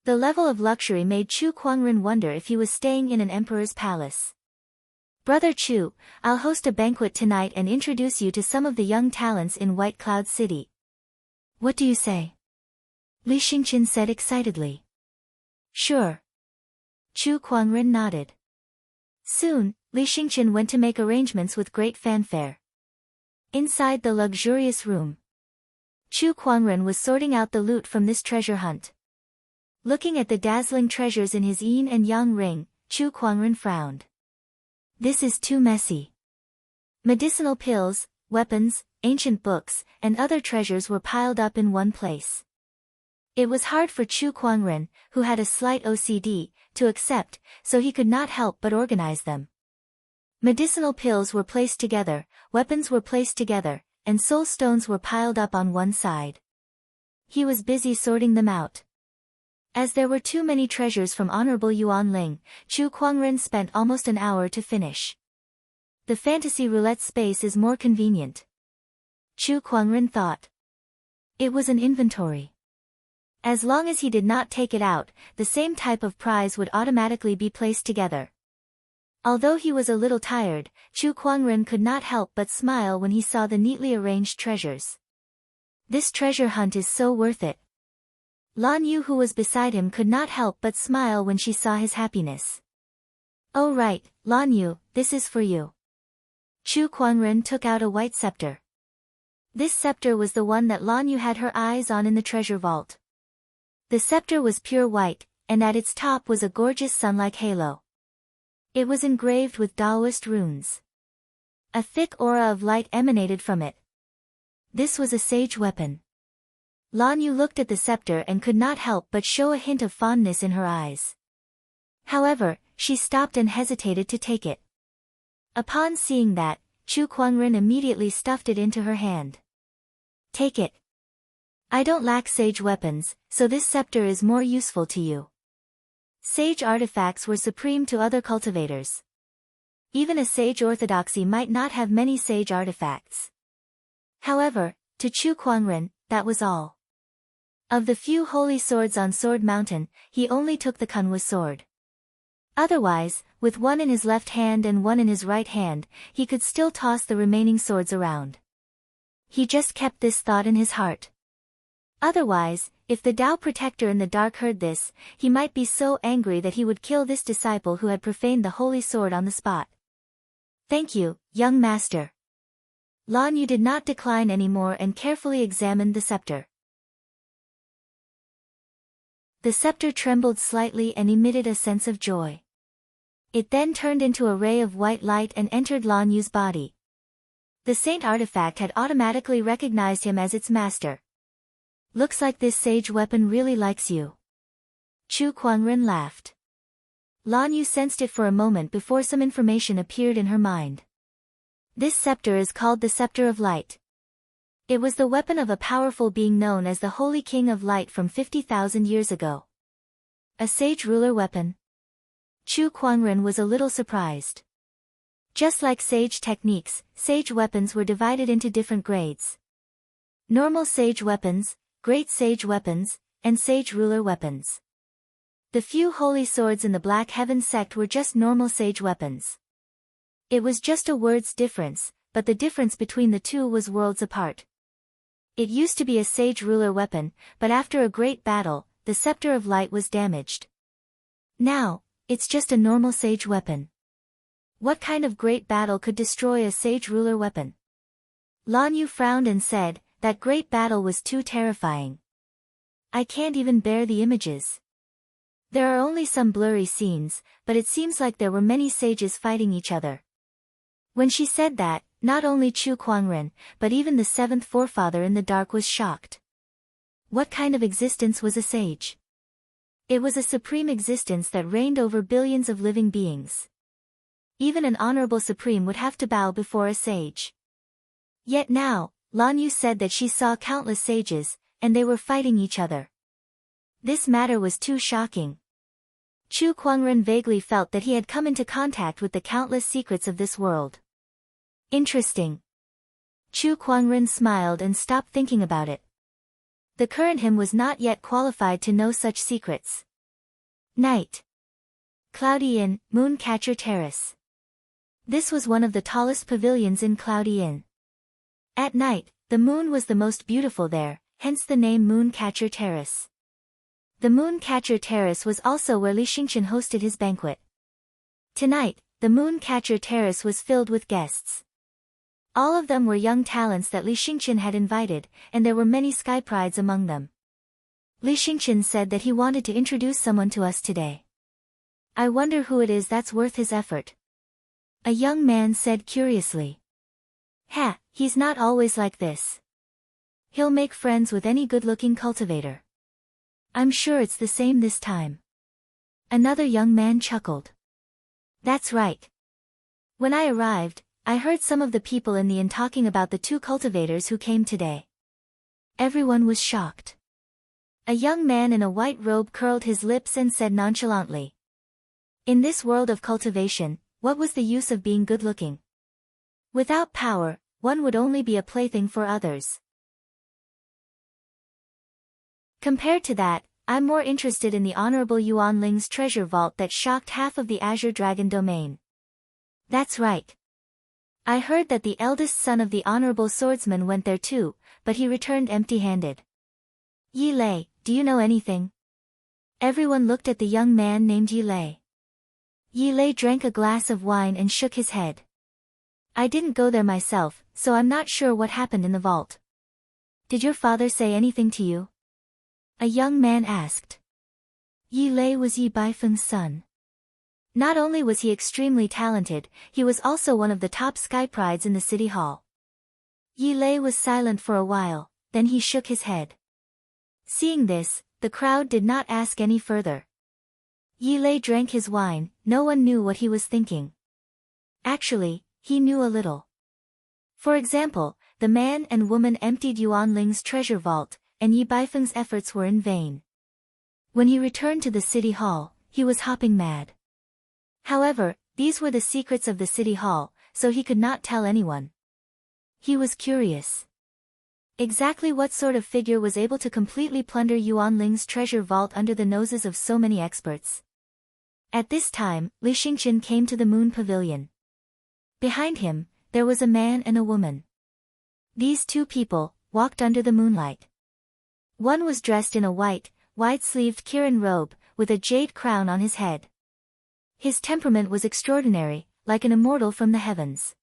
The level of luxury made Chu Kuangren wonder if he was staying in an emperor's palace. Brother Chu, I'll host a banquet tonight and introduce you to some of the young talents in White Cloud City. What do you say? Li Xingqian said excitedly. Sure. Chu Kuangren nodded. Soon, Li Xingqian went to make arrangements with great fanfare. Inside the luxurious room, Chu Kuangren was sorting out the loot from this treasure hunt. Looking at the dazzling treasures in his yin and yang ring, Chu Kuangren frowned. This is too messy. Medicinal pills, weapons, ancient books, and other treasures were piled up in one place. It was hard for Chu Kuangren, who had a slight OCD, to accept, so he could not help but organize them. Medicinal pills were placed together, weapons were placed together, and soul stones were piled up on one side. He was busy sorting them out. As there were too many treasures from Honorable Yuan Ling, Chu Kuangren spent almost an hour to finish. The fantasy roulette space is more convenient, Chu Kuangren thought. It was an inventory. As long as he did not take it out, the same type of prize would automatically be placed together. Although he was a little tired, Chu Kuangren could not help but smile when he saw the neatly arranged treasures. This treasure hunt is so worth it. Lan Yu, who was beside him, could not help but smile when she saw his happiness. Oh right, Lan Yu, this is for you. Chu Kuangren took out a white scepter. This scepter was the one that Lan Yu had her eyes on in the treasure vault. The scepter was pure white, and at its top was a gorgeous sun-like halo. It was engraved with Taoist runes. A thick aura of light emanated from it. This was a sage weapon. Lan Yu looked at the scepter and could not help but show a hint of fondness in her eyes. However, she stopped and hesitated to take it. Upon seeing that, Chu Kuangren immediately stuffed it into her hand. Take it. I don't lack sage weapons, so this scepter is more useful to you. Sage artifacts were supreme to other cultivators. Even a sage orthodoxy might not have many sage artifacts. However, to Chu Kuangren, that was all. Of the few holy swords on Sword Mountain, he only took the Kunwa sword. Otherwise, with one in his left hand and one in his right hand, he could still toss the remaining swords around. He just kept this thought in his heart. Otherwise, if the Tao Protector in the dark heard this, he might be so angry that he would kill this disciple who had profaned the holy sword on the spot. Thank you, young master. Lan Yu did not decline anymore and carefully examined the scepter. The scepter trembled slightly and emitted a sense of joy. It then turned into a ray of white light and entered Lan Yu's body. The saint artifact had automatically recognized him as its master. Looks like this sage weapon really likes you. Chu Kuangren laughed. Lan Yu sensed it for a moment before some information appeared in her mind. This scepter is called the Scepter of Light. It was the weapon of a powerful being known as the Holy King of Light from 50,000 years ago. A sage ruler weapon? Chu Kuangren was a little surprised. Just like sage techniques, sage weapons were divided into different grades. Normal sage weapons, great sage weapons, and sage ruler weapons. The few holy swords in the Black Heaven sect were just normal sage weapons. It was just a word's difference, but the difference between the two was worlds apart. It used to be a sage ruler weapon, but after a great battle, the Scepter of Light was damaged. Now, it's just a normal sage weapon. What kind of great battle could destroy a sage ruler weapon? Lan Yu frowned and said, that great battle was too terrifying. I can't even bear the images. There are only some blurry scenes, but it seems like there were many sages fighting each other. When she said that, not only Chu Kuangren, but even the seventh forefather in the dark was shocked. What kind of existence was a sage? It was a supreme existence that reigned over billions of living beings. Even an honorable supreme would have to bow before a sage. Yet now, Lan Yu said that she saw countless sages, and they were fighting each other. This matter was too shocking. Chu Kuangren vaguely felt that he had come into contact with the countless secrets of this world. Interesting. Chu Kuangren smiled and stopped thinking about it. The current him was not yet qualified to know such secrets. Night. Cloudy Inn, Mooncatcher Terrace. This was one of the tallest pavilions in Cloudy Inn. At night, the moon was the most beautiful there, hence the name Mooncatcher Terrace. The Mooncatcher Terrace was also where Li Xingqian hosted his banquet. Tonight, the Mooncatcher Terrace was filled with guests. All of them were young talents that Li Xingqian had invited, and there were many sky prides among them. Li Xingqian said that he wanted to introduce someone to us today. I wonder who it is that's worth his effort. A young man said curiously. Ha, he's not always like this. He'll make friends with any good-looking cultivator. I'm sure it's the same this time. Another young man chuckled. That's right. When I arrived, I heard some of the people in the inn talking about the two cultivators who came today. Everyone was shocked. A young man in a white robe curled his lips and said nonchalantly. In this world of cultivation, what was the use of being good-looking? Without power, one would only be a plaything for others. Compared to that, I'm more interested in the Honorable Yuan Ling's treasure vault that shocked half of the Azure Dragon domain. That's right. I heard that the eldest son of the Honorable Swordsman went there too, but he returned empty-handed. Yi Lei, do you know anything? Everyone looked at the young man named Yi Lei. Yi Lei drank a glass of wine and shook his head. I didn't go there myself, so I'm not sure what happened in the vault. Did your father say anything to you? A young man asked. Yi Lei was Yi Baifeng's son. Not only was he extremely talented, he was also one of the top sky prides in the city hall. Yi Lei was silent for a while, then he shook his head. Seeing this, the crowd did not ask any further. Yi Lei drank his wine, no one knew what he was thinking. Actually, he knew a little. For example, the man and woman emptied Yuan Ling's treasure vault, and Yi Baifeng's efforts were in vain. When he returned to the city hall, he was hopping mad. However, these were the secrets of the city hall, so he could not tell anyone. He was curious. Exactly what sort of figure was able to completely plunder Yuan Ling's treasure vault under the noses of so many experts? At this time, Li Xingqian came to the Moon Pavilion. Behind him, there was a man and a woman. These two people walked under the moonlight. One was dressed in a white, wide-sleeved Kirin robe, with a jade crown on his head. His temperament was extraordinary, like an immortal from the heavens.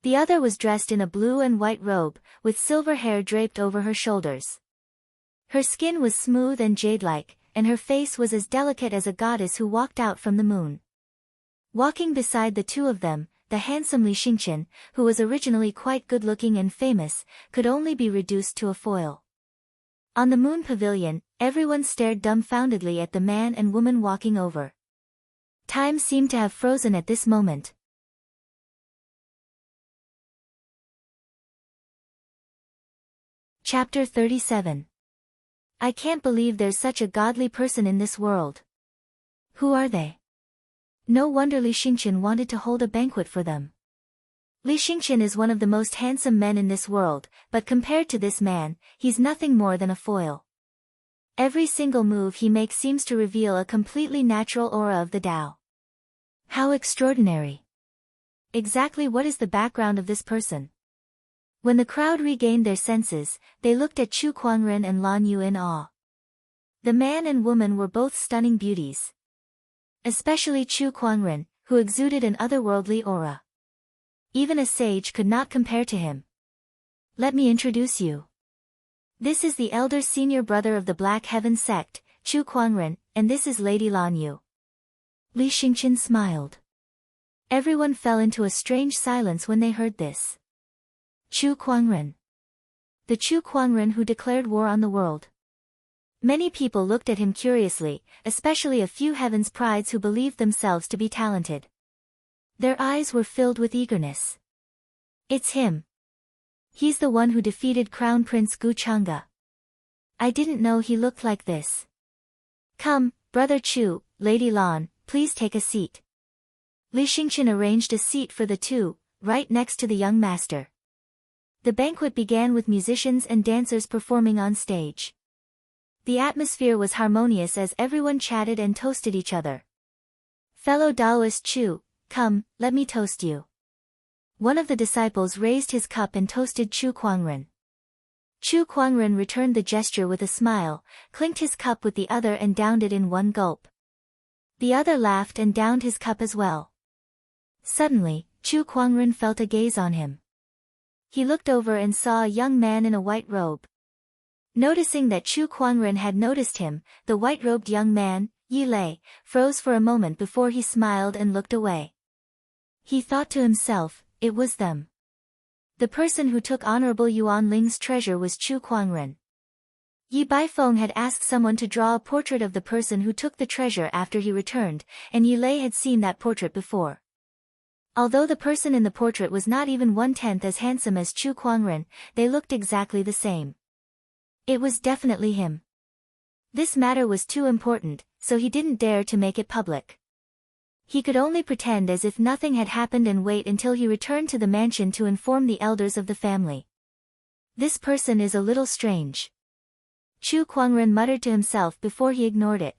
The other was dressed in a blue and white robe, with silver hair draped over her shoulders. Her skin was smooth and jade-like, and her face was as delicate as a goddess who walked out from the moon. Walking beside the two of them, the handsome Li Xingqian, who was originally quite good-looking and famous, could only be reduced to a foil. On the Moon Pavilion, everyone stared dumbfoundedly at the man and woman walking over. Time seemed to have frozen at this moment. Chapter 37. I can't believe there's such a godly person in this world. Who are they? No wonder Li Xingqian wanted to hold a banquet for them. Li Xingqian is one of the most handsome men in this world, but compared to this man, he's nothing more than a foil. Every single move he makes seems to reveal a completely natural aura of the Tao. How extraordinary! Exactly what is the background of this person? When the crowd regained their senses, they looked at Chu Kuangren and Lan Yu in awe. The man and woman were both stunning beauties. Especially Chu Kuangren, who exuded an otherworldly aura. Even a sage could not compare to him. Let me introduce you. This is the elder senior brother of the Black Heaven sect, Chu Kuangren, and this is Lady Lan Yu. Li Xingqian smiled. Everyone fell into a strange silence when they heard this. Chu Kuangren. The Chu Kuangren who declared war on the world. Many people looked at him curiously, especially a few heaven's prides who believed themselves to be talented. Their eyes were filled with eagerness. It's him. He's the one who defeated Crown Prince Gu Chang'e. I didn't know he looked like this. Come, Brother Chu, Lady Lan, please take a seat. Li Xingqian arranged a seat for the two, right next to the young master. The banquet began with musicians and dancers performing on stage. The atmosphere was harmonious as everyone chatted and toasted each other. Fellow Taoist Chu, Come, let me toast you. One of the disciples raised his cup and toasted Chu Kuangren. Chu Kuangren returned the gesture with a smile, clinked his cup with the other and downed it in one gulp. The other laughed and downed his cup as well. Suddenly, Chu Kuangren felt a gaze on him. He looked over and saw a young man in a white robe. Noticing that Chu Kuangren had noticed him, the white-robed young man, Yi Lei, froze for a moment before he smiled and looked away. He thought to himself, it was them. The person who took Honorable Yuan Ling's treasure was Chu Kuangren. Yi Baifeng had asked someone to draw a portrait of the person who took the treasure after he returned, and Yi Lei had seen that portrait before. Although the person in the portrait was not even 1/10 as handsome as Chu Kuangren, they looked exactly the same. It was definitely him. This matter was too important, so he didn't dare to make it public. He could only pretend as if nothing had happened and wait until he returned to the mansion to inform the elders of the family. This person is a little strange. Chu Kuangren muttered to himself before he ignored it.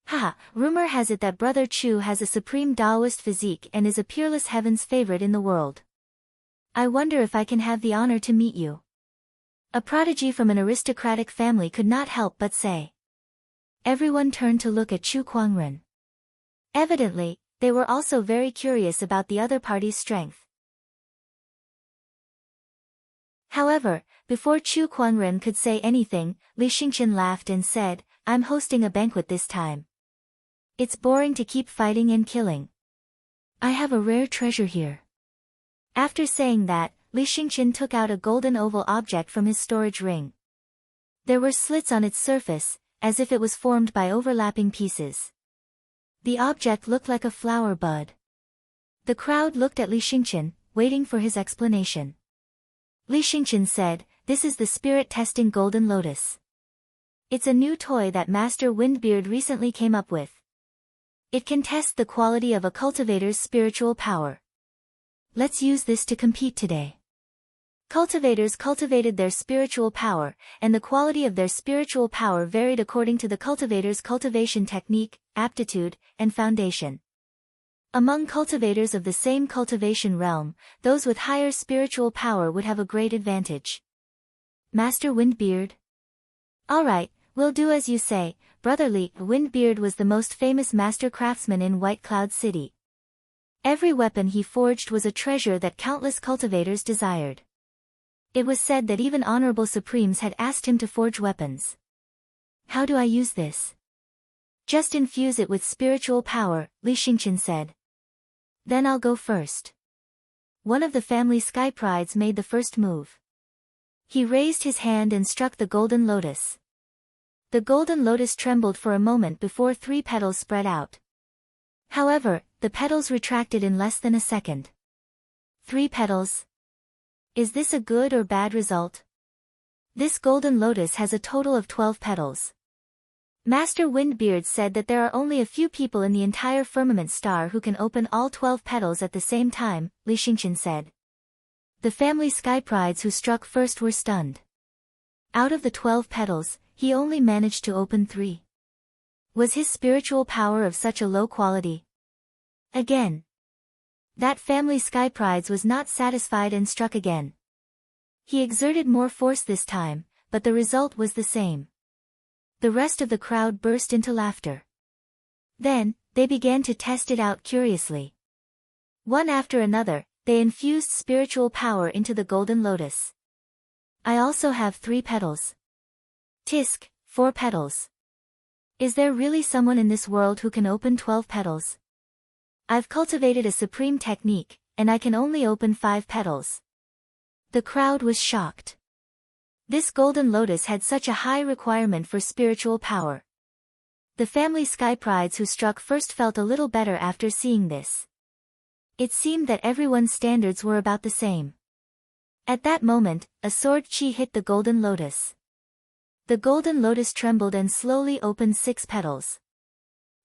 Haha, rumor has it that Brother Chu has a supreme Taoist physique and is a peerless heaven's favorite in the world. I wonder if I can have the honor to meet you. A prodigy from an aristocratic family could not help but say. Everyone turned to look at Chu Kuangren. Evidently, they were also very curious about the other party's strength. However, before Chu Kuangren could say anything, Li Xingqian laughed and said, I'm hosting a banquet this time. It's boring to keep fighting and killing. I have a rare treasure here. After saying that, Li Xingqian took out a golden oval object from his storage ring. There were slits on its surface, as if it was formed by overlapping pieces. The object looked like a flower bud. The crowd looked at Li Xingqian, waiting for his explanation. Li Xingqian said, this is the spirit-testing golden lotus. It's a new toy that Master Windbeard recently came up with. It can test the quality of a cultivator's spiritual power. Let's use this to compete today. Cultivators cultivated their spiritual power, and the quality of their spiritual power varied according to the cultivator's cultivation technique, aptitude, and foundation. Among cultivators of the same cultivation realm, those with higher spiritual power would have a great advantage. Master Windbeard? Alright, we'll do as you say. Brother Li. Windbeard was the most famous master craftsman in White Cloud City. Every weapon he forged was a treasure that countless cultivators desired. It was said that even honorable supremes had asked him to forge weapons. How do I use this? Just infuse it with spiritual power, Li Xingqian said. Then I'll go first. One of the family sky prides made the first move. He raised his hand and struck the golden lotus. The golden lotus trembled for a moment before 3 petals spread out. However, the petals retracted in less than a second. 3 petals? Is this a good or bad result? This golden lotus has a total of 12 petals. Master Windbeard said that there are only a few people in the entire firmament star who can open all 12 petals at the same time, Li Xingqian said. The family sky prides who struck first were stunned. Out of the 12 petals, he only managed to open 3. Was his spiritual power of such a low quality? Again. That family sky prides was not satisfied and struck again. He exerted more force this time, but the result was the same. The rest of the crowd burst into laughter. Then, they began to test it out curiously. One after another, they infused spiritual power into the golden lotus. I also have 3 petals. Tisk, 4 petals. Is there really someone in this world who can open 12 petals? I've cultivated a supreme technique, and I can only open 5 petals. The crowd was shocked. This golden lotus had such a high requirement for spiritual power. The family sky prides who struck first felt a little better after seeing this. It seemed that everyone's standards were about the same. At that moment, a sword chi hit the golden lotus. The golden lotus trembled and slowly opened 6 petals.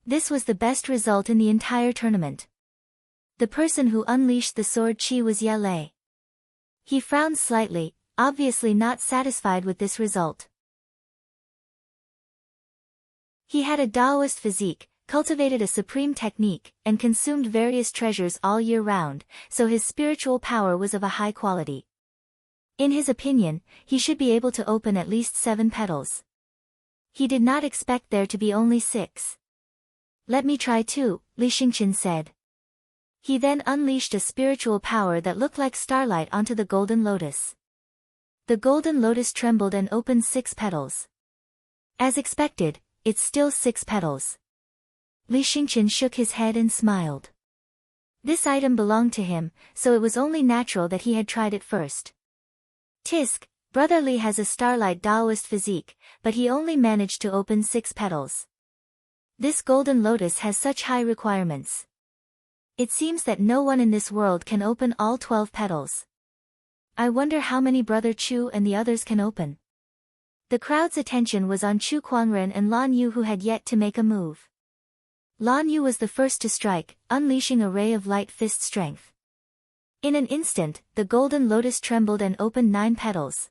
This was the best result in the entire tournament. The person who unleashed the sword chi was Ye Lei. He frowned slightly, obviously not satisfied with this result. He had a Taoist physique, cultivated a supreme technique, and consumed various treasures all year round, so his spiritual power was of a high quality. In his opinion, he should be able to open at least 7 petals. He did not expect there to be only 6. "Let me try too," Li Xingqian said. He then unleashed a spiritual power that looked like starlight onto the golden lotus. The golden lotus trembled and opened 6 petals. As expected, it's still 6 petals. Li Xingqian shook his head and smiled. This item belonged to him, so it was only natural that he had tried it first. Tisk, Brother Li has a starlight Taoist physique, but he only managed to open 6 petals. This golden lotus has such high requirements. It seems that no one in this world can open all 12 petals. I wonder how many Brother Chu and the others can open. The crowd's attention was on Chu Kuangren and Lan Yu, who had yet to make a move. Lan Yu was the first to strike, unleashing a ray of light fist strength. In an instant, the golden lotus trembled and opened 9 petals.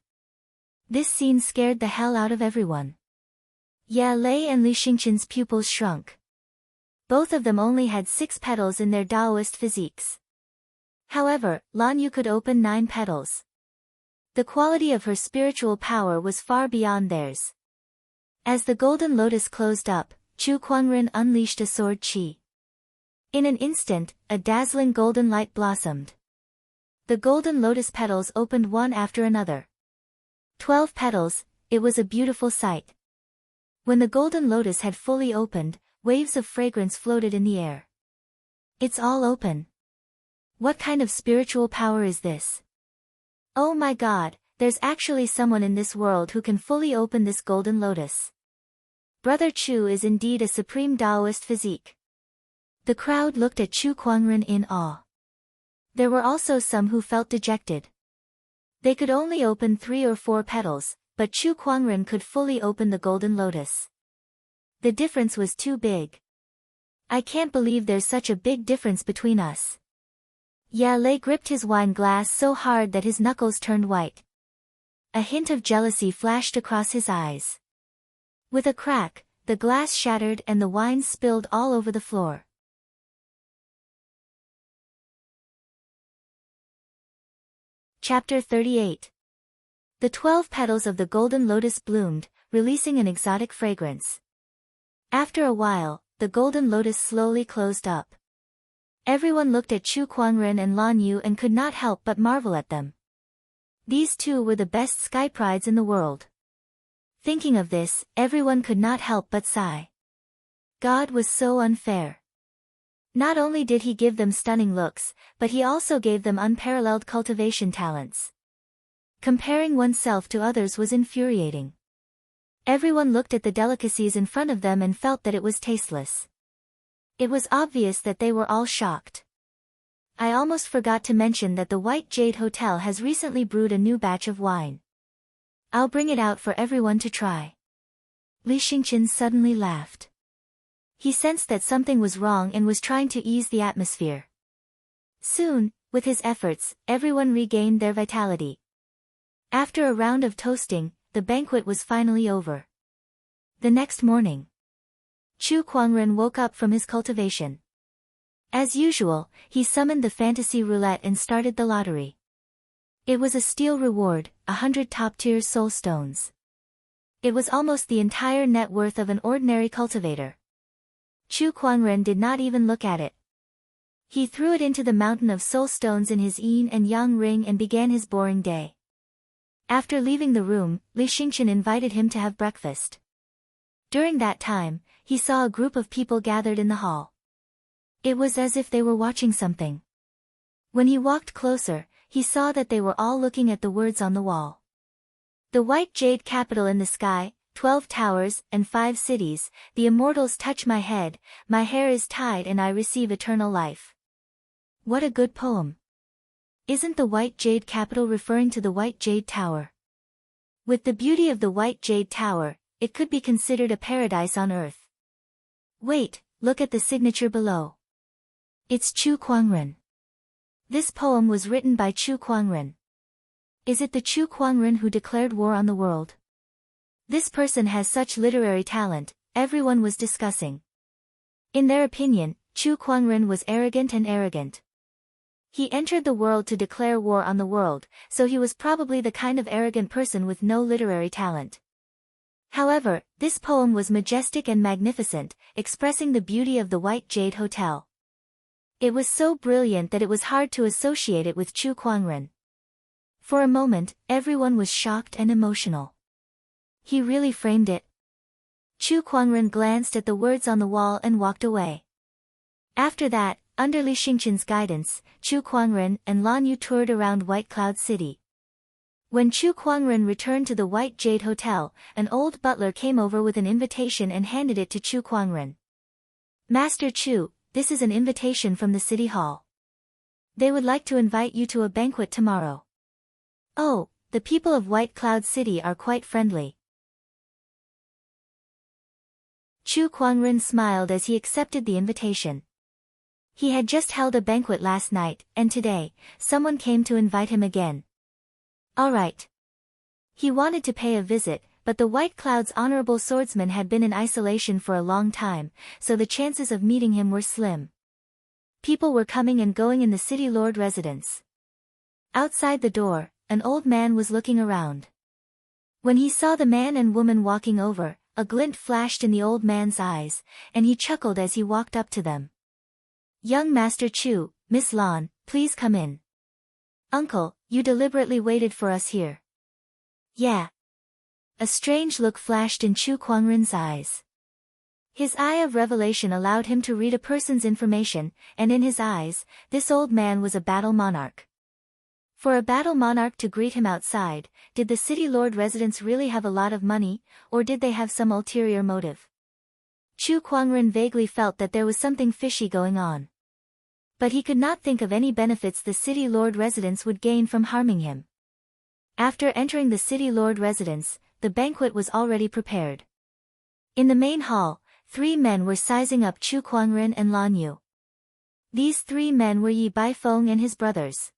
This scene scared the hell out of everyone. Ya Lei and Li Xingqian's pupils shrunk. Both of them only had 6 petals in their Taoist physiques. However, Lan Yu could open 9 petals. The quality of her spiritual power was far beyond theirs. As the golden lotus closed up, Chu Kuangren unleashed a sword qi. In an instant, a dazzling golden light blossomed. The golden lotus petals opened one after another. 12 petals, it was a beautiful sight. When the golden lotus had fully opened, waves of fragrance floated in the air. It's all open. What kind of spiritual power is this? Oh my God, there's actually someone in this world who can fully open this golden lotus. Brother Chu is indeed a supreme Taoist physique. The crowd looked at Chu Kuangren in awe. There were also some who felt dejected. They could only open 3 or 4 petals, but Chu Kuangren could fully open the golden lotus. The difference was too big. I can't believe there's such a big difference between us. Ya Lei gripped his wine glass so hard that his knuckles turned white. A hint of jealousy flashed across his eyes. With a crack, the glass shattered and the wine spilled all over the floor. Chapter 38. The 12 petals of the golden lotus bloomed, releasing an exotic fragrance. After a while, the golden lotus slowly closed up. Everyone looked at Chu Kuangren and Lan Yu and could not help but marvel at them. These two were the best sky prides in the world. Thinking of this, everyone could not help but sigh. God was so unfair. Not only did he give them stunning looks, but he also gave them unparalleled cultivation talents. Comparing oneself to others was infuriating. Everyone looked at the delicacies in front of them and felt that it was tasteless. It was obvious that they were all shocked. I almost forgot to mention that the White Jade Hotel has recently brewed a new batch of wine. I'll bring it out for everyone to try. Li Xingqian suddenly laughed. He sensed that something was wrong and was trying to ease the atmosphere. Soon, with his efforts, everyone regained their vitality. After a round of toasting, the banquet was finally over. The next morning, Chu Kuangren woke up from his cultivation. As usual, he summoned the fantasy roulette and started the lottery. It was a steal reward, 100 top-tier soul stones. It was almost the entire net worth of an ordinary cultivator. Chu Kuangren did not even look at it. He threw it into the mountain of soul stones in his yin and yang ring and began his boring day. After leaving the room, Li Xingqian invited him to have breakfast. During that time, he saw a group of people gathered in the hall. It was as if they were watching something. When he walked closer, he saw that they were all looking at the words on the wall. The white jade capital in the sky, 12 towers, and 5 cities, the immortals touch my head, my hair is tied and I receive eternal life. What a good poem. Isn't the White Jade Capital referring to the White Jade Tower? With the beauty of the White Jade Tower, it could be considered a paradise on earth. Wait, look at the signature below. It's Chu Kuangren. This poem was written by Chu Kuangren. Is it the Chu Kuangren who declared war on the world? This person has such literary talent, everyone was discussing. In their opinion, Chu Kuangren was arrogant and arrogant. He entered the world to declare war on the world, so he was probably the kind of arrogant person with no literary talent. However, this poem was majestic and magnificent, expressing the beauty of the White Jade Hotel. It was so brilliant that it was hard to associate it with Chu Kuangren. For a moment, everyone was shocked and emotional. He really framed it. Chu Kuangren glanced at the words on the wall and walked away. After that, under Li Xingqian's guidance, Chu Kuangren and Lan Yu toured around White Cloud City. When Chu Kuangren returned to the White Jade Hotel, an old butler came over with an invitation and handed it to Chu Kuangren. "Master Chu, this is an invitation from the city hall. They would like to invite you to a banquet tomorrow." "Oh, the people of White Cloud City are quite friendly." Chu Kuangren smiled as he accepted the invitation. He had just held a banquet last night, and today, someone came to invite him again. All right. He wanted to pay a visit, but the White Cloud's honorable swordsman had been in isolation for a long time, so the chances of meeting him were slim. People were coming and going in the city lord residence. Outside the door, an old man was looking around. When he saw the man and woman walking over, a glint flashed in the old man's eyes, and he chuckled as he walked up to them. "Young Master Chu, Miss Lan, please come in." "Uncle, you deliberately waited for us here." "Yeah." A strange look flashed in Chu Kuangren's eyes. His eye of revelation allowed him to read a person's information, and in his eyes, this old man was a battle monarch. For a battle monarch to greet him outside, did the city lord residents really have a lot of money, or did they have some ulterior motive? Chu Kuangren vaguely felt that there was something fishy going on. But he could not think of any benefits the city lord residents would gain from harming him. After entering the city lord residence, the banquet was already prepared. In the main hall, 3 men were sizing up Chu Kuangren and Lan Yu. These 3 men were Yi Baifeng and his brothers.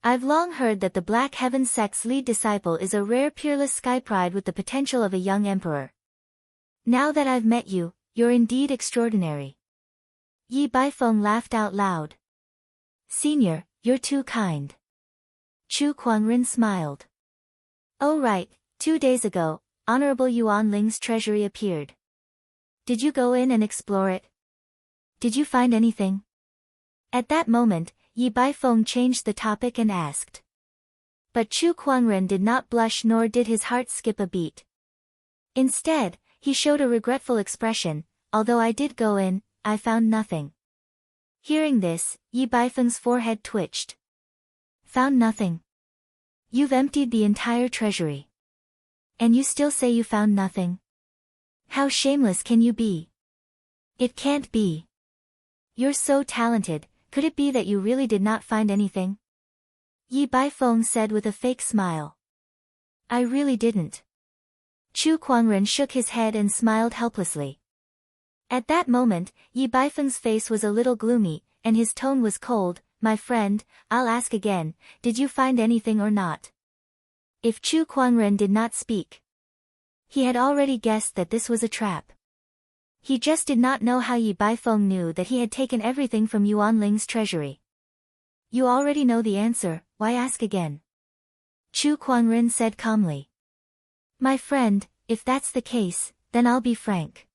"I've long heard that the Black Heaven sect's lead disciple is a rare peerless sky pride with the potential of a young emperor. Now that I've met you, you're indeed extraordinary." Yi Baifeng laughed out loud. "Senior, you're too kind." Chu Kuangren smiled. "Oh right, 2 days ago, Honorable Yuan Ling's treasury appeared. Did you go in and explore it? Did you find anything?" At that moment, Yi Baifeng changed the topic and asked. But Chu Kuangren did not blush nor did his heart skip a beat. Instead, he showed a regretful expression. "Although I did go in, I found nothing." Hearing this, Yi Baifeng's forehead twitched. "Found nothing? You've emptied the entire treasury. And you still say you found nothing? How shameless can you be? It can't be. You're so talented, could it be that you really did not find anything?" Yi Baifeng said with a fake smile. "I really didn't." Chu Kuangren shook his head and smiled helplessly. At that moment, Yi Baifeng's face was a little gloomy, and his tone was cold. "My friend, I'll ask again, did you find anything or not?" If Chu Kuangren did not speak, he had already guessed that this was a trap. He just did not know how Yi Baifeng knew that he had taken everything from Yuan Ling's treasury. "You already know the answer, why ask again?" Chu Kuangren said calmly. "My friend, if that's the case, then I'll be frank.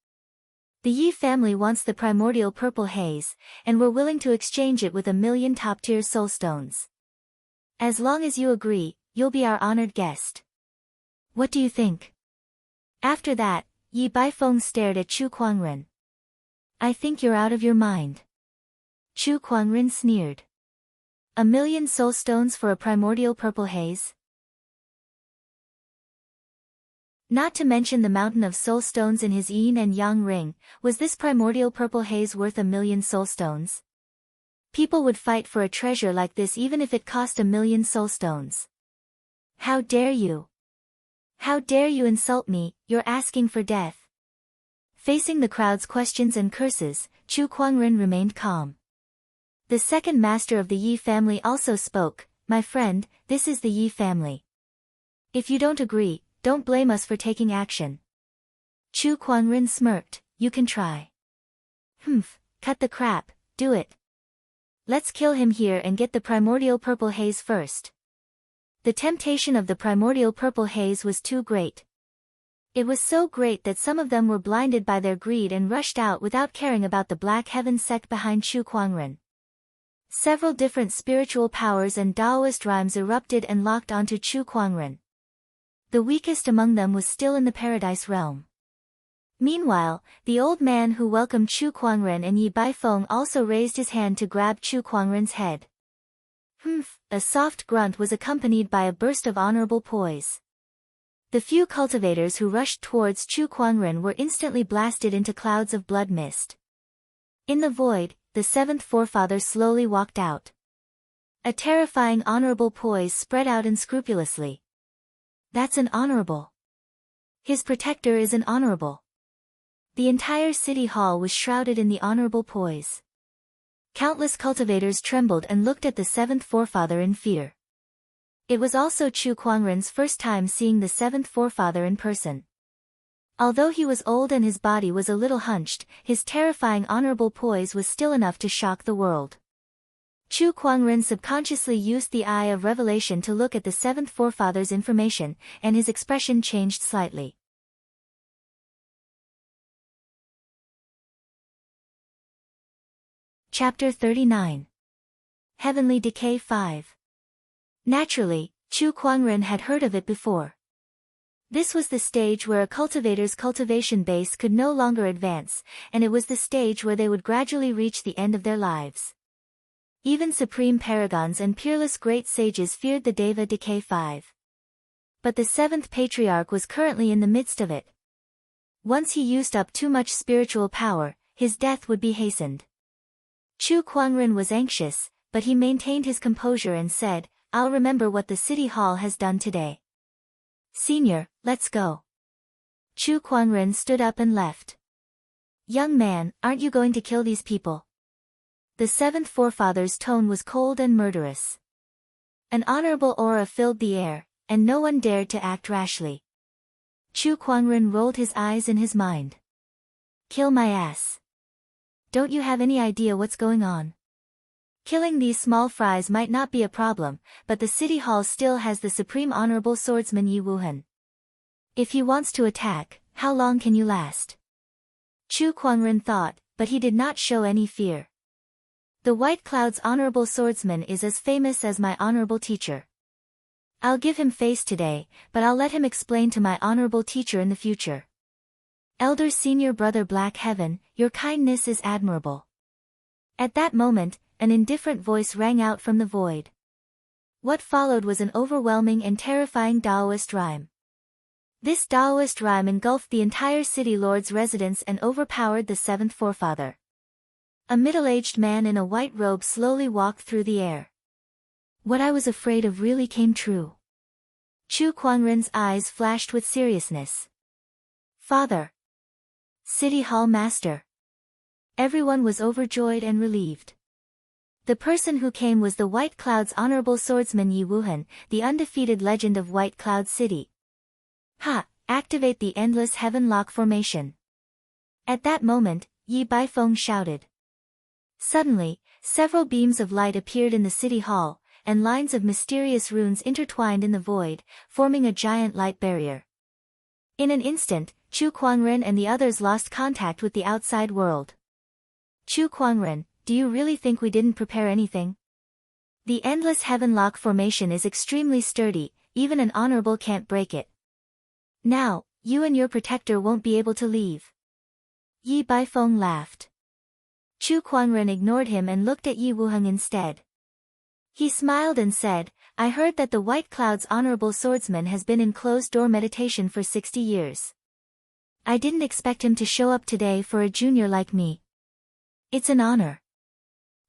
The Yi family wants the primordial purple haze, and we're willing to exchange it with 1,000,000 top-tier soul stones. As long as you agree, you'll be our honored guest. What do you think?" After that, Yi Baifeng stared at Chu Kuangren. "I think you're out of your mind." Chu Kuangren sneered. 1,000,000 soul stones for a primordial purple haze? Not to mention the mountain of soul stones in his yin and yang ring, was this primordial purple haze worth 1,000,000 soul stones? People would fight for a treasure like this even if it cost 1,000,000 soul stones. "How dare you? How dare you insult me, you're asking for death." Facing the crowd's questions and curses, Chu Kuangren remained calm. The second master of the Yi family also spoke. "My friend, this is the Yi family. If you don't agree, don't blame us for taking action." Chu Kuangren smirked. "You can try." Humph, cut the crap, do it. Let's kill him here and get the primordial purple haze first. The temptation of the primordial purple haze was too great. It was so great that some of them were blinded by their greed and rushed out without caring about the Black Heaven sect behind Chu Kuangren. Several different spiritual powers and Taoist rhymes erupted and locked onto Chu Kuangren. The weakest among them was still in the Paradise realm. Meanwhile, the old man who welcomed Chu Kuangren and Yi Baifeng also raised his hand to grab Chu Kuangren's head. Humph, a soft grunt was accompanied by a burst of honorable poise. The few cultivators who rushed towards Chu Kuangren were instantly blasted into clouds of blood mist. In the void, the seventh forefather slowly walked out. A terrifying honorable poise spread out unscrupulously. That's an honorable. His protector is an honorable. The entire city hall was shrouded in the honorable poise. Countless cultivators trembled and looked at the seventh forefather in fear. It was also Chu Kuangren's first time seeing the seventh forefather in person. Although he was old and his body was a little hunched, his terrifying honorable poise was still enough to shock the world. Chu Kuangren subconsciously used the eye of revelation to look at the seventh forefather's information, and his expression changed slightly. Chapter 39. Heavenly Decay 5. Naturally, Chu Kuangren had heard of it before. This was the stage where a cultivator's cultivation base could no longer advance, and it was the stage where they would gradually reach the end of their lives. Even supreme paragons and peerless great sages feared the Deva Decay 5. But the seventh patriarch was currently in the midst of it. Once he used up too much spiritual power, his death would be hastened. Chu Kuangren was anxious, but he maintained his composure and said, "I'll remember what the city hall has done today. Senior, let's go." Chu Kuangren stood up and left. "Young man, aren't you going to kill these people?" The seventh forefather's tone was cold and murderous. An honorable aura filled the air, and no one dared to act rashly. Chu Kuangren rolled his eyes in his mind. "Kill my ass. Don't you have any idea what's going on? Killing these small fries might not be a problem, but the city hall still has the supreme honorable swordsman Yi Wuhan. If he wants to attack, how long can you last?" Chu Kuangren thought, but he did not show any fear. "The White Cloud's honorable swordsman is as famous as my honorable teacher. I'll give him face today, but I'll let him explain to my honorable teacher in the future. Elder Senior Brother Black Heaven, your kindness is admirable." At that moment, an indifferent voice rang out from the void. What followed was an overwhelming and terrifying Taoist rhyme. This Taoist rhyme engulfed the entire city lord's residence and overpowered the seventh forefather. A middle-aged man in a white robe slowly walked through the air. What I was afraid of really came true. Chu Kuangren's eyes flashed with seriousness. "Father. City Hall Master." Everyone was overjoyed and relieved. The person who came was the White Cloud's honorable swordsman Yi Wuhan, the undefeated legend of White Cloud City. "Ha! Activate the endless heaven lock formation." At that moment, Yi Baifeng shouted. Suddenly, several beams of light appeared in the city hall, and lines of mysterious runes intertwined in the void, forming a giant light barrier. In an instant, Chu Kuangren and the others lost contact with the outside world. "Chu Kuangren, do you really think we didn't prepare anything? The endless heaven lock formation is extremely sturdy, even an honorable can't break it. Now, you and your protector won't be able to leave." Yi Baifeng laughed. Chu Kuangren ignored him and looked at Yi Wuheng instead. He smiled and said, "I heard that the White Cloud's honorable swordsman has been in closed-door meditation for 60 years. I didn't expect him to show up today for a junior like me. It's an honor."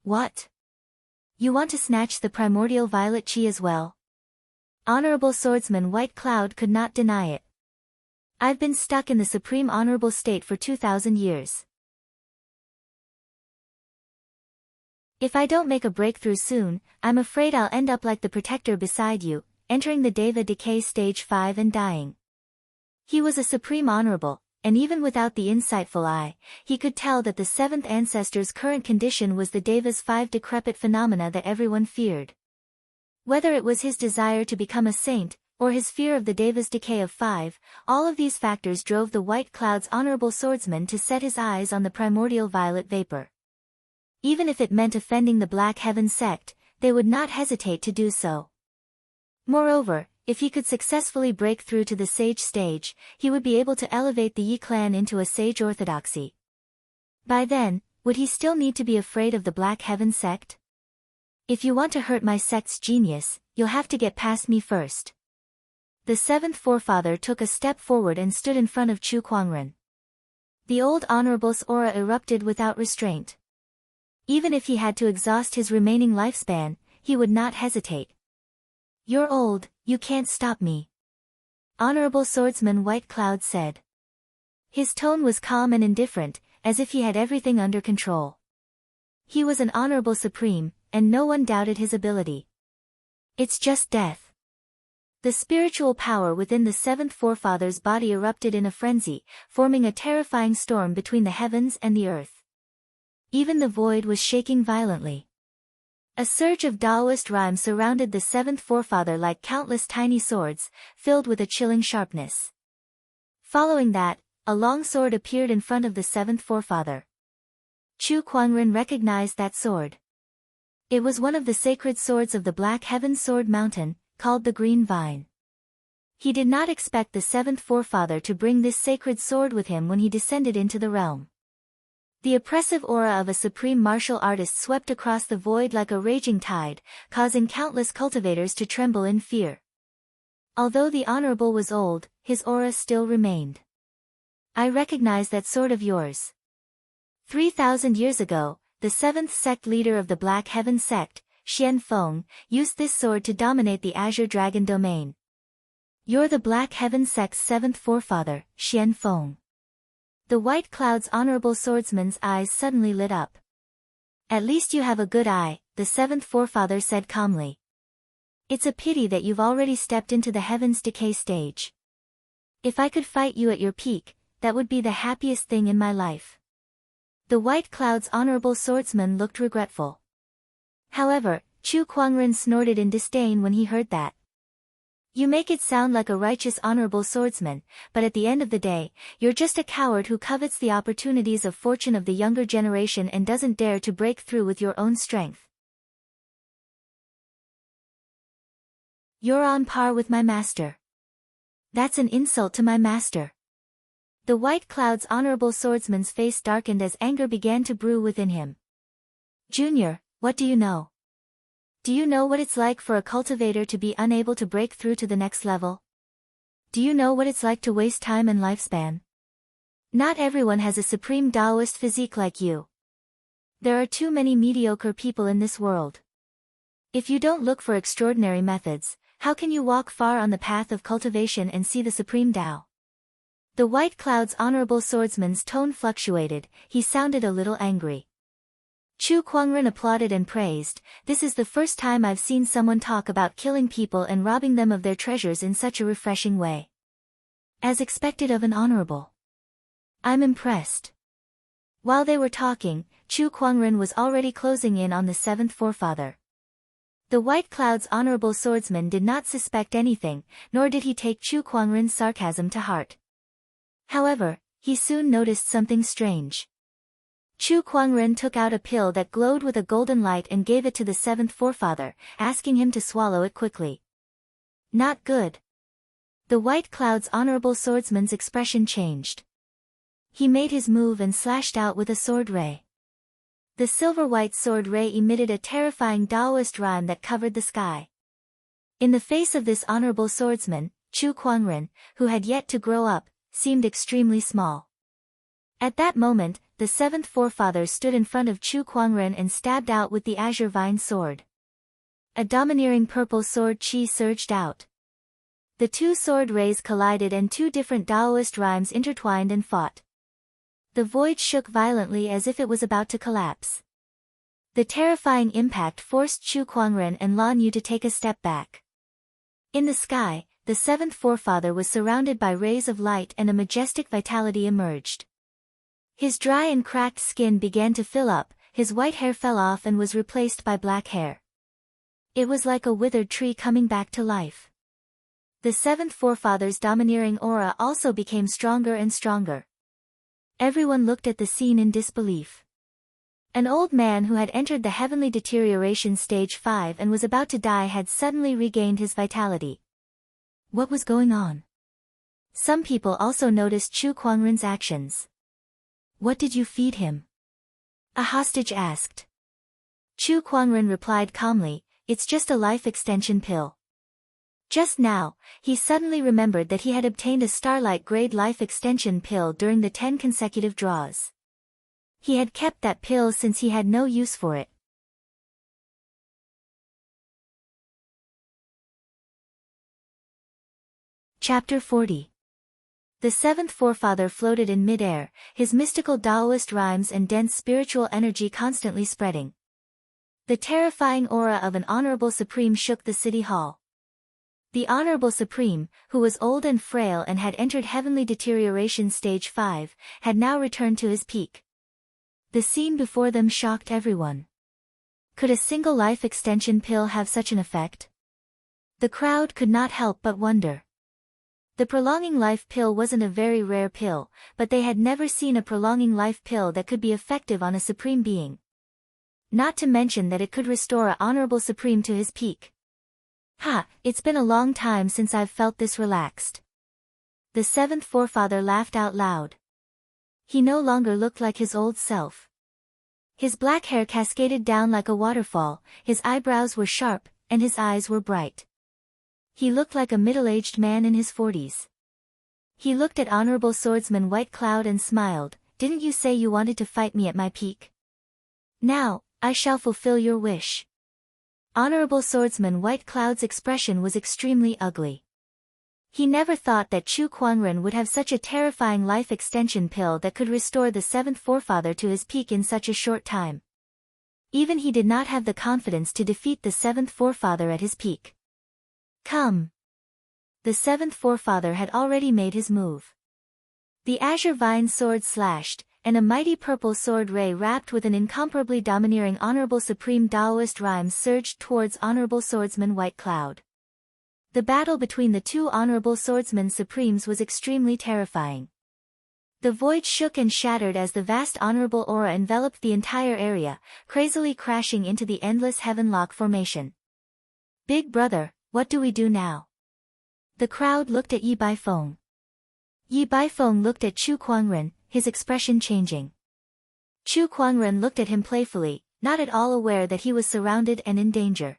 "What? You want to snatch the primordial violet chi as well?" Honorable swordsman White Cloud could not deny it. "I've been stuck in the supreme honorable state for 2,000 years. If I don't make a breakthrough soon, I'm afraid I'll end up like the protector beside you, entering the Deva Decay Stage 5 and dying." He was a supreme honorable, and even without the insightful eye, he could tell that the seventh ancestor's current condition was the Deva's 5 decrepit phenomena that everyone feared. Whether it was his desire to become a saint, or his fear of the Deva's decay of 5, all of these factors drove the White Cloud's honorable swordsman to set his eyes on the primordial violet vapor. Even if it meant offending the Black Heaven sect, they would not hesitate to do so. Moreover, if he could successfully break through to the sage stage, he would be able to elevate the Yi clan into a sage orthodoxy. By then, would he still need to be afraid of the Black Heaven sect? If you want to hurt my sect's genius, you'll have to get past me first. The seventh forefather took a step forward and stood in front of Chu Kuangren. The old honorable's aura erupted without restraint. Even if he had to exhaust his remaining lifespan, he would not hesitate. You're old, you can't stop me. Honorable Swordsman White Cloud said. His tone was calm and indifferent, as if he had everything under control. He was an honorable supreme, and no one doubted his ability. It's just death. The spiritual power within the seventh forefather's body erupted in a frenzy, forming a terrifying storm between the heavens and the earth. Even the void was shaking violently. A surge of Taoist rhyme surrounded the seventh forefather like countless tiny swords, filled with a chilling sharpness. Following that, a long sword appeared in front of the seventh forefather. Chu Kuangren recognized that sword. It was one of the sacred swords of the Black Heaven Sword Mountain, called the Green Vine. He did not expect the seventh forefather to bring this sacred sword with him when he descended into the realm. The oppressive aura of a supreme martial artist swept across the void like a raging tide, causing countless cultivators to tremble in fear. Although the Honorable was old, his aura still remained. I recognize that sword of yours. 3,000 years ago, the seventh sect leader of the Black Heaven sect, Xian Feng, used this sword to dominate the Azure Dragon domain. You're the Black Heaven sect's seventh forefather, Xian Feng. The White Cloud's honorable swordsman's eyes suddenly lit up. At least you have a good eye, the seventh forefather said calmly. It's a pity that you've already stepped into the heaven's decay stage. If I could fight you at your peak, that would be the happiest thing in my life. The White Cloud's honorable swordsman looked regretful. However, Chu Kuangren snorted in disdain when he heard that. You make it sound like a righteous honorable swordsman, but at the end of the day, you're just a coward who covets the opportunities of fortune of the younger generation and doesn't dare to break through with your own strength. You're on par with my master. That's an insult to my master. The White Cloud's honorable swordsman's face darkened as anger began to brew within him. Junior, what do you know? Do you know what it's like for a cultivator to be unable to break through to the next level? Do you know what it's like to waste time and lifespan? Not everyone has a supreme Taoist physique like you. There are too many mediocre people in this world. If you don't look for extraordinary methods, how can you walk far on the path of cultivation and see the supreme Tao? The White Cloud's honorable swordsman's tone fluctuated, he sounded a little angry. Chu Kuangren applauded and praised, this is the first time I've seen someone talk about killing people and robbing them of their treasures in such a refreshing way. As expected of an honorable. I'm impressed. While they were talking, Chu Kuangren was already closing in on the seventh forefather. The White Cloud's honorable swordsman did not suspect anything, nor did he take Chu Kuangren's sarcasm to heart. However, he soon noticed something strange. Chu Kuangren took out a pill that glowed with a golden light and gave it to the seventh forefather, asking him to swallow it quickly. Not good. The White Cloud's honorable swordsman's expression changed. He made his move and slashed out with a sword ray. The silver-white sword ray emitted a terrifying Taoist rhyme that covered the sky. In the face of this honorable swordsman, Chu Kuangren, who had yet to grow up, seemed extremely small. At that moment, the seventh forefather stood in front of Chu Kuangren and stabbed out with the azure vine sword. A domineering purple sword chi surged out. The two sword rays collided and two different Taoist rhymes intertwined and fought. The void shook violently as if it was about to collapse. The terrifying impact forced Chu Kuangren and Lan Yu to take a step back. In the sky, the seventh forefather was surrounded by rays of light and a majestic vitality emerged. His dry and cracked skin began to fill up, his white hair fell off and was replaced by black hair. It was like a withered tree coming back to life. The seventh forefather's domineering aura also became stronger and stronger. Everyone looked at the scene in disbelief. An old man who had entered the heavenly deterioration stage 5 and was about to die had suddenly regained his vitality. What was going on? Some people also noticed Chu Kuangren's actions. What did you feed him? A hostage asked. Chu Kuangren replied calmly, it's just a life extension pill. Just now, he suddenly remembered that he had obtained a Starlight-grade life extension pill during the 10 consecutive draws. He had kept that pill since he had no use for it. Chapter 40. The seventh forefather floated in mid-air, his mystical Taoist rhymes and dense spiritual energy constantly spreading. The terrifying aura of an Honorable Supreme shook the city hall. The Honorable Supreme, who was old and frail and had entered heavenly deterioration stage 5, had now returned to his peak. The scene before them shocked everyone. Could a single life extension pill have such an effect? The crowd could not help but wonder. The prolonging life pill wasn't a very rare pill, but they had never seen a prolonging life pill that could be effective on a supreme being. Not to mention that it could restore an Honorable Supreme to his peak. It's been a long time since I've felt this relaxed. The seventh forefather laughed out loud. He no longer looked like his old self. His black hair cascaded down like a waterfall, his eyebrows were sharp, and his eyes were bright. He looked like a middle-aged man in his 40s. He looked at Honorable Swordsman White Cloud and smiled, didn't you say you wanted to fight me at my peak? Now, I shall fulfill your wish. Honorable Swordsman White Cloud's expression was extremely ugly. He never thought that Chu Kuangren would have such a terrifying life extension pill that could restore the seventh forefather to his peak in such a short time. Even he did not have the confidence to defeat the seventh forefather at his peak. Come. The seventh forefather had already made his move. The azure vine sword slashed, and a mighty purple sword ray wrapped with an incomparably domineering Honorable Supreme Taoist rhymes surged towards Honorable Swordsman White Cloud. The battle between the two Honorable Swordsmen Supremes was extremely terrifying. The void shook and shattered as the vast Honorable Aura enveloped the entire area, crazily crashing into the endless Heavenlock formation. Big brother, what do we do now? The crowd looked at Yi Baifeng. Yi Baifeng looked at Chu Kuangren, his expression changing. Chu Kuangren looked at him playfully, not at all aware that he was surrounded and in danger.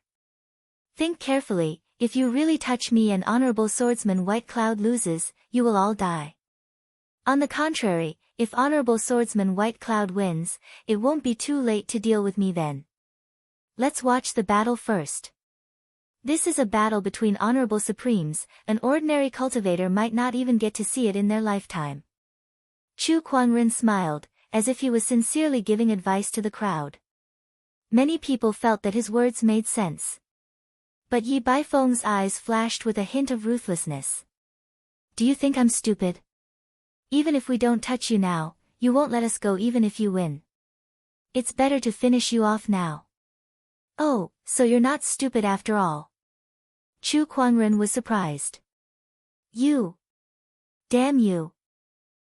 Think carefully, if you really touch me and Honorable Swordsman White Cloud loses, you will all die. On the contrary, if Honorable Swordsman White Cloud wins, it won't be too late to deal with me then. Let's watch the battle first. This is a battle between Honorable Supremes, an ordinary cultivator might not even get to see it in their lifetime. Chu Kuangren smiled, as if he was sincerely giving advice to the crowd. Many people felt that his words made sense. But Yi Baifeng's eyes flashed with a hint of ruthlessness. Do you think I'm stupid? Even if we don't touch you now, you won't let us go even if you win. It's better to finish you off now. Oh, so you're not stupid after all. Chu Kuangren was surprised. You. Damn you.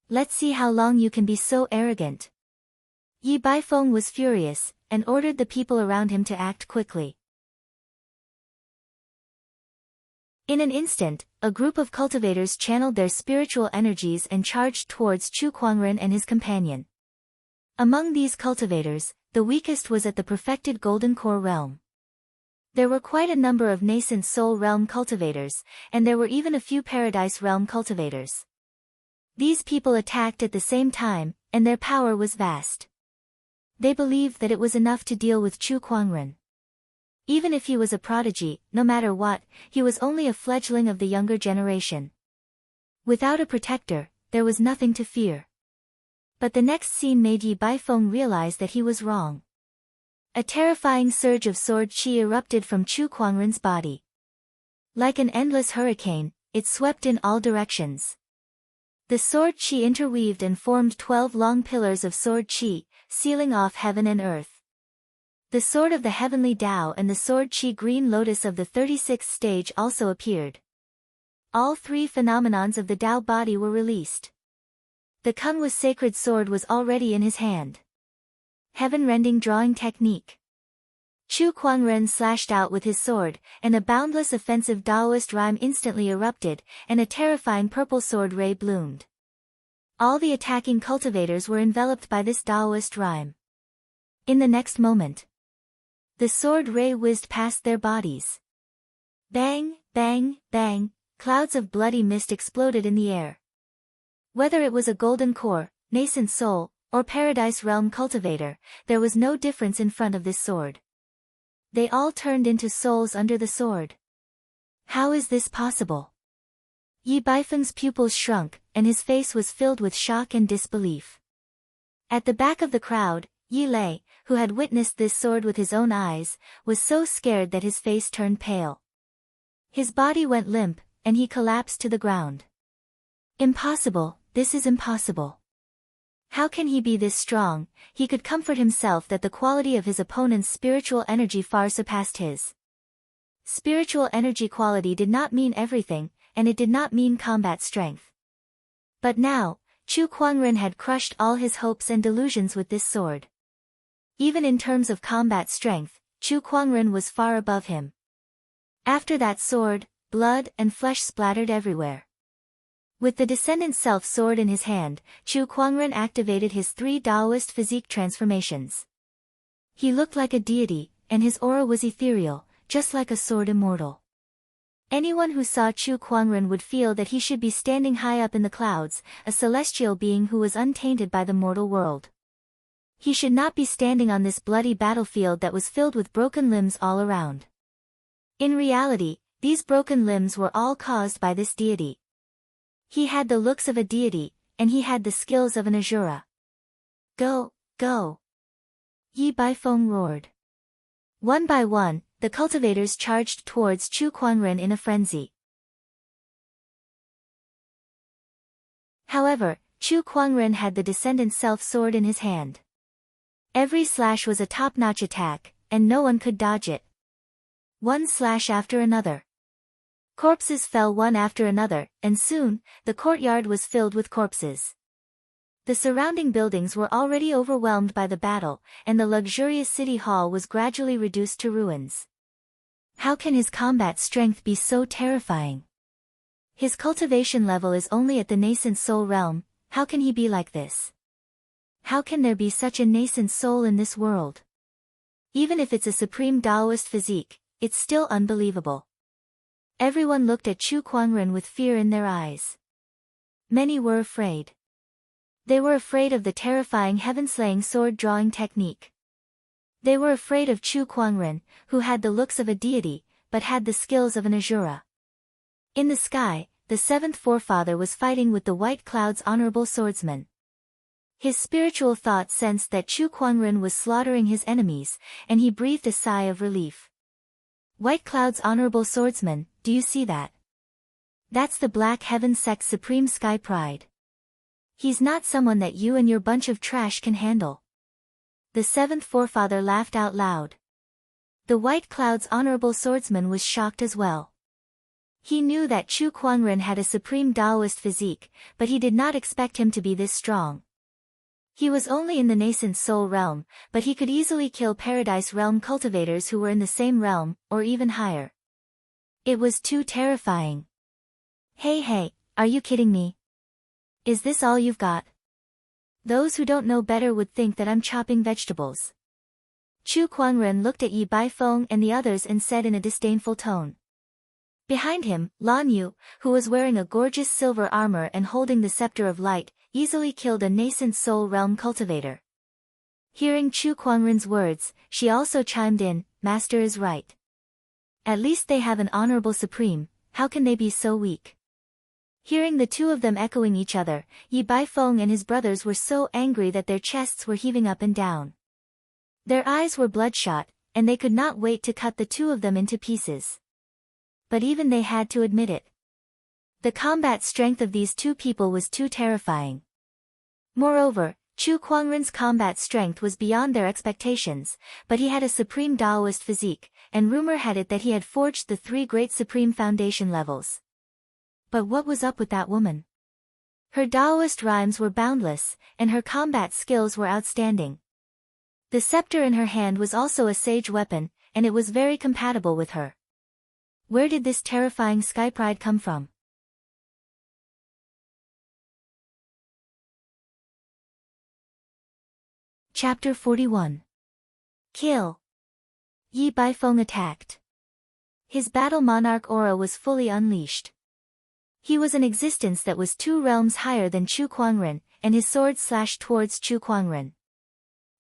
Let's see how long you can be so arrogant. Yi Baifeng was furious, and ordered the people around him to act quickly. In an instant, a group of cultivators channeled their spiritual energies and charged towards Chu Kuangren and his companion. Among these cultivators, the weakest was at the perfected Golden Core realm. There were quite a number of nascent Soul realm cultivators, and there were even a few Paradise realm cultivators. These people attacked at the same time, and their power was vast. They believed that it was enough to deal with Chu Kuangren. Even if he was a prodigy, no matter what, he was only a fledgling of the younger generation. Without a protector, there was nothing to fear. But the next scene made Yi Baifeng realize that he was wrong. A terrifying surge of sword chi erupted from Chu Kuangren's body. Like an endless hurricane, it swept in all directions. The sword chi interweaved and formed 12 long pillars of sword chi, sealing off heaven and earth. The sword of the heavenly Tao and the sword chi green lotus of the 36th stage also appeared. All three phenomenons of the Tao body were released. The Kung was sacred sword was already in his hand. Heaven-rending drawing technique. Chu Kuangren slashed out with his sword, and a boundless offensive Taoist rhyme instantly erupted, and a terrifying purple sword ray bloomed. All the attacking cultivators were enveloped by this Taoist rhyme. In the next moment, the sword ray whizzed past their bodies. Bang, bang, bang, clouds of bloody mist exploded in the air. Whether it was a golden core, nascent soul, or paradise realm cultivator, there was no difference in front of this sword. They all turned into souls under the sword. How is this possible? Yi Baifeng's pupils shrunk, and his face was filled with shock and disbelief. At the back of the crowd, Yi Lei, who had witnessed this sword with his own eyes, was so scared that his face turned pale. His body went limp, and he collapsed to the ground. Impossible, this is impossible. How can he be this strong? He could comfort himself that the quality of his opponent's spiritual energy far surpassed his. Spiritual energy quality did not mean everything, and it did not mean combat strength. But now, Chu Kuangren had crushed all his hopes and delusions with this sword. Even in terms of combat strength, Chu Kuangren was far above him. After that sword, blood and flesh splattered everywhere. With the Descendant Self sword in his hand, Chu Kuangren activated his 3 Taoist physique transformations. He looked like a deity, and his aura was ethereal, just like a sword immortal. Anyone who saw Chu Kuangren would feel that he should be standing high up in the clouds, a celestial being who was untainted by the mortal world. He should not be standing on this bloody battlefield that was filled with broken limbs all around. In reality, these broken limbs were all caused by this deity. He had the looks of a deity, and he had the skills of an Asura. Go, go! Yi Baifeng roared. One by one, the cultivators charged towards Chu Kuangren in a frenzy. However, Chu Kuangren had the Descendant Self sword in his hand. Every slash was a top-notch attack, and no one could dodge it. One slash after another. Corpses fell one after another, and soon, the courtyard was filled with corpses. The surrounding buildings were already overwhelmed by the battle, and the luxurious city hall was gradually reduced to ruins. How can his combat strength be so terrifying? His cultivation level is only at the nascent soul realm, how can he be like this? How can there be such a nascent soul in this world? Even if it's a supreme Taoist physique, it's still unbelievable. Everyone looked at Chu Kuangren with fear in their eyes. Many were afraid. They were afraid of the terrifying heaven-slaying sword-drawing technique. They were afraid of Chu Kuangren, who had the looks of a deity, but had the skills of an Asura. In the sky, the 7th forefather was fighting with the White Cloud's honorable swordsman. His spiritual thought sensed that Chu Kuangren was slaughtering his enemies, and he breathed a sigh of relief. White Cloud's honorable swordsman, do you see that? That's the Black Heaven sect's supreme sky pride. He's not someone that you and your bunch of trash can handle. The 7th forefather laughed out loud. The White Cloud's honorable swordsman was shocked as well. He knew that Chu Kuangren had a supreme Taoist physique, but he did not expect him to be this strong. He was only in the nascent soul realm, but he could easily kill paradise realm cultivators who were in the same realm, or even higher. It was too terrifying. Hey, are you kidding me? Is this all you've got? Those who don't know better would think that I'm chopping vegetables. Chu Kuangren looked at Yi Baifeng and the others and said in a disdainful tone. Behind him, Lan Yu, who was wearing a gorgeous silver armor and holding the scepter of light, easily killed a nascent soul realm cultivator. Hearing Chu Kuangren's words, she also chimed in, Master is right. At least they have an honorable supreme, how can they be so weak? Hearing the two of them echoing each other, Yi Baifeng and his brothers were so angry that their chests were heaving up and down. Their eyes were bloodshot, and they could not wait to cut the two of them into pieces. But even they had to admit it. The combat strength of these two people was too terrifying. Moreover, Chu Kuangren's combat strength was beyond their expectations, but he had a supreme Taoist physique, and rumor had it that he had forged the 3 great supreme foundation levels. But what was up with that woman? Her Taoist rhymes were boundless, and her combat skills were outstanding. The scepter in her hand was also a sage weapon, and it was very compatible with her. Where did this terrifying sky pride come from? Chapter 41. Kill. Yi Baifeng attacked. His battle monarch aura was fully unleashed. He was an existence that was 2 realms higher than Chu Kuangren, and his sword slashed towards Chu Kuangren.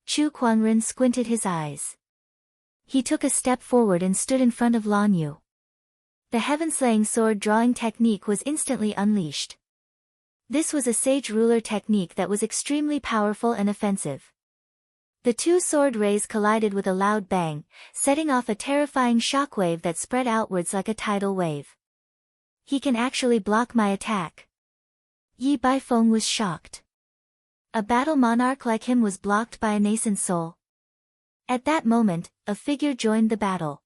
Chu Kuangren squinted his eyes. He took a step forward and stood in front of Lan Yu. The heaven-slaying sword-drawing technique was instantly unleashed. This was a sage ruler technique that was extremely powerful and offensive. The 2 sword rays collided with a loud bang, setting off a terrifying shockwave that spread outwards like a tidal wave. He can actually block my attack. Yi Baifeng was shocked. A battle monarch like him was blocked by a nascent soul. At that moment, a figure joined the battle.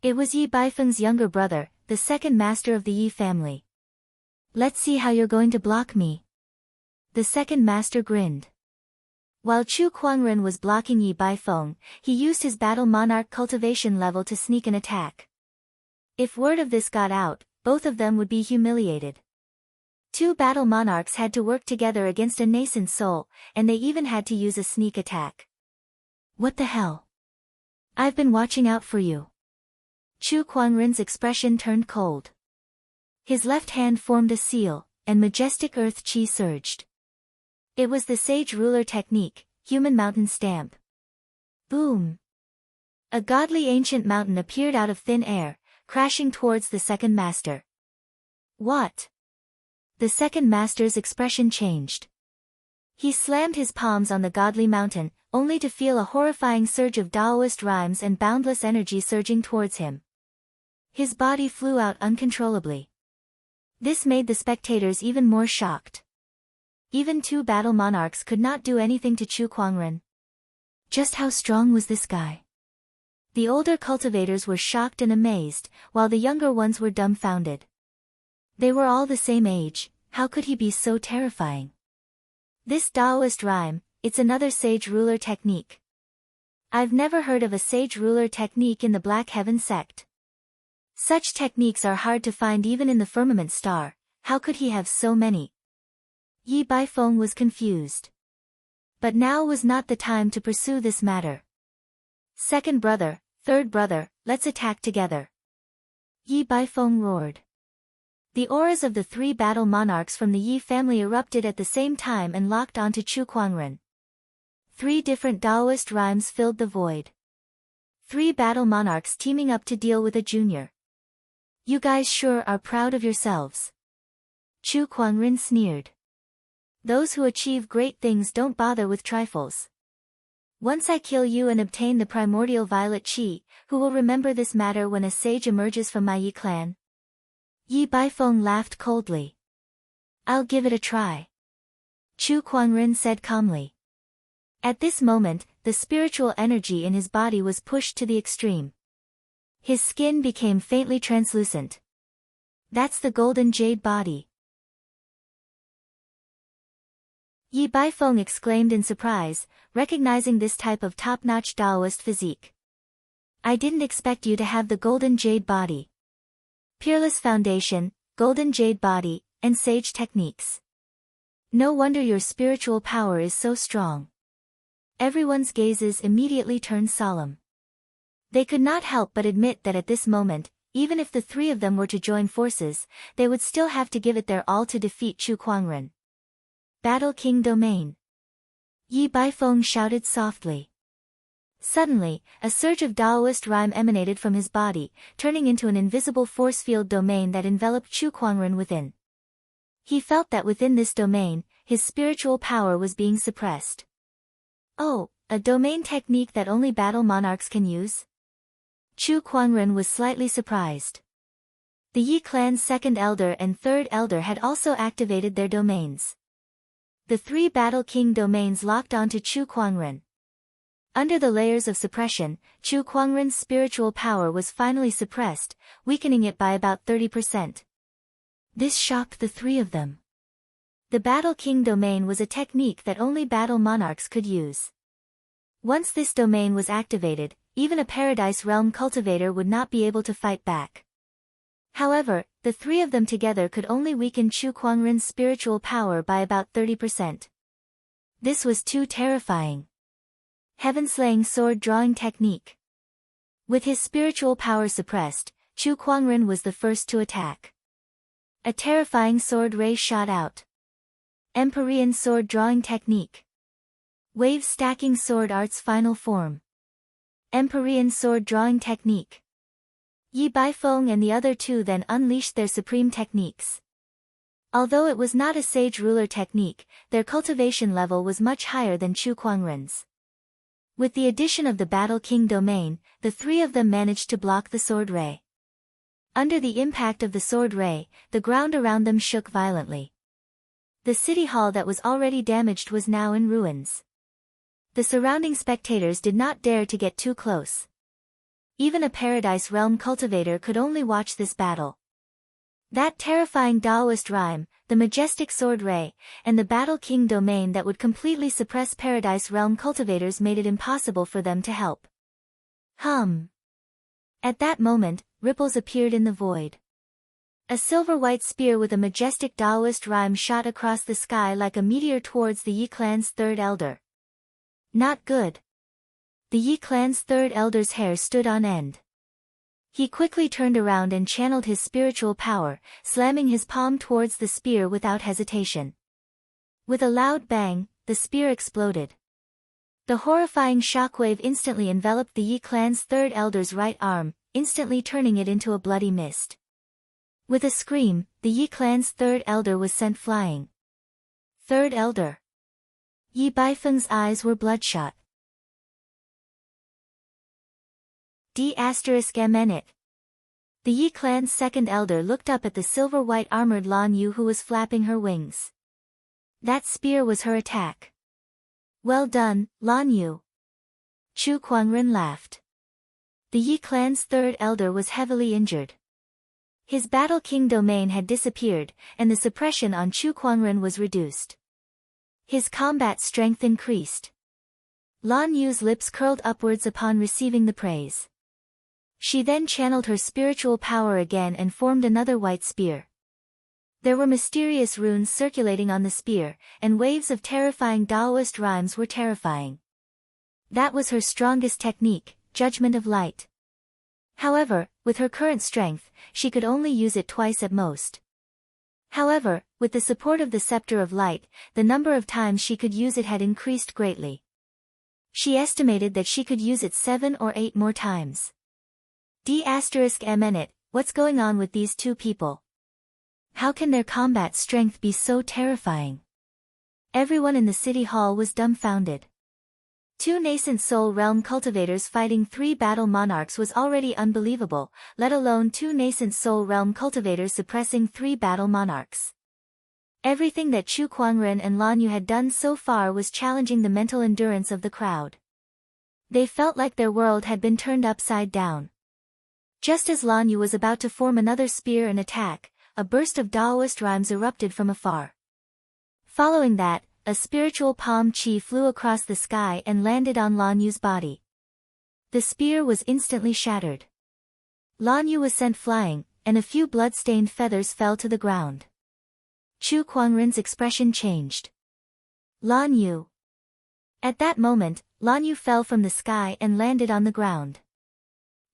It was Yi Baifeng's younger brother, the second master of the Yi family. Let's see how you're going to block me. The second master grinned. While Chu Kuangren was blocking Yi Baifeng, he used his battle monarch cultivation level to sneak an attack. If word of this got out, both of them would be humiliated. 2 battle monarchs had to work together against a nascent soul, and they even had to use a sneak attack. What the hell? I've been watching out for you. Chu Kuangren's expression turned cold. His left hand formed a seal, and majestic earth chi surged. It was the sage ruler technique, human mountain stamp. Boom! A godly ancient mountain appeared out of thin air, crashing towards the second master. What? The second master's expression changed. He slammed his palms on the godly mountain, only to feel a horrifying surge of Taoist rhymes and boundless energy surging towards him. His body flew out uncontrollably. This made the spectators even more shocked. Even 2 battle monarchs could not do anything to Chu Kuangren. Just how strong was this guy? The older cultivators were shocked and amazed, while the younger ones were dumbfounded. They were all the same age, how could he be so terrifying? This Taoist rhyme, it's another sage ruler technique. I've never heard of a sage ruler technique in the Black Heaven sect. Such techniques are hard to find even in the firmament star, how could he have so many? Yi Baifeng was confused. But now was not the time to pursue this matter. Second brother, third brother, let's attack together. Yi Baifeng roared. The auras of the 3 battle monarchs from the Yi family erupted at the same time and locked onto Chu Kuangren. 3 different Taoist rhymes filled the void. 3 battle monarchs teaming up to deal with a junior. You guys sure are proud of yourselves. Chu Kuangren sneered. Those who achieve great things don't bother with trifles. Once I kill you and obtain the primordial violet chi, who will remember this matter when a sage emerges from my Yi clan? Yi Baifeng laughed coldly. I'll give it a try. Chu Kuangren said calmly. At this moment, the spiritual energy in his body was pushed to the extreme. His skin became faintly translucent. That's the golden jade body. Yi Baifeng exclaimed in surprise, recognizing this type of top-notch Taoist physique. I didn't expect you to have the golden jade body. Peerless foundation, golden jade body, and sage techniques. No wonder your spiritual power is so strong. Everyone's gazes immediately turned solemn. They could not help but admit that at this moment, even if the 3 of them were to join forces, they would still have to give it their all to defeat Chu Kuangren. Battle King Domain. Yi Baifeng shouted softly. Suddenly, a surge of Taoist rhyme emanated from his body, turning into an invisible force field domain that enveloped Chu Kuangren within. He felt that within this domain, his spiritual power was being suppressed. Oh, a domain technique that only battle monarchs can use? Chu Kuangren was slightly surprised. The Yi clan's second elder and third elder had also activated their domains. The three Battle King domains locked onto Chu Kuangren. Under the layers of suppression, Chu Kuangren's spiritual power was finally suppressed, weakening it by about 30%. This shocked the three of them. The Battle King domain was a technique that only battle monarchs could use. Once this domain was activated, even a Paradise Realm cultivator would not be able to fight back. However, the three of them together could only weaken Chu Kuangren's spiritual power by about 30%. This was too terrifying. Heaven-slaying sword drawing technique. With his spiritual power suppressed, Chu Kuangren was the first to attack. A terrifying sword ray shot out. Empyrean sword drawing technique. Wave stacking sword art's final form. Empyrean sword drawing technique. Yi Baifeng and the other two then unleashed their supreme techniques. Although it was not a sage ruler technique, their cultivation level was much higher than Chu Kuangren's. With the addition of the Battle King domain, the three of them managed to block the sword ray. Under the impact of the sword ray, the ground around them shook violently. The city hall that was already damaged was now in ruins. The surrounding spectators did not dare to get too close. Even a Paradise Realm cultivator could only watch this battle. That terrifying Taoist rhyme, the majestic sword ray, and the Battle King domain that would completely suppress Paradise Realm cultivators made it impossible for them to help. At that moment, ripples appeared in the void. A silver-white spear with a majestic Taoist rhyme shot across the sky like a meteor towards the Yi clan's third elder. Not good. The Yi clan's third elder's hair stood on end. He quickly turned around and channeled his spiritual power, slamming his palm towards the spear without hesitation. With a loud bang, the spear exploded. The horrifying shockwave instantly enveloped the Yi clan's third elder's right arm, instantly turning it into a bloody mist. With a scream, the Yi clan's third elder was sent flying. Third elder. Yi Baifeng's eyes were bloodshot. D***MN. The Yi clan's second elder looked up at the silver-white armored Lan Yu who was flapping her wings. That spear was her attack. Well done, Lan Yu. Chu Kuangren laughed. The Yi clan's third elder was heavily injured. His Battle King domain had disappeared, and the suppression on Chu Kuangren was reduced. His combat strength increased. Lan Yu's lips curled upwards upon receiving the praise. She then channeled her spiritual power again and formed another white spear. There were mysterious runes circulating on the spear, and waves of terrifying Taoist rhymes were terrifying. That was her strongest technique, Judgment of Light. However, with her current strength, she could only use it twice at most. However, with the support of the Scepter of Light, the number of times she could use it had increased greatly. She estimated that she could use it 7 or 8 more times. D***MN. What's going on with these two people? How can their combat strength be so terrifying? Everyone in the city hall was dumbfounded. 2 nascent soul realm cultivators fighting 3 battle monarchs was already unbelievable, let alone 2 nascent soul realm cultivators suppressing 3 battle monarchs. Everything that Chu Kuangren and Lan Yu had done so far was challenging the mental endurance of the crowd. They felt like their world had been turned upside down. Just as Lan Yu was about to form another spear and attack, a burst of Taoist rhymes erupted from afar. Following that, a spiritual palm chi flew across the sky and landed on Lan Yu's body. The spear was instantly shattered. Lan Yu was sent flying, and a few blood-stained feathers fell to the ground. Chu Kuangren's expression changed. Lan Yu. At that moment, Lan Yu fell from the sky and landed on the ground.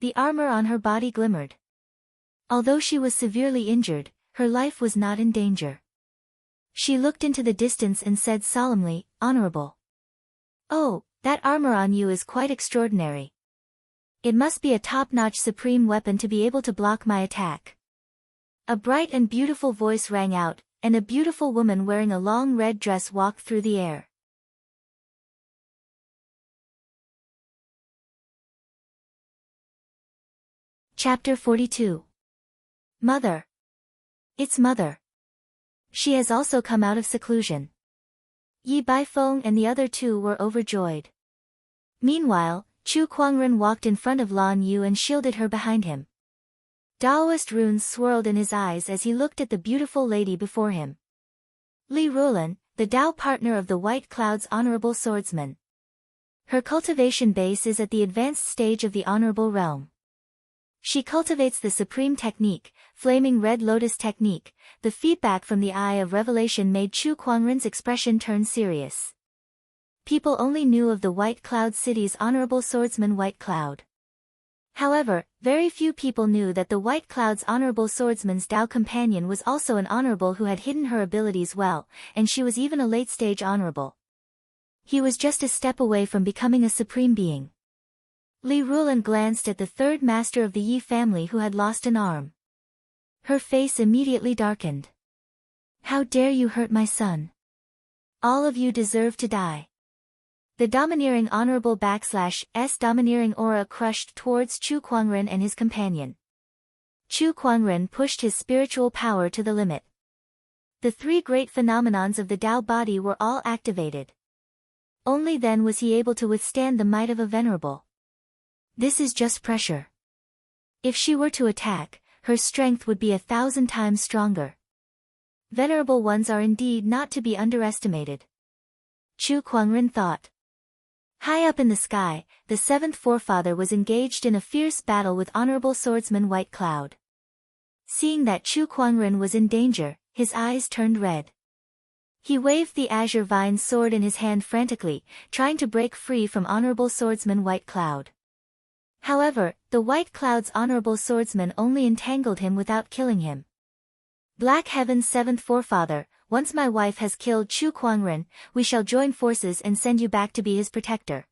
The armor on her body glimmered. Although she was severely injured, her life was not in danger. She looked into the distance and said solemnly, "Honorable. Oh, that armor on you is quite extraordinary. It must be a top-notch supreme weapon to be able to block my attack." A bright and beautiful voice rang out, and a beautiful woman wearing a long red dress walked through the air. Chapter 42. Mother. It's Mother. She has also come out of seclusion. Yi Baifeng and the other two were overjoyed. Meanwhile, Chu Kuangren walked in front of Lan Yu and shielded her behind him. Daoist runes swirled in his eyes as he looked at the beautiful lady before him. Li Rulan, the Dao partner of the White Cloud's Honorable Swordsman. Her cultivation base is at the advanced stage of the Honorable Realm. She cultivates the supreme technique, Flaming Red Lotus Technique. The feedback from the Eye of Revelation made Chu Kuangren's expression turn serious. People only knew of the White Cloud City's Honorable Swordsman White Cloud. However, very few people knew that the White Cloud's Honorable Swordsman's Dao companion was also an honorable who had hidden her abilities well, and she was even a late-stage honorable. He was just a step away from becoming a supreme being. Li Rulan glanced at the third master of the Yi family who had lost an arm. Her face immediately darkened. How dare you hurt my son? All of you deserve to die. The domineering honorable /S domineering aura crushed towards Chu Kuangren and his companion. Chu Kuangren pushed his spiritual power to the limit. The three great phenomenons of the Dao body were all activated. Only then was he able to withstand the might of a venerable. This is just pressure. If she were to attack, her strength would be 1,000 times stronger. Venerable ones are indeed not to be underestimated. Chu Kuangren thought. High up in the sky, the seventh forefather was engaged in a fierce battle with Honorable Swordsman White Cloud. Seeing that Chu Kuangren was in danger, his eyes turned red. He waved the azure vine sword in his hand frantically, trying to break free from Honorable Swordsman White Cloud. However, the White Cloud's Honorable Swordsman only entangled him without killing him. Black Heaven's seventh forefather, once my wife has killed Chu Kuangren, we shall join forces and send you back to be his protector.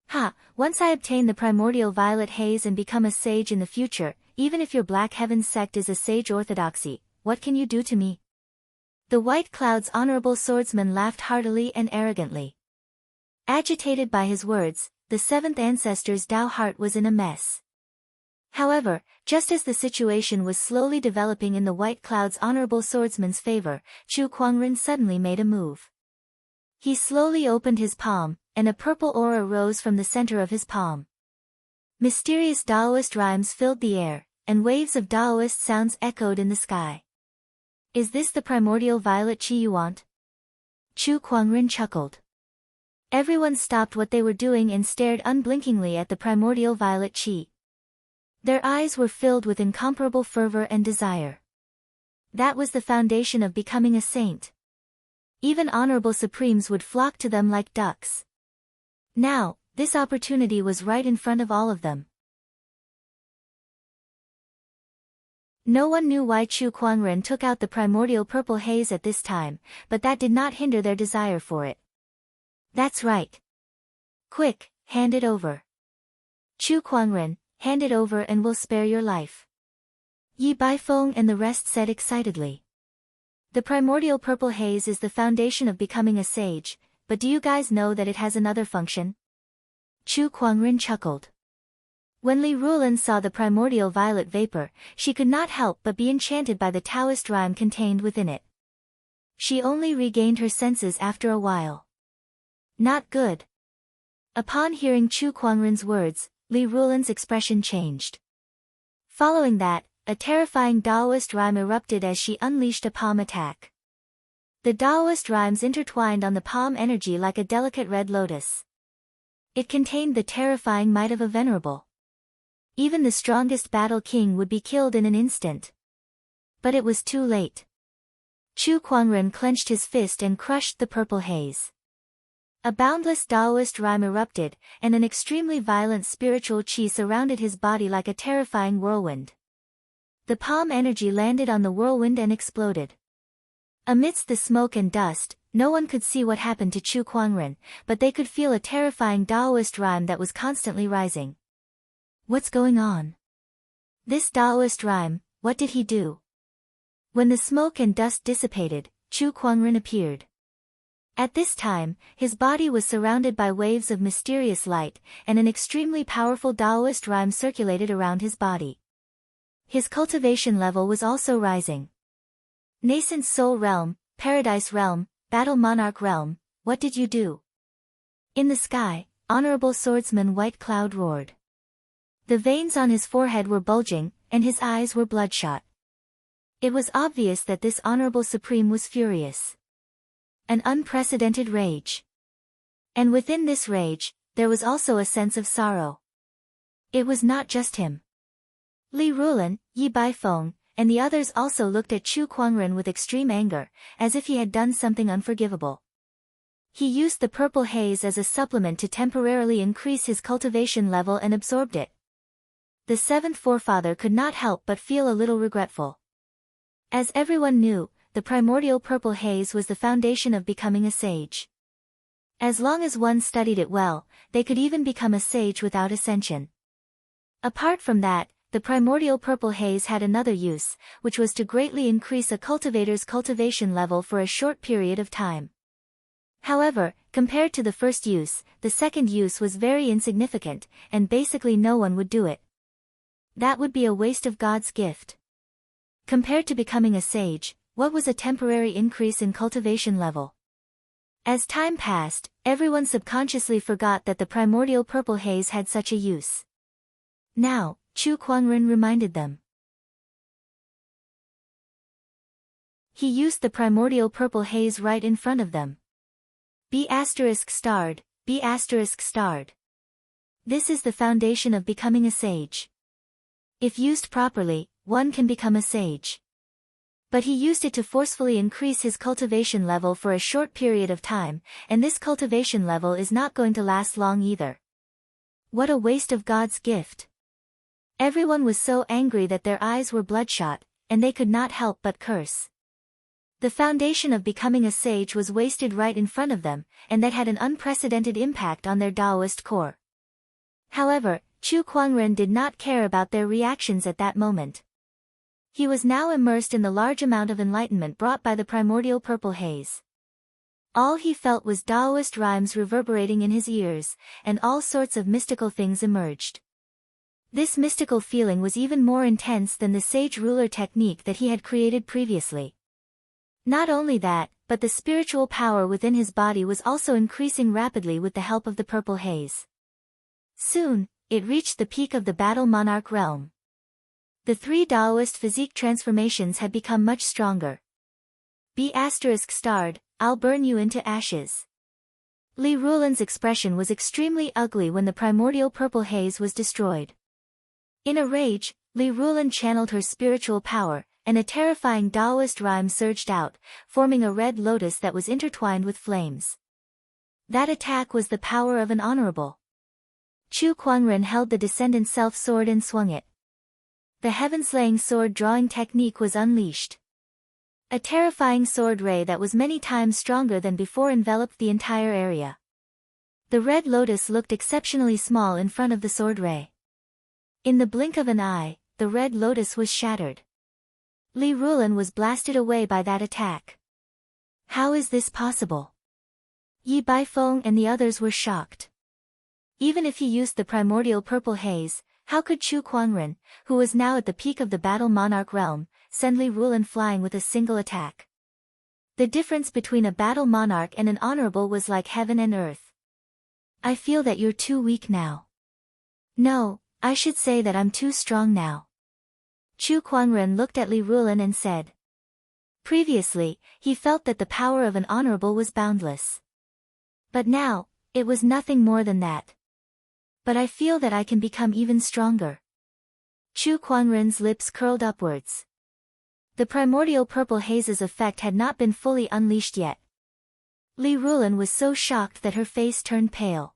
Ha, once I obtain the primordial violet haze and become a sage in the future, even if your Black Heaven's sect is a sage orthodoxy, what can you do to me? The White Cloud's Honorable Swordsman laughed heartily and arrogantly. Agitated by his words, the seventh ancestor's Dao heart was in a mess. However, just as the situation was slowly developing in the White Cloud's Honorable Swordsman's favor, Chu Kuangren suddenly made a move. He slowly opened his palm, and a purple aura rose from the center of his palm. Mysterious Daoist rhymes filled the air, and waves of Daoist sounds echoed in the sky. Is this the primordial violet qi you want? Chu Kuangren chuckled. Everyone stopped what they were doing and stared unblinkingly at the primordial violet qi. Their eyes were filled with incomparable fervor and desire. That was the foundation of becoming a saint. Even honorable supremes would flock to them like ducks. Now, this opportunity was right in front of all of them. No one knew why Chu Kuangren took out the primordial purple haze at this time, but that did not hinder their desire for it. That's right. Quick, hand it over. Chu Kuangren, hand it over and we'll spare your life. Yi Baifeng and the rest said excitedly. The primordial purple haze is the foundation of becoming a sage, but do you guys know that it has another function? Chu Kuangren chuckled. When Li Rulan saw the primordial violet vapor, she could not help but be enchanted by the Taoist rhyme contained within it. She only regained her senses after a while. Not good. Upon hearing Chu Kuangren's words, Li Rulan's expression changed. Following that, a terrifying Daoist rhyme erupted as she unleashed a palm attack. The Daoist rhymes intertwined on the palm energy like a delicate red lotus. It contained the terrifying might of a venerable. Even the strongest battle king would be killed in an instant. But it was too late. Chu Kuangren clenched his fist and crushed the purple haze. A boundless Daoist rhyme erupted, and an extremely violent spiritual qi surrounded his body like a terrifying whirlwind. The palm energy landed on the whirlwind and exploded. Amidst the smoke and dust, no one could see what happened to Chu Kuangren, but they could feel a terrifying Daoist rhyme that was constantly rising. What's going on? This Daoist rhyme, what did he do? When the smoke and dust dissipated, Chu Kuangren appeared. At this time, his body was surrounded by waves of mysterious light, and an extremely powerful Daoist rhyme circulated around his body. His cultivation level was also rising. Nascent Soul Realm, Paradise Realm, Battle Monarch Realm, what did you do? In the sky, Honorable Swordsman White Cloud roared. The veins on his forehead were bulging, and his eyes were bloodshot. It was obvious that this Honorable Supreme was furious. An unprecedented rage. And within this rage, there was also a sense of sorrow. It was not just him. Li Rulan, Yi Baifeng, and the others also looked at Chu Kuangren with extreme anger, as if he had done something unforgivable. He used the purple haze as a supplement to temporarily increase his cultivation level and absorbed it. The seventh forefather could not help but feel a little regretful. As everyone knew, the primordial purple haze was the foundation of becoming a sage. As long as one studied it well, they could even become a sage without ascension. Apart from that, the primordial purple haze had another use, which was to greatly increase a cultivator's cultivation level for a short period of time. However, compared to the first use, the second use was very insignificant, and basically no one would do it. That would be a waste of God's gift. Compared to becoming a sage, what was a temporary increase in cultivation level? As time passed, everyone subconsciously forgot that the primordial purple haze had such a use. Now, Chu Kuangren reminded them. He used the primordial purple haze right in front of them. B** starred, B** starred. This is the foundation of becoming a sage. If used properly, one can become a sage. But he used it to forcefully increase his cultivation level for a short period of time, and this cultivation level is not going to last long either. What a waste of God's gift. Everyone was so angry that their eyes were bloodshot, and they could not help but curse. The foundation of becoming a sage was wasted right in front of them, and that had an unprecedented impact on their Taoist core. However, Chu Kuangren did not care about their reactions at that moment. He was now immersed in the large amount of enlightenment brought by the primordial purple haze. All he felt was Taoist rhymes reverberating in his ears, and all sorts of mystical things emerged. This mystical feeling was even more intense than the sage ruler technique that he had created previously. Not only that, but the spiritual power within his body was also increasing rapidly with the help of the purple haze. Soon, it reached the peak of the Battle Monarch realm. The three Taoist physique transformations had become much stronger. B** starred, I'll burn you into ashes. Li Rulan's expression was extremely ugly when the primordial purple haze was destroyed. In a rage, Li Rulan channeled her spiritual power, and a terrifying Taoist rhyme surged out, forming a red lotus that was intertwined with flames. That attack was the power of an honorable. Chu Kuangren held the Descendant Self sword and swung it. The heaven-slaying sword drawing technique was unleashed. A terrifying sword ray that was many times stronger than before enveloped the entire area. The red lotus looked exceptionally small in front of the sword ray. In the blink of an eye, the red lotus was shattered. Li Rulan was blasted away by that attack. How is this possible? Yi Baifeng and the others were shocked. Even if he used the primordial purple haze, how could Chu Kuangren, who was now at the peak of the Battle Monarch realm, send Li Rulan flying with a single attack? The difference between a Battle Monarch and an honorable was like heaven and earth. I feel that you're too weak now. No, I should say that I'm too strong now. Chu Kuangren looked at Li Rulan and said. Previously, he felt that the power of an honorable was boundless. But now, it was nothing more than that. But I feel that I can become even stronger. Chu Kuangren's lips curled upwards. The primordial purple haze's effect had not been fully unleashed yet. Li Rulan was so shocked that her face turned pale.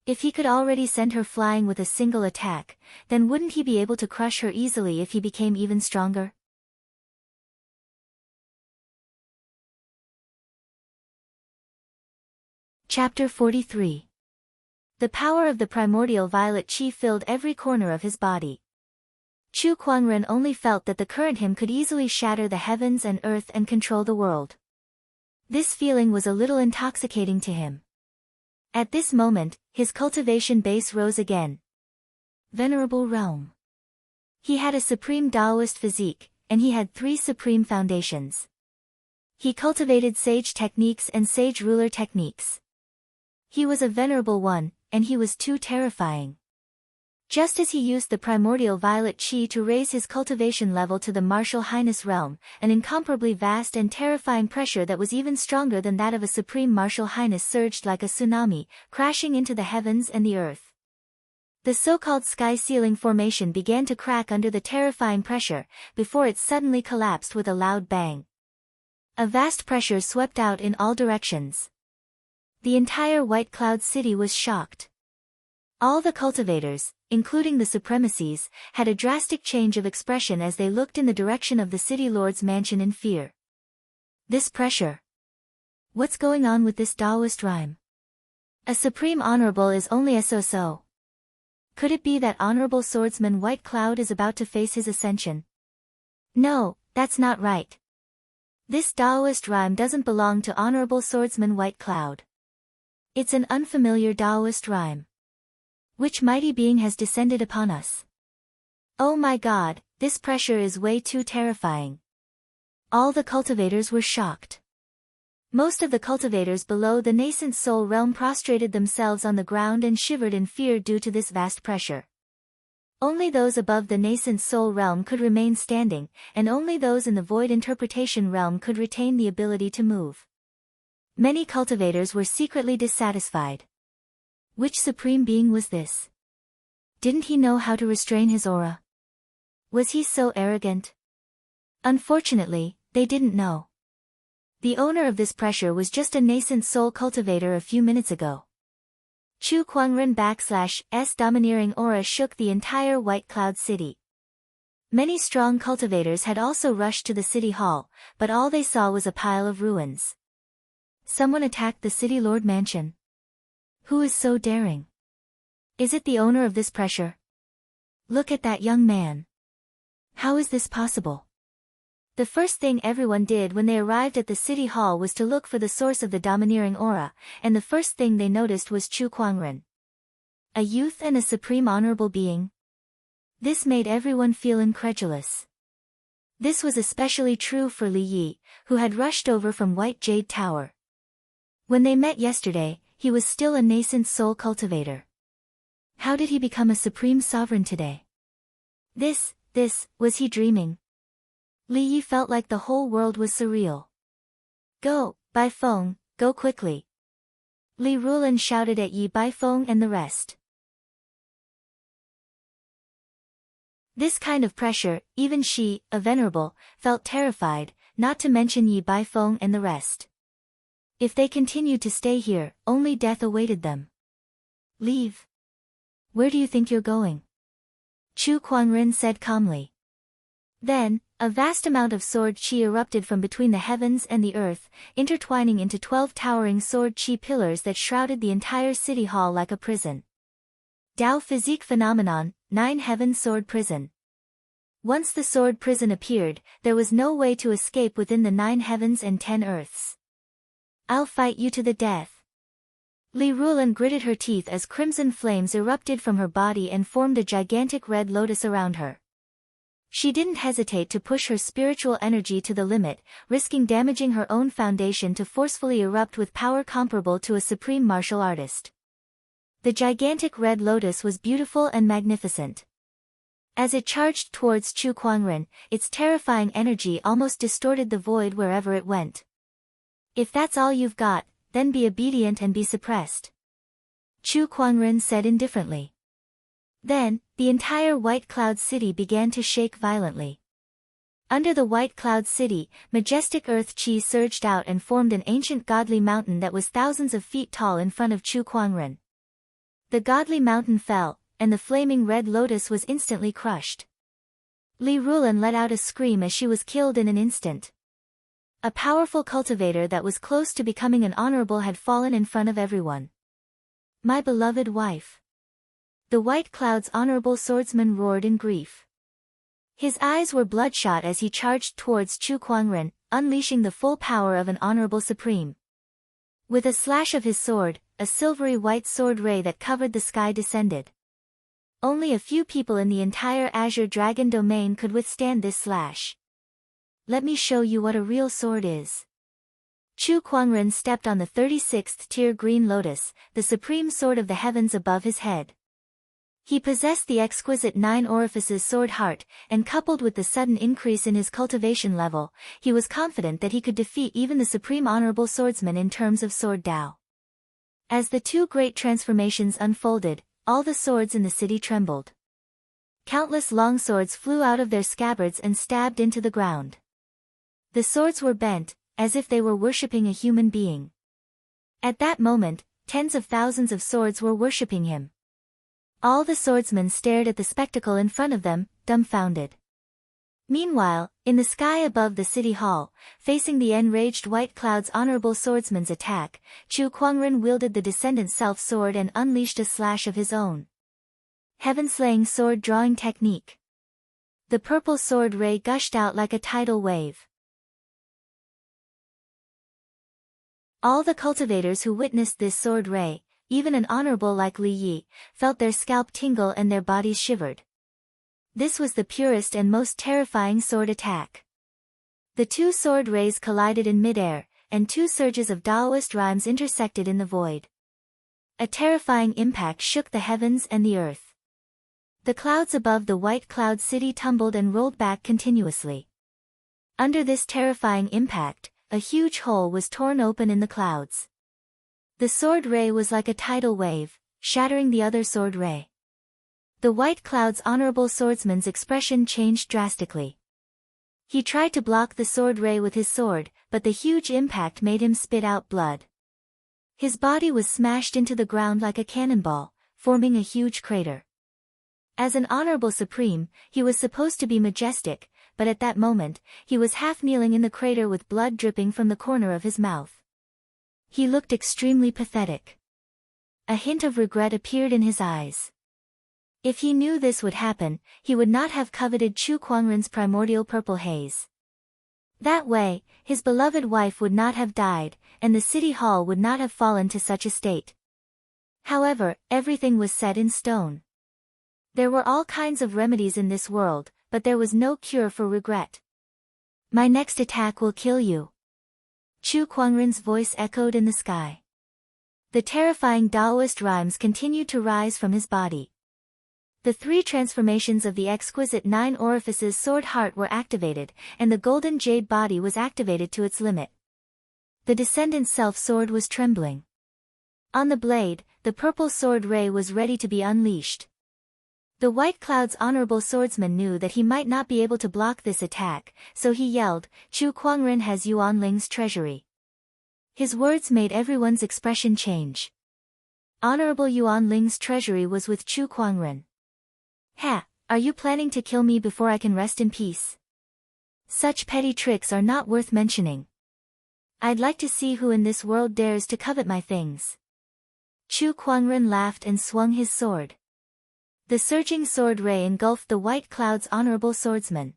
If he could already send her flying with a single attack, then wouldn't he be able to crush her easily if he became even stronger? Chapter 43. The power of the primordial violet chi filled every corner of his body. Chu Kuangren only felt that the current him could easily shatter the heavens and earth and control the world. This feeling was a little intoxicating to him. At this moment, his cultivation base rose again. Venerable Realm. He had a supreme Taoist physique, and he had 3 supreme foundations. He cultivated sage techniques and sage ruler techniques. He was a venerable one, and he was too terrifying. Just as he used the primordial violet chi to raise his cultivation level to the martial highness realm, an incomparably vast and terrifying pressure that was even stronger than that of a supreme martial highness surged like a tsunami, crashing into the heavens and the earth. The so-called sky ceiling formation began to crack under the terrifying pressure, before it suddenly collapsed with a loud bang. A vast pressure swept out in all directions. The entire White Cloud City was shocked. All the cultivators, including the supremacies, had a drastic change of expression as they looked in the direction of the city lord's mansion in fear. This pressure. What's going on with this Taoist rhyme? A supreme honorable is only a so-so. Could it be that honorable swordsman White Cloud is about to face his ascension? No, that's not right. This Taoist rhyme doesn't belong to honorable swordsman White Cloud. It's an unfamiliar Taoist rhyme. Which mighty being has descended upon us? Oh my God, this pressure is way too terrifying. All the cultivators were shocked. Most of the cultivators below the nascent soul realm prostrated themselves on the ground and shivered in fear due to this vast pressure. Only those above the nascent soul realm could remain standing, and only those in the void interpretation realm could retain the ability to move. Many cultivators were secretly dissatisfied. Which supreme being was this? Didn't he know how to restrain his aura? Was he so arrogant? Unfortunately, they didn't know. The owner of this pressure was just a nascent soul cultivator a few minutes ago. Chu Kuangren /S domineering aura shook the entire White Cloud City. Many strong cultivators had also rushed to the city hall, but all they saw was a pile of ruins. Someone attacked the city lord mansion. Who is so daring? Is it the owner of this pressure? Look at that young man. How is this possible? The first thing everyone did when they arrived at the city hall was to look for the source of the domineering aura, and the first thing they noticed was Chu Kuangren. A youth and a supreme honorable being. This made everyone feel incredulous. This was especially true for Li Yi, who had rushed over from White Jade Tower. When they met yesterday, he was still a nascent soul cultivator. How did he become a supreme sovereign today? Was he dreaming? Li Yi felt like the whole world was surreal. Go, Baifeng, go quickly. Li Rulan shouted at Yi Baifeng and the rest. This kind of pressure, even she, a venerable, felt terrified, not to mention Yi Baifeng and the rest. If they continued to stay here, only death awaited them. Leave. Where do you think you're going? Chu Kuangren said calmly. Then, a vast amount of sword chi erupted from between the heavens and the earth, intertwining into 12 towering sword chi pillars that shrouded the entire city hall like a prison. Tao Physique Phenomenon, 9 Heaven Sword Prison. Once the sword prison appeared, there was no way to escape within the 9 heavens and 10 earths. I'll fight you to the death. Li Rulan gritted her teeth as crimson flames erupted from her body and formed a gigantic red lotus around her. She didn't hesitate to push her spiritual energy to the limit, risking damaging her own foundation to forcefully erupt with power comparable to a supreme martial artist. The gigantic red lotus was beautiful and magnificent. As it charged towards Chu Kuangren, its terrifying energy almost distorted the void wherever it went. If that's all you've got, then be obedient and be suppressed. Chu Kuangren said indifferently. Then, the entire White Cloud City began to shake violently. Under the White Cloud City, majestic earth chi surged out and formed an ancient godly mountain that was thousands of feet tall in front of Chu Kuangren. The godly mountain fell, and the flaming red lotus was instantly crushed. Li Rulan let out a scream as she was killed in an instant. A powerful cultivator that was close to becoming an honorable had fallen in front of everyone. My beloved wife. The White Cloud's honorable swordsman roared in grief. His eyes were bloodshot as he charged towards Chu Kuangren, unleashing the full power of an honorable supreme. With a slash of his sword, a silvery white sword ray that covered the sky descended. Only a few people in the entire Azure Dragon domain could withstand this slash. Let me show you what a real sword is. Chu Kuangren stepped on the 36th tier green lotus, the supreme sword of the heavens above his head. He possessed the exquisite 9 orifices sword heart, and coupled with the sudden increase in his cultivation level, he was confident that he could defeat even the supreme honorable swordsman in terms of sword Dao. As the two great transformations unfolded, all the swords in the city trembled. Countless long swords flew out of their scabbards and stabbed into the ground. The swords were bent, as if they were worshipping a human being. At that moment, tens of thousands of swords were worshipping him. All the swordsmen stared at the spectacle in front of them, dumbfounded. Meanwhile, in the sky above the city hall, facing the enraged white cloud's honorable swordsman's attack, Chu Kuangren wielded the descendant self-sword and unleashed a slash of his own. Heaven-slaying sword drawing technique. The purple sword ray gushed out like a tidal wave. All the cultivators who witnessed this sword ray, even an honorable like Li Yi, felt their scalp tingle and their bodies shivered. This was the purest and most terrifying sword attack. The two sword rays collided in midair, and two surges of Daoist rhymes intersected in the void. A terrifying impact shook the heavens and the earth. The clouds above the white cloud city tumbled and rolled back continuously. Under this terrifying impact, a huge hole was torn open in the clouds. The sword ray was like a tidal wave, shattering the other sword ray. The white cloud's honorable swordsman's expression changed drastically. He tried to block the sword ray with his sword, but the huge impact made him spit out blood. His body was smashed into the ground like a cannonball, forming a huge crater. As an honorable supreme, he was supposed to be majestic, but at that moment, he was half kneeling in the crater with blood dripping from the corner of his mouth. He looked extremely pathetic. A hint of regret appeared in his eyes. If he knew this would happen, he would not have coveted Chu Kuangren's primordial purple haze. That way, his beloved wife would not have died, and the city hall would not have fallen to such a state. However, everything was set in stone. There were all kinds of remedies in this world, but there was no cure for regret. My next attack will kill you. Chu Kuangren's voice echoed in the sky. The terrifying Daoist rhymes continued to rise from his body. The 3 transformations of the exquisite 9 orifices sword heart were activated, and the golden jade body was activated to its limit. The descendant self-sword was trembling. On the blade, the purple sword ray was ready to be unleashed. The white cloud's honorable swordsman knew that he might not be able to block this attack, so he yelled, Chu Kuangren has Yuanling's treasury. His words made everyone's expression change. Honorable Yuanling's treasury was with Chu Kuangren. Ha, are you planning to kill me before I can rest in peace? Such petty tricks are not worth mentioning. I'd like to see who in this world dares to covet my things. Chu Kuangren laughed and swung his sword. The surging sword ray engulfed the white cloud's honorable swordsman.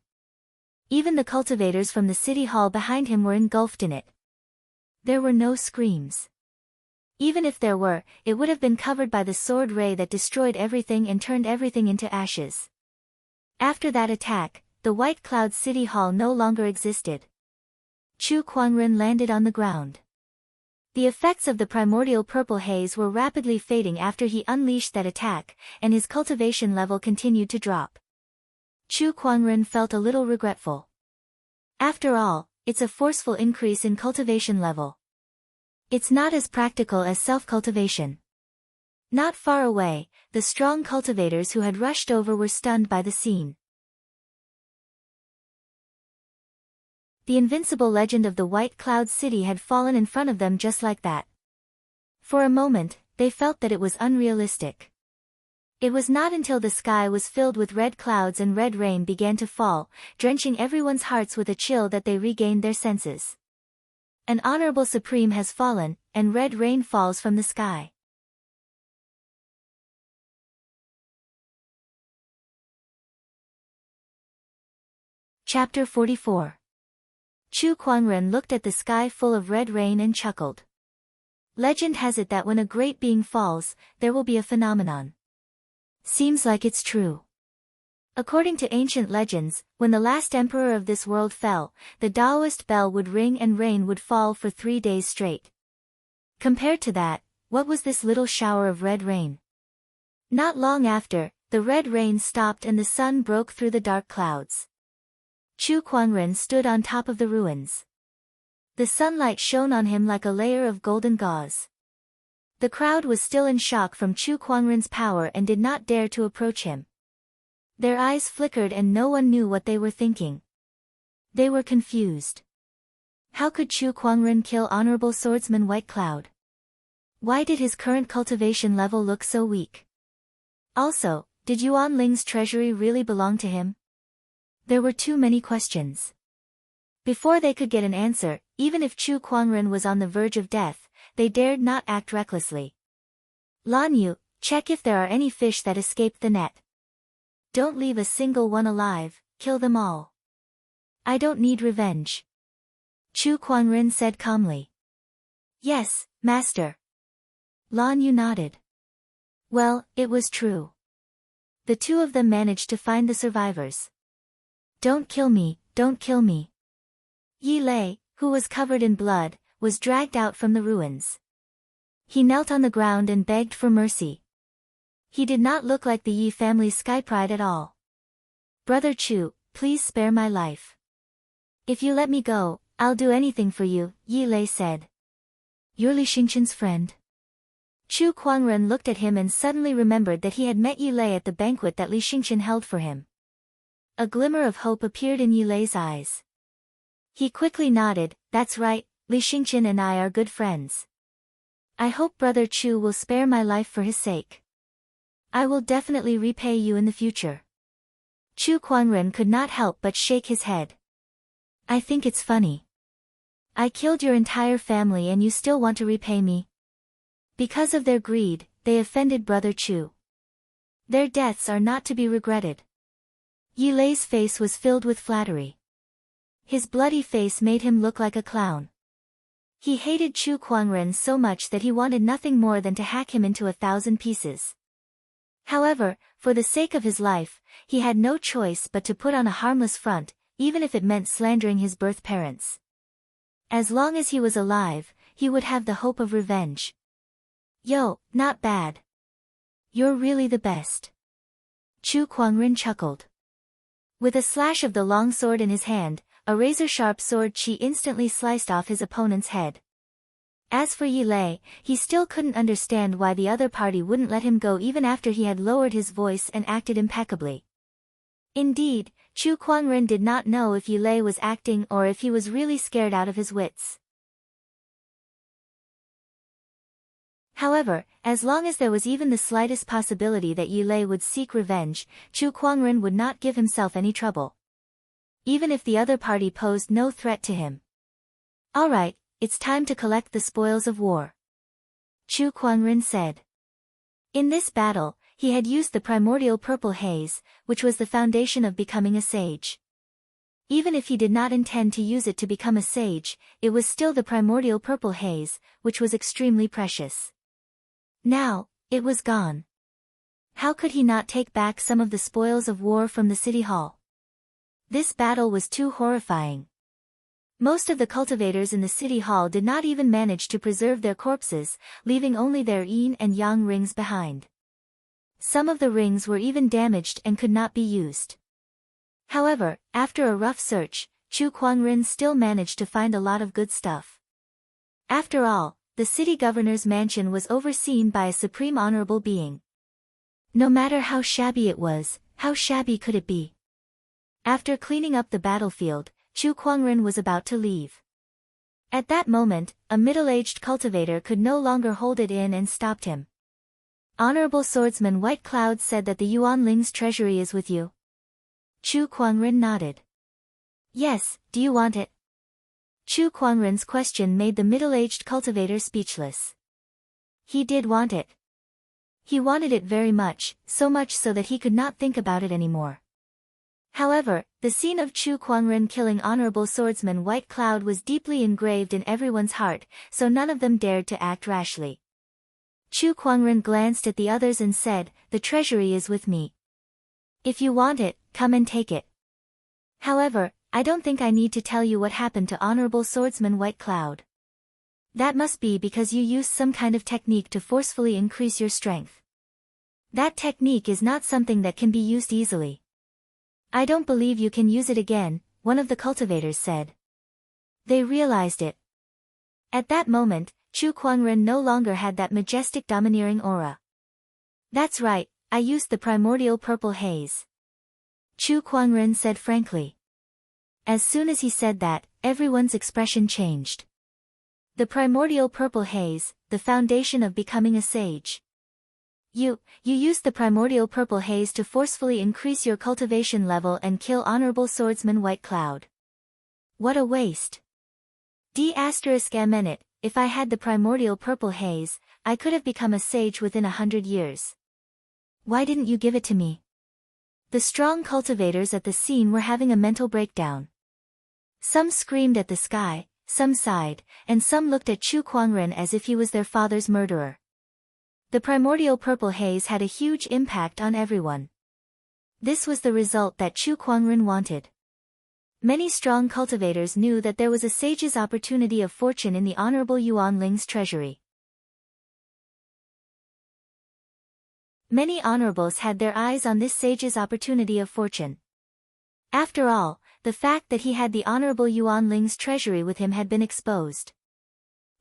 Even the cultivators from the city hall behind him were engulfed in it. There were no screams. Even if there were, it would have been covered by the sword ray that destroyed everything and turned everything into ashes. After that attack, the white cloud city hall no longer existed. Chu Kuangren landed on the ground. The effects of the primordial purple haze were rapidly fading after he unleashed that attack, and his cultivation level continued to drop. Chu Kuangren felt a little regretful. After all, it's a forceful increase in cultivation level. It's not as practical as self-cultivation. Not far away, the strong cultivators who had rushed over were stunned by the scene. The invincible legend of the White Cloud City had fallen in front of them just like that. For a moment, they felt that it was unrealistic. It was not until the sky was filled with red clouds and red rain began to fall, drenching everyone's hearts with a chill that they regained their senses. An honorable supreme has fallen, and red rain falls from the sky. Chapter 44. Chu Kuangren looked at the sky full of red rain and chuckled. Legend has it that when a great being falls, there will be a phenomenon. Seems like it's true. According to ancient legends, when the last emperor of this world fell, the Taoist bell would ring and rain would fall for 3 days straight. Compared to that, what was this little shower of red rain? Not long after, the red rain stopped and the sun broke through the dark clouds. Chu Kuangren stood on top of the ruins. The sunlight shone on him like a layer of golden gauze. The crowd was still in shock from Chu Kuangren's power and did not dare to approach him. Their eyes flickered and no one knew what they were thinking. They were confused. How could Chu Kuangren kill Honorable Swordsman White Cloud? Why did his current cultivation level look so weak? Also, did Yuan Ling's treasury really belong to him? There were too many questions. Before they could get an answer, even if Chu Kuangren was on the verge of death, they dared not act recklessly. Lan Yu, check if there are any fish that escaped the net. Don't leave a single one alive, kill them all. I don't need revenge. Chu Kuangren said calmly. Yes, master. Lan Yu nodded. Well, it was true. The two of them managed to find the survivors. Don't kill me, don't kill me. Yi Lei, who was covered in blood, was dragged out from the ruins. He knelt on the ground and begged for mercy. He did not look like the Yi family's sky pride at all. Brother Chu, please spare my life. If you let me go, I'll do anything for you, Yi Lei said. You're Li Xingqian's friend? Chu Kuangren looked at him and suddenly remembered that he had met Yi Lei at the banquet that Li Xingqian held for him. A glimmer of hope appeared in Yi Lei's eyes. He quickly nodded, that's right, Li Xingqian and I are good friends. I hope Brother Chu will spare my life for his sake. I will definitely repay you in the future. Chu Kuangren could not help but shake his head. I think it's funny. I killed your entire family and you still want to repay me? Because of their greed, they offended Brother Chu. Their deaths are not to be regretted. Yi Lei's face was filled with flattery. His bloody face made him look like a clown. He hated Chu Kuangren so much that he wanted nothing more than to hack him into 1,000 pieces. However, for the sake of his life, he had no choice but to put on a harmless front, even if it meant slandering his birth parents. As long as he was alive, he would have the hope of revenge. Yo, not bad. You're really the best. Chu Kuangren chuckled. With a slash of the long sword in his hand, a razor-sharp sword chi instantly sliced off his opponent's head. As for Yi Lei, he still couldn't understand why the other party wouldn't let him go even after he had lowered his voice and acted impeccably. Indeed, Chu Kuangren did not know if Yi Lei was acting or if he was really scared out of his wits. However, as long as there was even the slightest possibility that Yi Lei would seek revenge, Chu Kuangren would not give himself any trouble. Even if the other party posed no threat to him. Alright, it's time to collect the spoils of war. Chu Kuangren said. In this battle, he had used the primordial purple haze, which was the foundation of becoming a sage. Even if he did not intend to use it to become a sage, it was still the primordial purple haze, which was extremely precious. Now, it was gone. How could he not take back some of the spoils of war from the city hall? This battle was too horrifying. Most of the cultivators in the city hall did not even manage to preserve their corpses, leaving only their yin and yang rings behind. Some of the rings were even damaged and could not be used. However, after a rough search, Chu Kuangren still managed to find a lot of good stuff. After all, the city governor's mansion was overseen by a supreme honorable being. No matter how shabby it was, how shabby could it be? After cleaning up the battlefield, Chu Kuangren was about to leave. At that moment, a middle-aged cultivator could no longer hold it in and stopped him. Honorable Swordsman White Cloud said that the Yuan Ling's treasury is with you. Chu Kuangren nodded. Yes, do you want it? Chu Kuangren's question made the middle-aged cultivator speechless. He did want it. He wanted it very much, so much so that he could not think about it anymore. However, the scene of Chu Kuangren killing Honorable Swordsman White Cloud was deeply engraved in everyone's heart, so none of them dared to act rashly. Chu Kuangren glanced at the others and said, "The treasury is with me. If you want it, come and take it. However, I don't think I need to tell you what happened to Honorable Swordsman White Cloud. That must be because you used some kind of technique to forcefully increase your strength. That technique is not something that can be used easily. I don't believe you can use it again," one of the cultivators said. They realized it. At that moment, Chu Kuangren no longer had that majestic domineering aura. "That's right, I used the primordial purple haze," Chu Kuangren said frankly. As soon as he said that, everyone's expression changed. The primordial purple haze, the foundation of becoming a sage. You used the primordial purple haze to forcefully increase your cultivation level and kill Honorable Swordsman White Cloud. What a waste. D****, if I had the primordial purple haze, I could have become a sage within 100 years. Why didn't you give it to me? The strong cultivators at the scene were having a mental breakdown. Some screamed at the sky, some sighed, and some looked at Chu Kuangren as if he was their father's murderer. The primordial purple haze had a huge impact on everyone. This was the result that Chu Kuangren wanted. Many strong cultivators knew that there was a sage's opportunity of fortune in the Honorable Yuan Ling's treasury. Many honorables had their eyes on this sage's opportunity of fortune. After all, the fact that he had the Honorable Yuan Ling's treasury with him had been exposed.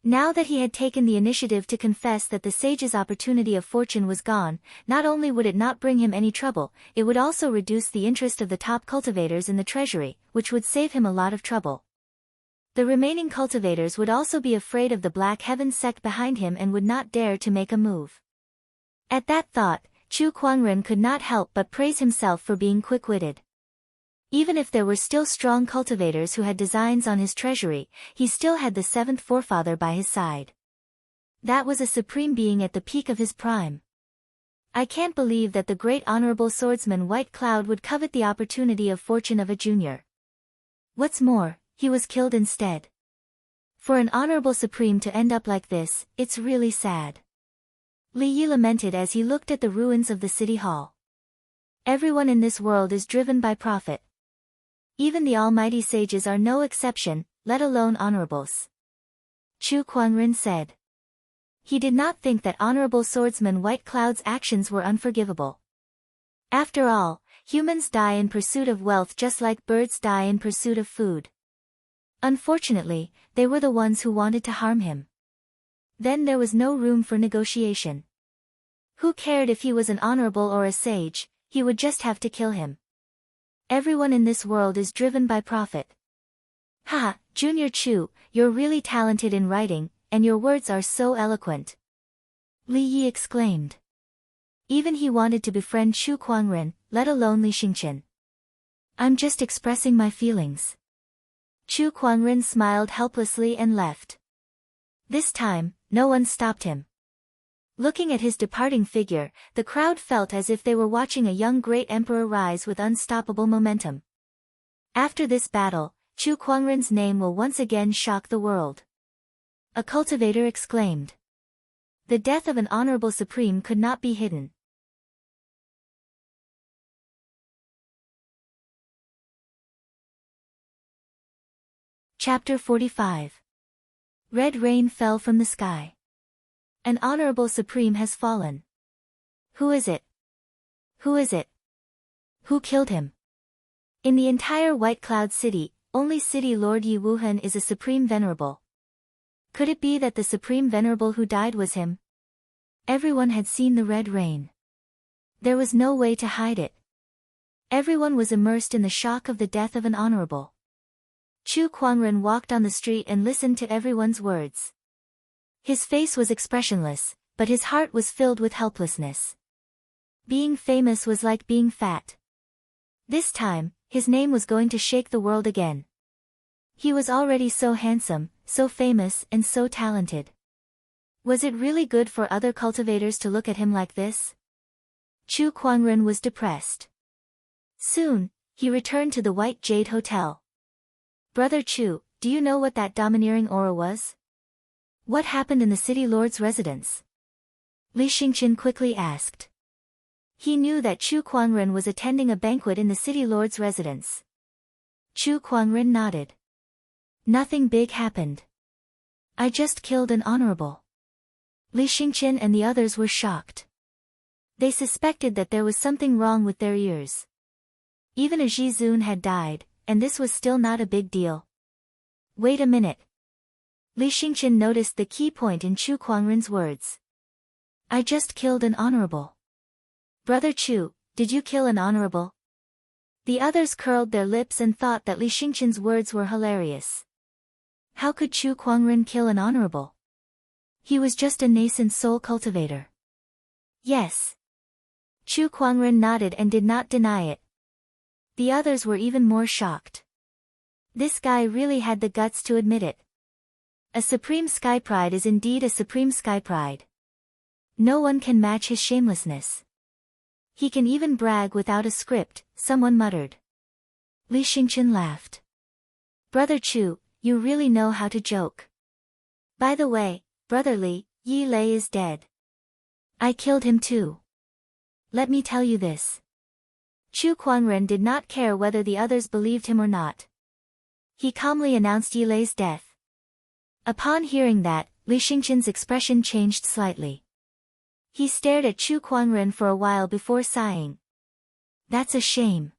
Now that he had taken the initiative to confess that the sage's opportunity of fortune was gone, not only would it not bring him any trouble, it would also reduce the interest of the top cultivators in the treasury, which would save him a lot of trouble. The remaining cultivators would also be afraid of the Black Heaven sect behind him and would not dare to make a move. At that thought, Chu Kuangren could not help but praise himself for being quick-witted. Even if there were still strong cultivators who had designs on his treasury, he still had the seventh forefather by his side. That was a supreme being at the peak of his prime. I can't believe that the great Honorable Swordsman White Cloud would covet the opportunity of fortune of a junior. What's more, he was killed instead. For an Honorable Supreme to end up like this, it's really sad. Li Yi lamented as he looked at the ruins of the city hall. Everyone in this world is driven by profit. Even the almighty sages are no exception, let alone honorables. Chu Kuangren said. He did not think that Honorable Swordsman White Cloud's actions were unforgivable. After all, humans die in pursuit of wealth just like birds die in pursuit of food. Unfortunately, they were the ones who wanted to harm him. Then there was no room for negotiation. Who cared if he was an honorable or a sage, he would just have to kill him. Everyone in this world is driven by profit. Haha, Junior Chu, you're really talented in writing, and your words are so eloquent. Li Yi exclaimed. Even he wanted to befriend Chu Kuangren, let alone Li Xingqian. I'm just expressing my feelings. Chu Kuangren smiled helplessly and left. This time, no one stopped him. Looking at his departing figure, the crowd felt as if they were watching a young great emperor rise with unstoppable momentum. After this battle, Chu Kuangren's name will once again shock the world. A cultivator exclaimed. The death of an honorable supreme could not be hidden. Chapter 45. Red rain fell from the sky. An honorable supreme has fallen. Who is it? Who is it? Who killed him? In the entire White Cloud City, only City Lord Yi Wuhan is a supreme venerable. Could it be that the supreme venerable who died was him? Everyone had seen the red rain. There was no way to hide it. Everyone was immersed in the shock of the death of an honorable. Chu Kuangren walked on the street and listened to everyone's words. His face was expressionless, but his heart was filled with helplessness. Being famous was like being fat. This time, his name was going to shake the world again. He was already so handsome, so famous and so talented. Was it really good for other cultivators to look at him like this? Chu Kuangren was depressed. Soon, he returned to the White Jade Hotel. Brother Chu, do you know what that domineering aura was? What happened in the city lord's residence? Li Xingqian quickly asked. He knew that Chu Kuangren was attending a banquet in the city lord's residence. Chu Kuangren nodded. Nothing big happened. I just killed an honorable. Li Xingqian and the others were shocked. They suspected that there was something wrong with their ears. Even a Zhizun had died, and this was still not a big deal. Wait a minute. Li Xingqian noticed the key point in Chu Kuangren's words. I just killed an honorable. Brother Chu, did you kill an honorable? The others curled their lips and thought that Li Xingqian's words were hilarious. How could Chu Kuangren kill an honorable? He was just a nascent soul cultivator. Yes. Chu Kuangren nodded and did not deny it. The others were even more shocked. This guy really had the guts to admit it. A supreme sky pride is indeed a supreme sky pride. No one can match his shamelessness. He can even brag without a script, someone muttered. Li Xingqian laughed. Brother Chu, you really know how to joke. By the way, Brother Li, Yi Lei is dead. I killed him too. Let me tell you this. Chu Kuangren did not care whether the others believed him or not. He calmly announced Yi Lei's death. Upon hearing that, Li Xingqian's expression changed slightly. He stared at Chu Kuangren for a while before sighing. That's a shame.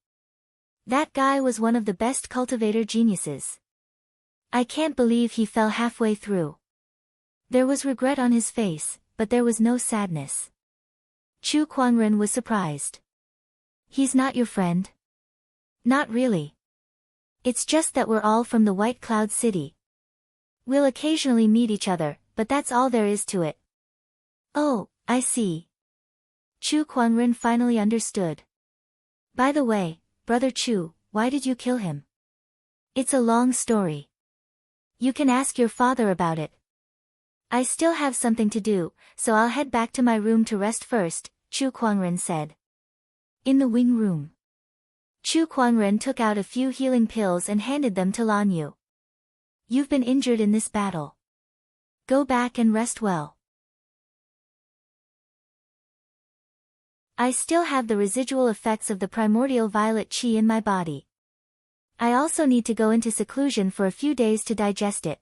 That guy was one of the best cultivator geniuses. I can't believe he fell halfway through. There was regret on his face, but there was no sadness. Chu Kuangren was surprised. He's not your friend? Not really. It's just that we're all from the White Cloud City. We'll occasionally meet each other, but that's all there is to it. Oh, I see. Chu Kuangren finally understood. By the way, Brother Chu, why did you kill him? It's a long story. You can ask your father about it. I still have something to do, so I'll head back to my room to rest first, Chu Kuangren said. In the wing room. Chu Kuangren took out a few healing pills and handed them to Lan Yu. You've been injured in this battle. Go back and rest well. I still have the residual effects of the primordial violet qi in my body. I also need to go into seclusion for a few days to digest it.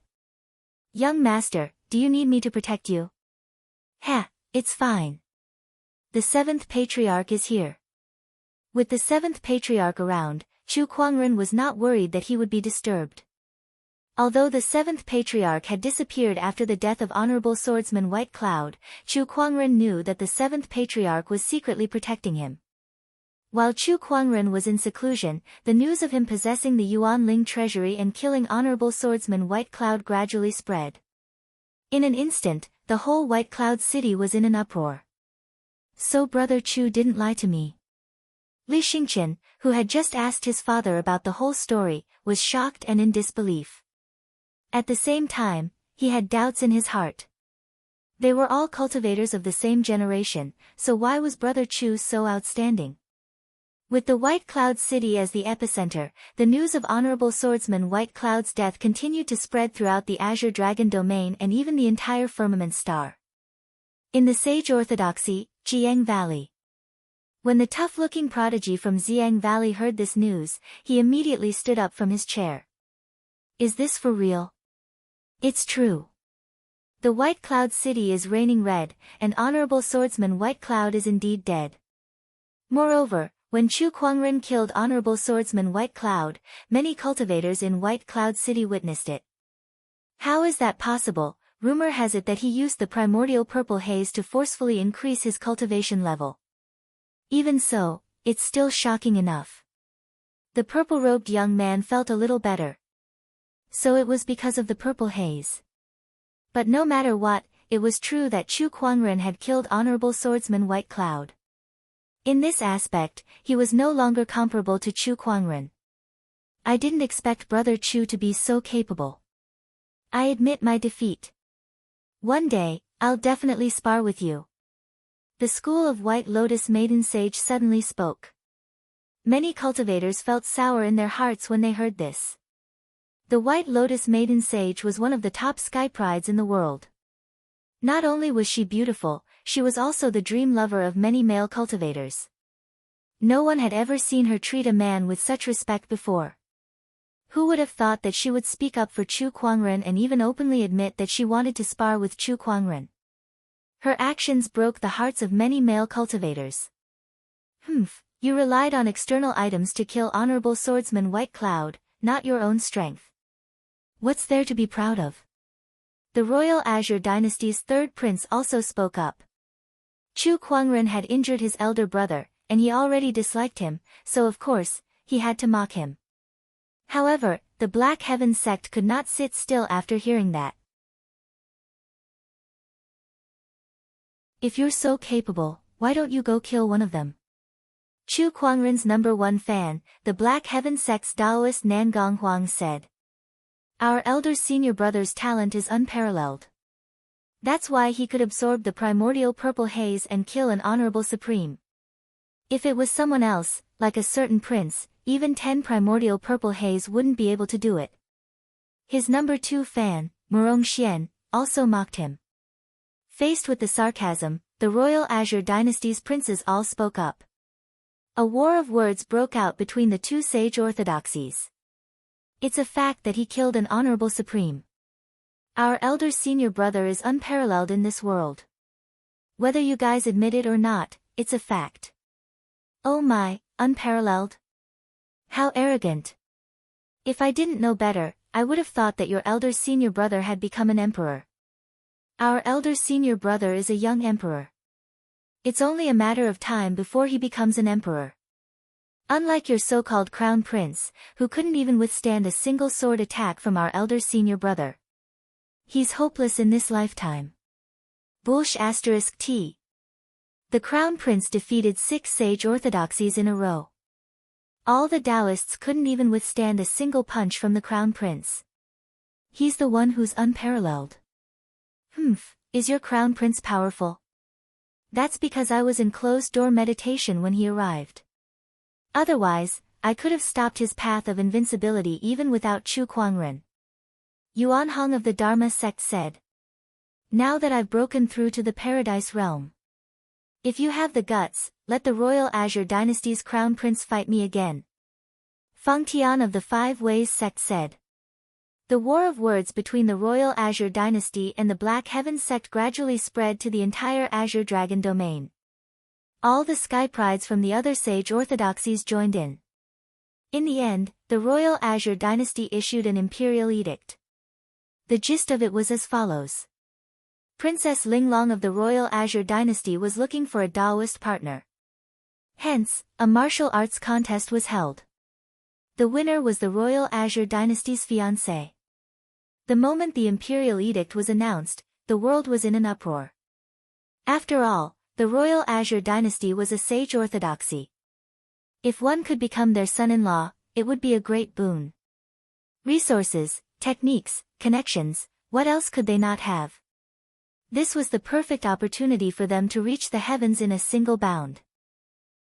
Young master, do you need me to protect you? Ha, it's fine. The seventh patriarch is here. With the seventh patriarch around, Chu Kuangren was not worried that he would be disturbed. Although the seventh patriarch had disappeared after the death of Honorable Swordsman White Cloud, Chu Kuangren knew that the seventh patriarch was secretly protecting him. While Chu Kuangren was in seclusion, the news of him possessing the Yuan Ling treasury and killing Honorable Swordsman White Cloud gradually spread. In an instant, the whole White Cloud city was in an uproar. So Brother Chu didn't lie to me. Li Xingqian, who had just asked his father about the whole story, was shocked and in disbelief. At the same time, he had doubts in his heart. They were all cultivators of the same generation, so why was Brother Chu so outstanding? With the White Cloud City as the epicenter, the news of Honorable Swordsman White Cloud's death continued to spread throughout the Azure Dragon domain and even the entire firmament star. In the Sage Orthodoxy, Jiang Valley. When the tough-looking prodigy from Xiang Valley heard this news, he immediately stood up from his chair. Is this for real? It's true. The White Cloud City is raining red, and Honorable Swordsman White Cloud is indeed dead. Moreover, when Chu Kuangren killed Honorable Swordsman White Cloud, many cultivators in White Cloud City witnessed it. How is that possible? Rumor has it that he used the primordial purple haze to forcefully increase his cultivation level. Even so, it's still shocking enough. The purple-robed young man felt a little better. So it was because of the purple haze. But no matter what, it was true that Chu Kuangren had killed Honorable Swordsman White Cloud. In this aspect, he was no longer comparable to Chu Kuangren. I didn't expect Brother Chu to be so capable. I admit my defeat. One day, I'll definitely spar with you. The school of White Lotus Maiden Sage suddenly spoke. Many cultivators felt sour in their hearts when they heard this. The White Lotus Maiden Sage was one of the top sky prides in the world. Not only was she beautiful, she was also the dream lover of many male cultivators. No one had ever seen her treat a man with such respect before. Who would have thought that she would speak up for Chu Kuangren and even openly admit that she wanted to spar with Chu Kuangren? Her actions broke the hearts of many male cultivators. You relied on external items to kill Honorable Swordsman White Cloud, not your own strength. What's there to be proud of? The Royal Azure Dynasty's third prince also spoke up. Chu Kuangren had injured his elder brother, and he already disliked him, so of course, he had to mock him. However, the Black Heaven sect could not sit still after hearing that. If you're so capable, why don't you go kill one of them? Chu Kuangren's #1 fan, the Black Heaven sect's Daoist Nan Gonghuang said. Our elder senior brother's talent is unparalleled. That's why he could absorb the primordial purple haze and kill an honorable supreme. If it was someone else, like a certain prince, even 10 primordial purple haze wouldn't be able to do it. His #2 fan, Murong Xian, also mocked him. Faced with the sarcasm, the Royal Azure Dynasty's princes all spoke up. A war of words broke out between the two sage orthodoxies. It's a fact that he killed an honorable supreme. Our elder senior brother is unparalleled in this world. Whether you guys admit it or not, it's a fact. Oh my, unparalleled? How arrogant. If I didn't know better, I would have thought that your elder senior brother had become an emperor. Our elder senior brother is a young emperor. It's only a matter of time before he becomes an emperor. Unlike your so-called crown prince, who couldn't even withstand a single sword attack from our elder senior brother. He's hopeless in this lifetime. *T. The crown prince defeated 6 sage orthodoxies in a row. All the Taoists couldn't even withstand a single punch from the crown prince. He's the one who's unparalleled. Is your crown prince powerful? That's because I was in closed-door meditation when he arrived. Otherwise, I could have stopped his path of invincibility even without Chu Kuangren. Yuan Hong of the Dharma sect said. Now that I've broken through to the Paradise realm. If you have the guts, let the Royal Azure Dynasty's crown prince fight me again. Feng Tian of the Five Ways sect said. The war of words between the Royal Azure Dynasty and the Black Heaven sect gradually spread to the entire Azure Dragon domain. All the sky prides from the other sage orthodoxies joined in. In the end, the Royal Azure Dynasty issued an imperial edict. The gist of it was as follows. Princess Linglong of the Royal Azure Dynasty was looking for a Taoist partner. Hence, a martial arts contest was held. The winner was the Royal Azure Dynasty's fiancé. The moment the imperial edict was announced, the world was in an uproar. After all, the Royal Azure Dynasty was a sage orthodoxy. If one could become their son-in-law, it would be a great boon. Resources, techniques, connections, what else could they not have? This was the perfect opportunity for them to reach the heavens in a single bound.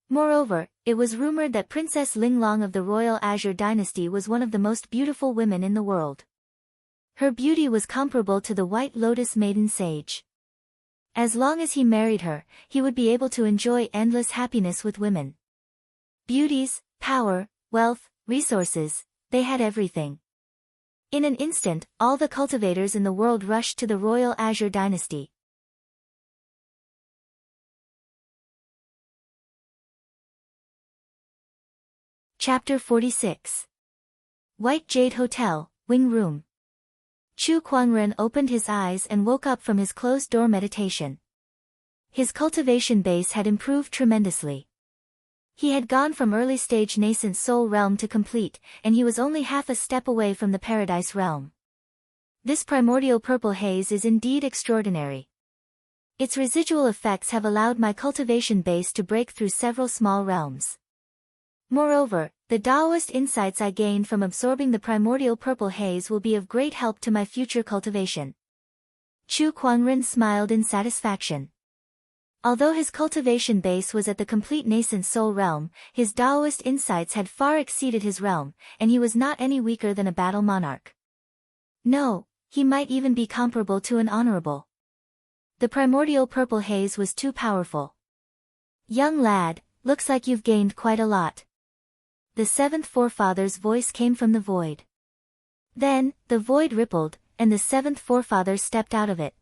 Moreover, it was rumored that Princess Linglong of the Royal Azure Dynasty was one of the most beautiful women in the world. Her beauty was comparable to the White Lotus Maiden Sage. As long as he married her, he would be able to enjoy endless happiness with women. Beauties, power, wealth, resources, they had everything. In an instant, all the cultivators in the world rushed to the Royal Azure Dynasty. Chapter 46. White Jade Hotel, Wing Room. Chu Kuangren opened his eyes and woke up from his closed-door meditation. His cultivation base had improved tremendously. He had gone from early-stage nascent soul realm to complete, and he was only half a step away from the Paradise realm. This primordial purple haze is indeed extraordinary. Its residual effects have allowed my cultivation base to break through several small realms. Moreover, the Taoist insights I gained from absorbing the primordial purple haze will be of great help to my future cultivation. Chu Kuangren smiled in satisfaction. Although his cultivation base was at the complete nascent soul realm, his Taoist insights had far exceeded his realm, and he was not any weaker than a battle monarch. No, he might even be comparable to an honorable. The primordial purple haze was too powerful. Young lad, looks like you've gained quite a lot. The seventh forefather's voice came from the void. Then, the void rippled, and the seventh forefather stepped out of it.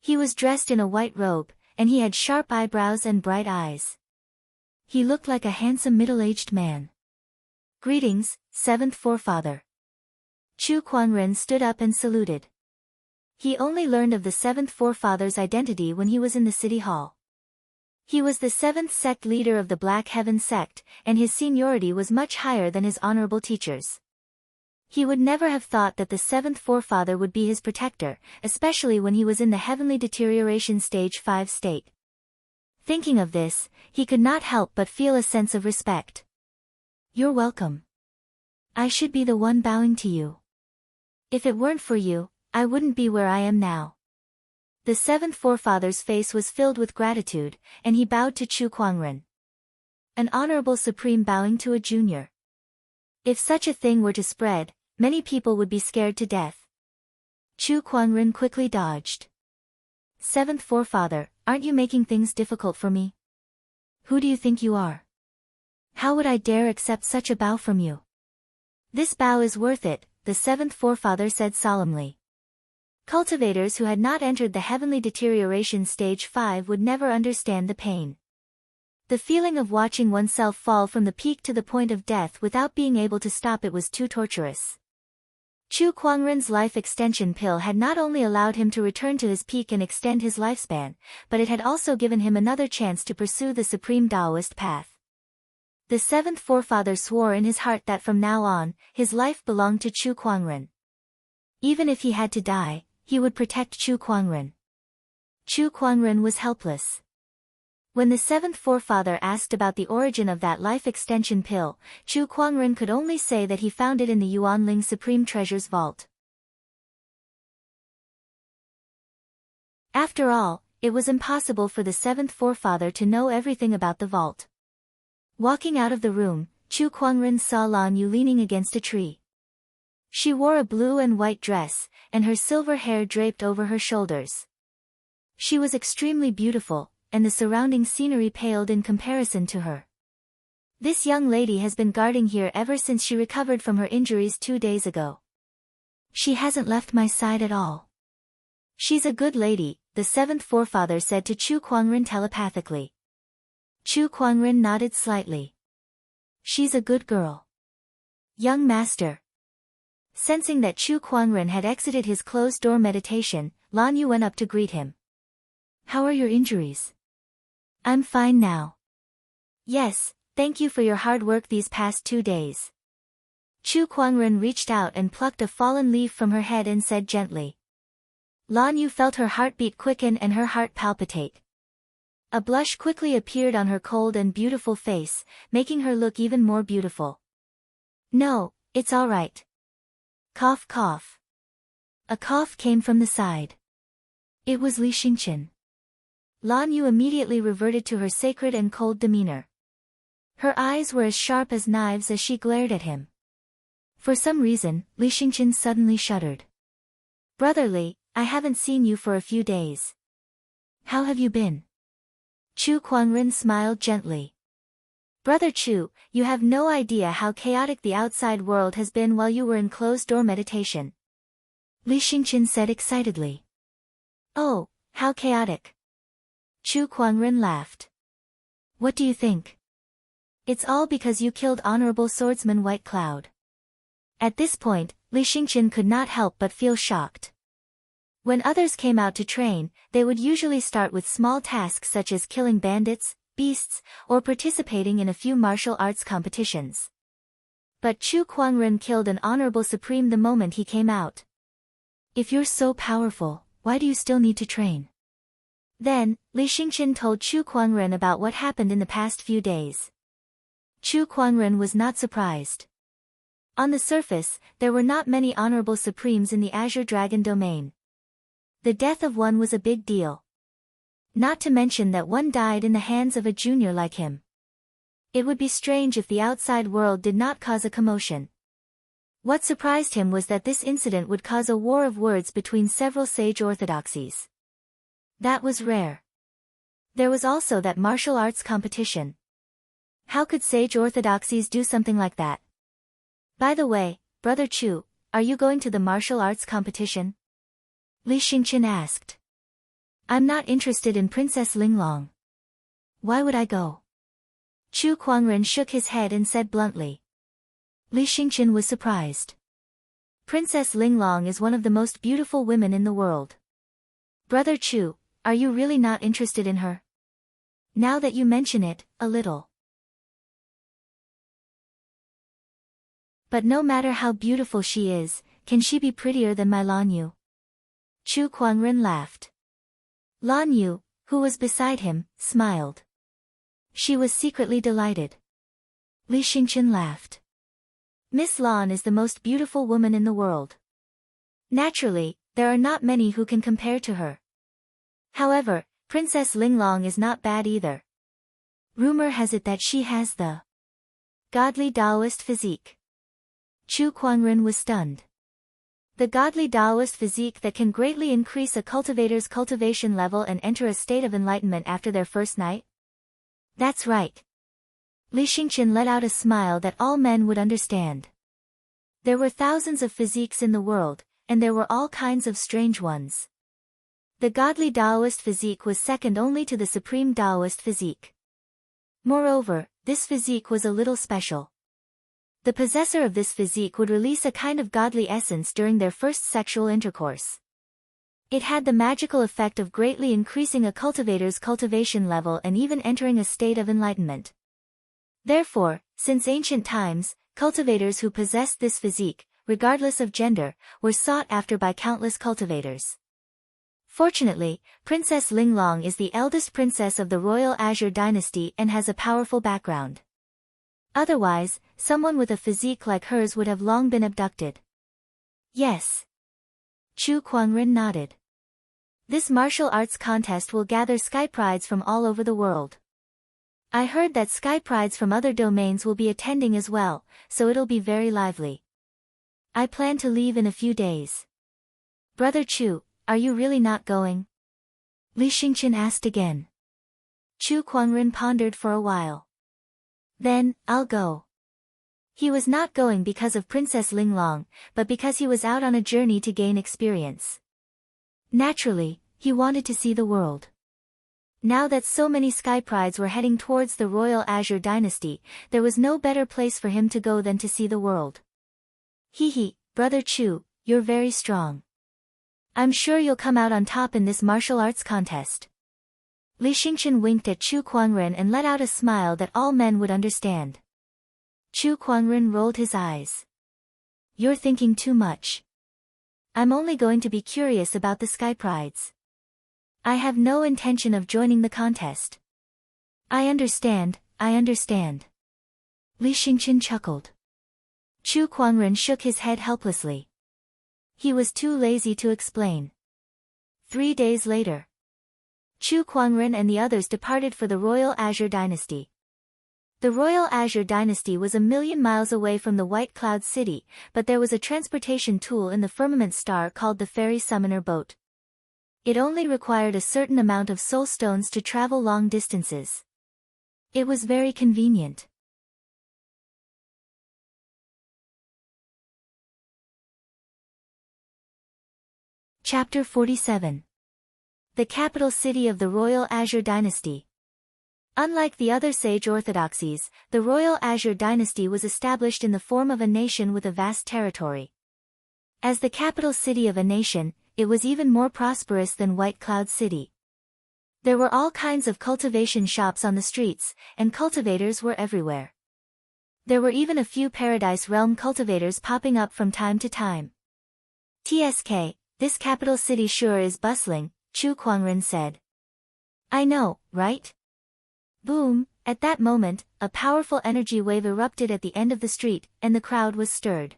He was dressed in a white robe, and he had sharp eyebrows and bright eyes. He looked like a handsome middle-aged man. Greetings, seventh forefather. Chu Kuangren stood up and saluted. He only learned of the seventh forefather's identity when he was in the city hall. He was the seventh sect leader of the Black Heaven sect, and his seniority was much higher than his honorable teachers. He would never have thought that the seventh forefather would be his protector, especially when he was in the heavenly deterioration stage 5 state. Thinking of this, he could not help but feel a sense of respect. You're welcome. I should be the one bowing to you. If it weren't for you, I wouldn't be where I am now. The seventh forefather's face was filled with gratitude, and he bowed to Chu Kuangren. An honorable supreme bowing to a junior. If such a thing were to spread, many people would be scared to death. Chu Kuangren quickly dodged. Seventh forefather, aren't you making things difficult for me? Who do you think you are? How would I dare accept such a bow from you? This bow is worth it, the seventh forefather said solemnly. Cultivators who had not entered the heavenly deterioration stage 5 would never understand the pain. The feeling of watching oneself fall from the peak to the point of death without being able to stop it was too torturous. Chu Kuangren's life extension pill had not only allowed him to return to his peak and extend his lifespan, but it had also given him another chance to pursue the supreme Taoist path. The seventh forefather swore in his heart that from now on, his life belonged to Chu Kuangren. Even if he had to die, he would protect Chu Kuangren. Chu Kuangren was helpless. When the seventh forefather asked about the origin of that life extension pill, Chu Kuangren could only say that he found it in the Yuanling Supreme Treasure's vault. After all, it was impossible for the seventh forefather to know everything about the vault. Walking out of the room, Chu Kuangren saw Lan Yu leaning against a tree. She wore a blue and white dress, and her silver hair draped over her shoulders. She was extremely beautiful, and the surrounding scenery paled in comparison to her. This young lady has been guarding here ever since she recovered from her injuries 2 days ago. She hasn't left my side at all. She's a good lady, the seventh forefather said to Chu Kuangren telepathically. Chu Kuangren nodded slightly. She's a good girl. Young master. Sensing that Chu Kuangren had exited his closed-door meditation, Lan Yu went up to greet him. How are your injuries? I'm fine now. Yes, thank you for your hard work these past 2 days. Chu Kuangren reached out and plucked a fallen leaf from her head and said gently. Lan Yu felt her heartbeat quicken and her heart palpitate. A blush quickly appeared on her cold and beautiful face, making her look even more beautiful. No, it's all right. Cough cough. A cough came from the side. It was Li Xingqian. Lan Yu immediately reverted to her sacred and cold demeanor. Her eyes were as sharp as knives as she glared at him. For some reason, Li Xingqian suddenly shuddered. Brotherly, I haven't seen you for a few days. How have you been? Chu Kuangren smiled gently. Brother Chu, you have no idea how chaotic the outside world has been while you were in closed-door meditation. Li Xingqian said excitedly. Oh, how chaotic. Chu Kuangren laughed. What do you think? It's all because you killed Honorable Swordsman White Cloud. At this point, Li Xingqian could not help but feel shocked. When others came out to train, they would usually start with small tasks such as killing bandits, beasts, or participating in a few martial arts competitions. But Chu Kuangren killed an honorable supreme the moment he came out. If you're so powerful, why do you still need to train? Then, Li Xingqian told Chu Kuangren about what happened in the past few days. Chu Kuangren was not surprised. On the surface, there were not many honorable supremes in the Azure Dragon domain. The death of one was a big deal. Not to mention that one died in the hands of a junior like him. It would be strange if the outside world did not cause a commotion. What surprised him was that this incident would cause a war of words between several sage orthodoxies. That was rare. There was also that martial arts competition. How could sage orthodoxies do something like that? By the way, Brother Chu, are you going to the martial arts competition? Li Xingqian asked. I'm not interested in Princess Linglong. Why would I go? Chu Kuangren shook his head and said bluntly. Li Xingqian was surprised. Princess Linglong is one of the most beautiful women in the world. Brother Chu, are you really not interested in her? Now that you mention it, a little. But no matter how beautiful she is, can she be prettier than my Lan Yu? Chu Kuangren laughed. Lan Yu, who was beside him, smiled. She was secretly delighted. Li Xingqian laughed. Miss Lan is the most beautiful woman in the world. Naturally, there are not many who can compare to her. However, Princess Linglong is not bad either. Rumor has it that she has the godly Taoist physique. Chu Kuangren was stunned. The godly Taoist physique that can greatly increase a cultivator's cultivation level and enter a state of enlightenment after their first night? That's right. Li Xingqian let out a smile that all men would understand. There were thousands of physiques in the world, and there were all kinds of strange ones. The godly Taoist physique was second only to the supreme Taoist physique. Moreover, this physique was a little special. The possessor of this physique would release a kind of godly essence during their first sexual intercourse. It had the magical effect of greatly increasing a cultivator's cultivation level and even entering a state of enlightenment. Therefore, since ancient times, cultivators who possessed this physique, regardless of gender, were sought after by countless cultivators. Fortunately, Princess Linglong is the eldest princess of the royal Azure dynasty and has a powerful background. Otherwise, someone with a physique like hers would have long been abducted. Yes. Chu Kuangren nodded. This martial arts contest will gather sky prides from all over the world. I heard that sky prides from other domains will be attending as well, so it'll be very lively. I plan to leave in a few days. Brother Chu, are you really not going? Li Xingqian asked again. Chu Kuangren pondered for a while. Then, I'll go. He was not going because of Princess Linglong, but because he was out on a journey to gain experience. Naturally, he wanted to see the world. Now that so many sky prides were heading towards the royal Azure dynasty, there was no better place for him to go than to see the world. Hee, Brother Chu, you're very strong. I'm sure you'll come out on top in this martial arts contest. Li Xingqian winked at Chu Kuangren and let out a smile that all men would understand. Chu Kuangren rolled his eyes. You're thinking too much. I'm only going to be curious about the sky prides. I have no intention of joining the contest. I understand. Li Xingqian chuckled. Chu Kuangren shook his head helplessly. He was too lazy to explain. 3 days later, Chu Kuangren and the others departed for the royal Azure dynasty. The royal Azure dynasty was 1,000,000 miles away from the White Cloud City, but there was a transportation tool in the firmament star called the Fairy Summoner Boat. It only required a certain amount of soul stones to travel long distances. It was very convenient. Chapter 47. The capital city of the royal Azure dynasty. Unlike the other sage orthodoxies, the royal Azure dynasty was established in the form of a nation with a vast territory. As the capital city of a nation, it was even more prosperous than White Cloud City. There were all kinds of cultivation shops on the streets, and cultivators were everywhere. There were even a few Paradise Realm cultivators popping up from time to time. TSK, this capital city sure is bustling, Chu Kuangren said. I know, right? Boom, at that moment, a powerful energy wave erupted at the end of the street, and the crowd was stirred.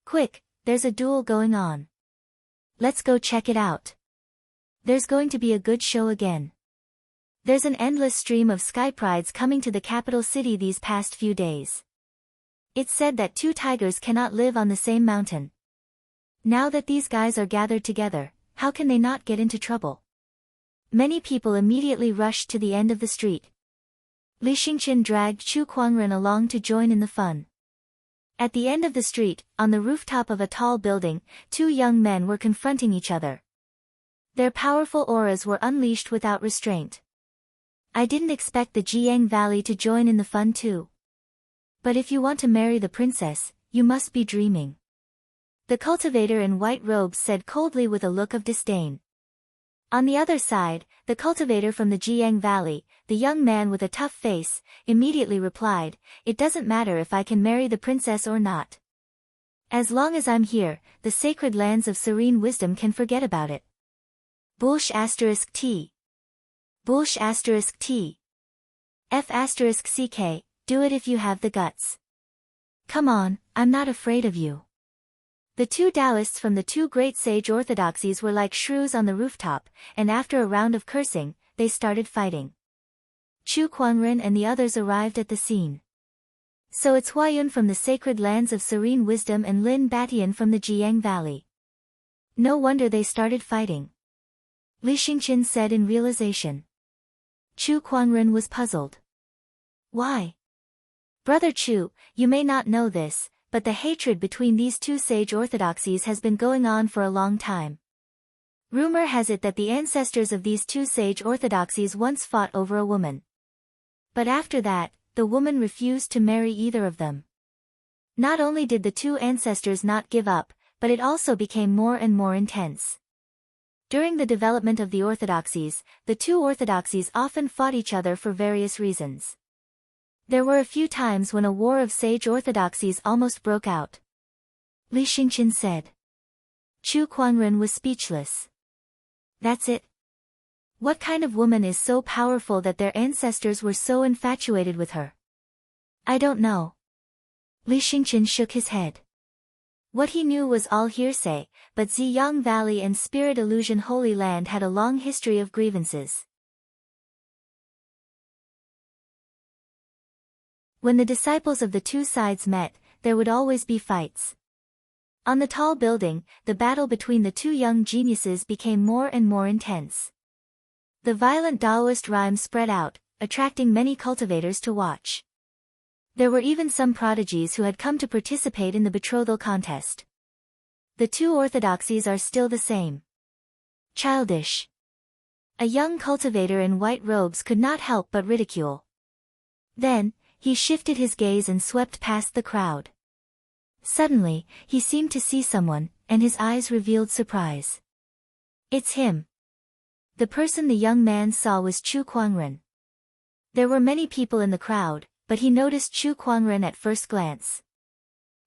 Quick, there's a duel going on. Let's go check it out. There's going to be a good show again. There's an endless stream of sky prides coming to the capital city these past few days. It's said that 2 tigers cannot live on the same mountain. Now that these guys are gathered together, how can they not get into trouble? Many people immediately rushed to the end of the street. Li Xingqian dragged Chu Kuangren along to join in the fun. At the end of the street, on the rooftop of a tall building, two young men were confronting each other. Their powerful auras were unleashed without restraint. I didn't expect the Jiang Valley to join in the fun too. But if you want to marry the princess, you must be dreaming. The cultivator in white robes said coldly with a look of disdain. On the other side, the cultivator from the Jiang Valley, the young man with a tough face, immediately replied, "It doesn't matter if I can marry the princess or not. As long as I'm here, the sacred lands of serene wisdom can forget about it." *T. *T. F***ck, do it if you have the guts. Come on, I'm not afraid of you. The two Taoists from the two great sage orthodoxies were like shrews on the rooftop, and after a round of cursing, they started fighting. Chu Kuangren and the others arrived at the scene. So it's Huayun from the sacred lands of serene wisdom and Lin Batian from the Jiang Valley. No wonder they started fighting. Li Xingqian said in realization. Chu Kuangren was puzzled. Why? Brother Chu, you may not know this, but the hatred between these two sage orthodoxies has been going on for a long time. Rumor has it that the ancestors of these two sage orthodoxies once fought over a woman. But after that, the woman refused to marry either of them. Not only did the two ancestors not give up, but it also became more and more intense. During the development of the orthodoxies, the two orthodoxies often fought each other for various reasons. There were a few times when a war of sage orthodoxies almost broke out. Li Xingqian said. Chu Kuangren was speechless. That's it? What kind of woman is so powerful that their ancestors were so infatuated with her? I don't know. Li Xingqian shook his head. What he knew was all hearsay, but Ziyang Valley and Spirit Illusion Holy Land had a long history of grievances. When the disciples of the two sides met, there would always be fights. On the tall building, the battle between the two young geniuses became more and more intense. The violent Taoist rhyme spread out, attracting many cultivators to watch. There were even some prodigies who had come to participate in the betrothal contest. The two orthodoxies are still the same. Childish. A young cultivator in white robes could not help but ridicule. Then, he shifted his gaze and swept past the crowd. Suddenly, he seemed to see someone, and his eyes revealed surprise. It's him. The person the young man saw was Chu Kuangren. There were many people in the crowd, but he noticed Chu Kuangren at first glance.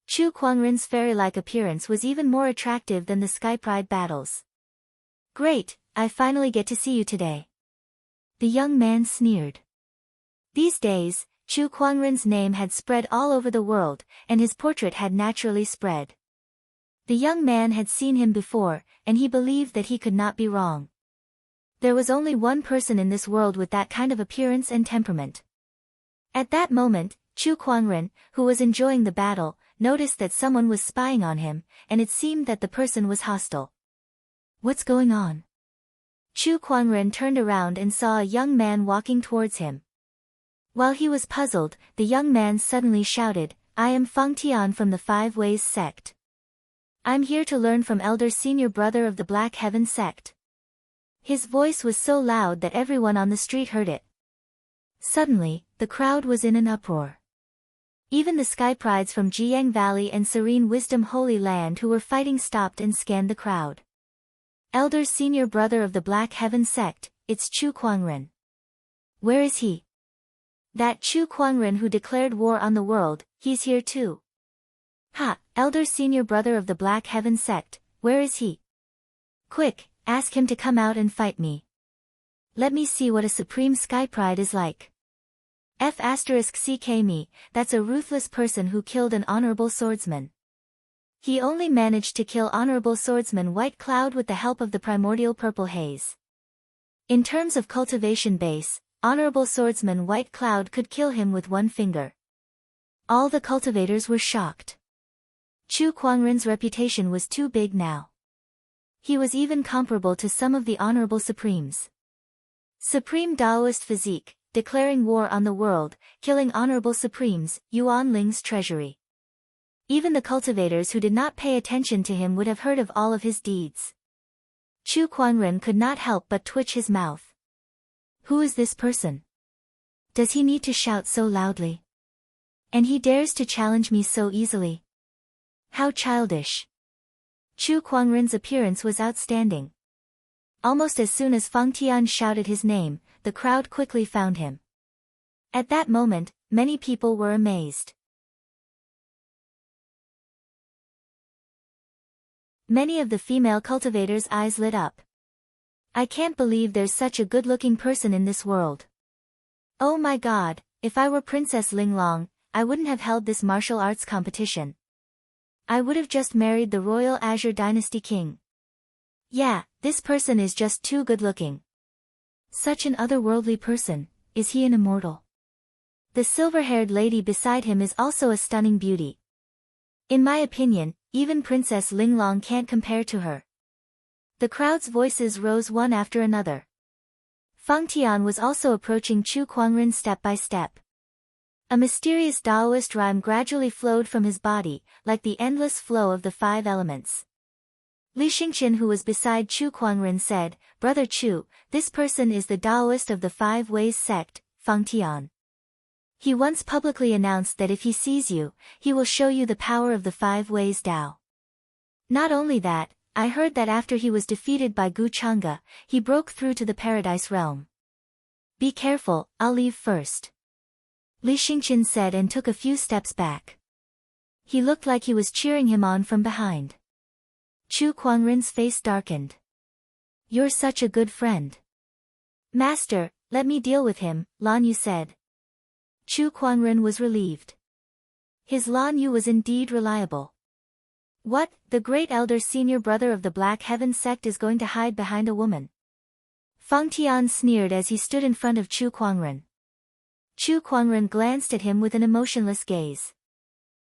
Chu Kuangren's fairy-like appearance was even more attractive than the Sky Pride battles. Great, I finally get to see you today. The young man sneered. These days, Chu Kuangren's name had spread all over the world, and his portrait had naturally spread. The young man had seen him before, and he believed that he could not be wrong. There was only one person in this world with that kind of appearance and temperament. At that moment, Chu Kuangren, who was enjoying the battle, noticed that someone was spying on him, and it seemed that the person was hostile. What's going on? Chu Kuangren turned around and saw a young man walking towards him. While he was puzzled, the young man suddenly shouted, I am Feng Tian from the Five Ways sect. I'm here to learn from elder senior brother of the Black Heaven sect. His voice was so loud that everyone on the street heard it. Suddenly, the crowd was in an uproar. Even the Sky Prides from Jiang Valley and Serene Wisdom Holy Land who were fighting stopped and scanned the crowd. Elder senior brother of the Black Heaven sect, it's Chu Kuangren. Where is he? That Chu Kuangren who declared war on the world, he's here too. Ha, elder senior brother of the Black Heaven sect, where is he? Quick, ask him to come out and fight me. Let me see what a supreme Sky Pride is like. F***ck me, that's a ruthless person who killed an honorable swordsman. He only managed to kill honorable swordsman White Cloud with the help of the primordial purple haze. In terms of cultivation base, honorable swordsman White Cloud could kill him with one finger. All the cultivators were shocked. Chu Kuangren's reputation was too big now. He was even comparable to some of the honorable supremes. Supreme Taoist physique, declaring war on the world, killing honorable supremes, Yuan Ling's treasury. Even the cultivators who did not pay attention to him would have heard of all of his deeds. Chu Kuangren could not help but twitch his mouth. Who is this person? Does he need to shout so loudly? And he dares to challenge me so easily. How childish. Chu Kuangren's appearance was outstanding. Almost as soon as Fang Tian shouted his name, the crowd quickly found him. At that moment, many people were amazed. Many of the female cultivators' eyes lit up. I can't believe there's such a good-looking person in this world. Oh my god, if I were Princess Linglong, I wouldn't have held this martial arts competition. I would have just married the royal Azure Dynasty king. Yeah, this person is just too good-looking. Such an otherworldly person, is he an immortal? The silver-haired lady beside him is also a stunning beauty. In my opinion, even Princess Linglong can't compare to her. The crowd's voices rose one after another. Fang Tian was also approaching Chu Kuangren step by step. A mysterious Taoist rhyme gradually flowed from his body, like the endless flow of the five elements. Li Xingqian, who was beside Chu Kuangren, said, Brother Chu, this person is the Taoist of the Five Ways sect, Fang Tian. He once publicly announced that if he sees you, he will show you the power of the Five Ways Tao. Not only that, I heard that after he was defeated by Gu Chang'e, he broke through to the Paradise Realm. Be careful, I'll leave first. Li Xingqian said and took a few steps back. He looked like he was cheering him on from behind. Chu Kuangren's face darkened. You're such a good friend. Master, let me deal with him, Lan Yu said. Chu Kuangren was relieved. His Lan Yu was indeed reliable. What, the great elder senior brother of the Black Heaven sect is going to hide behind a woman? Fang Tian sneered as he stood in front of Chu Kuangren. Chu Kuangren glanced at him with an emotionless gaze.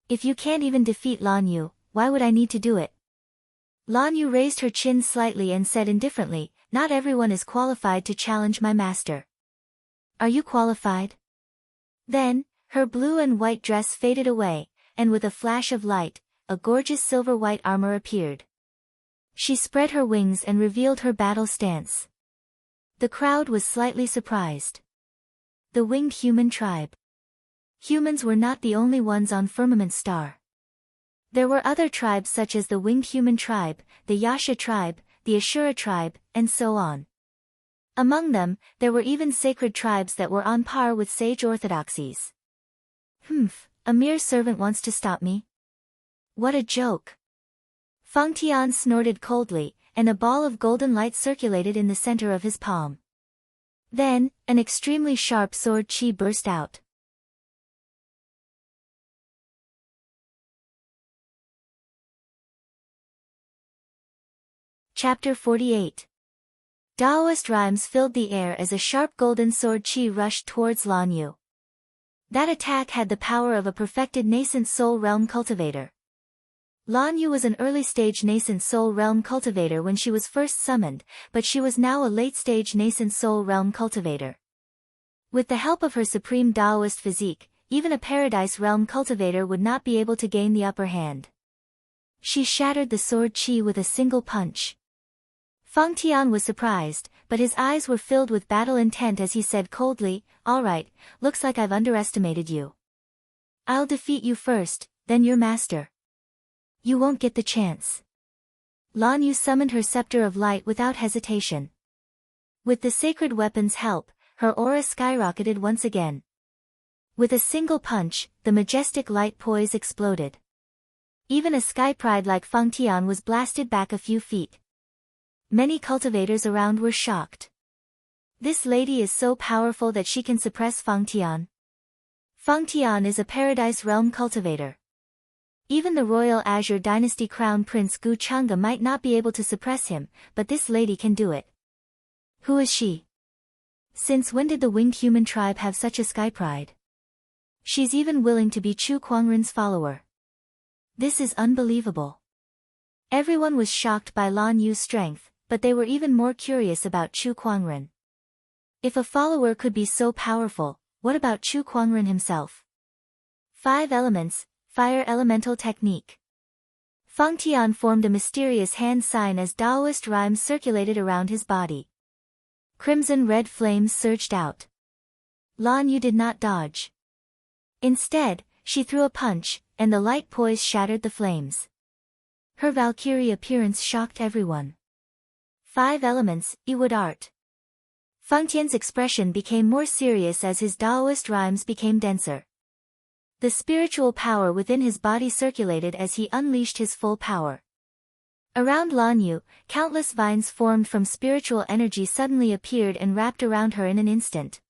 If you can't even defeat Lan Yu, why would I need to do it? Lan Yu raised her chin slightly and said indifferently, not everyone is qualified to challenge my master. Are you qualified? Then, her blue and white dress faded away, and with a flash of light, a gorgeous silver-white armor appeared. She spread her wings and revealed her battle stance. The crowd was slightly surprised. The winged human tribe. Humans were not the only ones on Firmament Star. There were other tribes such as the winged human tribe, the Yasha tribe, the Ashura tribe, and so on. Among them, there were even sacred tribes that were on par with sage orthodoxies. A mere servant wants to stop me? What a joke. Fang Tian snorted coldly, and a ball of golden light circulated in the center of his palm. Then, an extremely sharp sword chi burst out. Chapter 48. Taoist rhymes filled the air as a sharp golden sword chi rushed towards Lan Yu. That attack had the power of a perfected nascent soul realm cultivator. Lan Yu was an early-stage nascent soul realm cultivator when she was first summoned, but she was now a late-stage nascent soul realm cultivator. With the help of her supreme Taoist physique, even a paradise realm cultivator would not be able to gain the upper hand. She shattered the sword chi with a single punch. Fang Tian was surprised, but his eyes were filled with battle intent as he said coldly, all right, looks like I've underestimated you. I'll defeat you first, then your master. You won't get the chance. Lan Yu summoned her scepter of light without hesitation. With the sacred weapon's help, her aura skyrocketed once again. With a single punch, the majestic light poise exploded. Even a sky pride like Fang Tian was blasted back a few feet. Many cultivators around were shocked. This lady is so powerful that she can suppress Fang Tian. Fang Tian is a paradise realm cultivator. Even the royal Azure Dynasty crown prince Gu Chang'e might not be able to suppress him, but this lady can do it. Who is she? Since when did the winged human tribe have such a sky pride? She's even willing to be Chu Kuangren's follower. This is unbelievable. Everyone was shocked by Lan Yu's strength, but they were even more curious about Chu Kuangren. If a follower could be so powerful, what about Chu Kuangren himself? 5 elements, fire elemental technique. Feng Tian formed a mysterious hand sign as Taoist rhymes circulated around his body. Crimson-red flames surged out. Lan Yu did not dodge. Instead, she threw a punch, and the light poise shattered the flames. Her Valkyrie appearance shocked everyone. 5 elements, Yiwood art. Feng Tian's expression became more serious as his Taoist rhymes became denser. The spiritual power within his body circulated as he unleashed his full power. Around Lan Yu, countless vines formed from spiritual energy suddenly appeared and wrapped around her in an instant.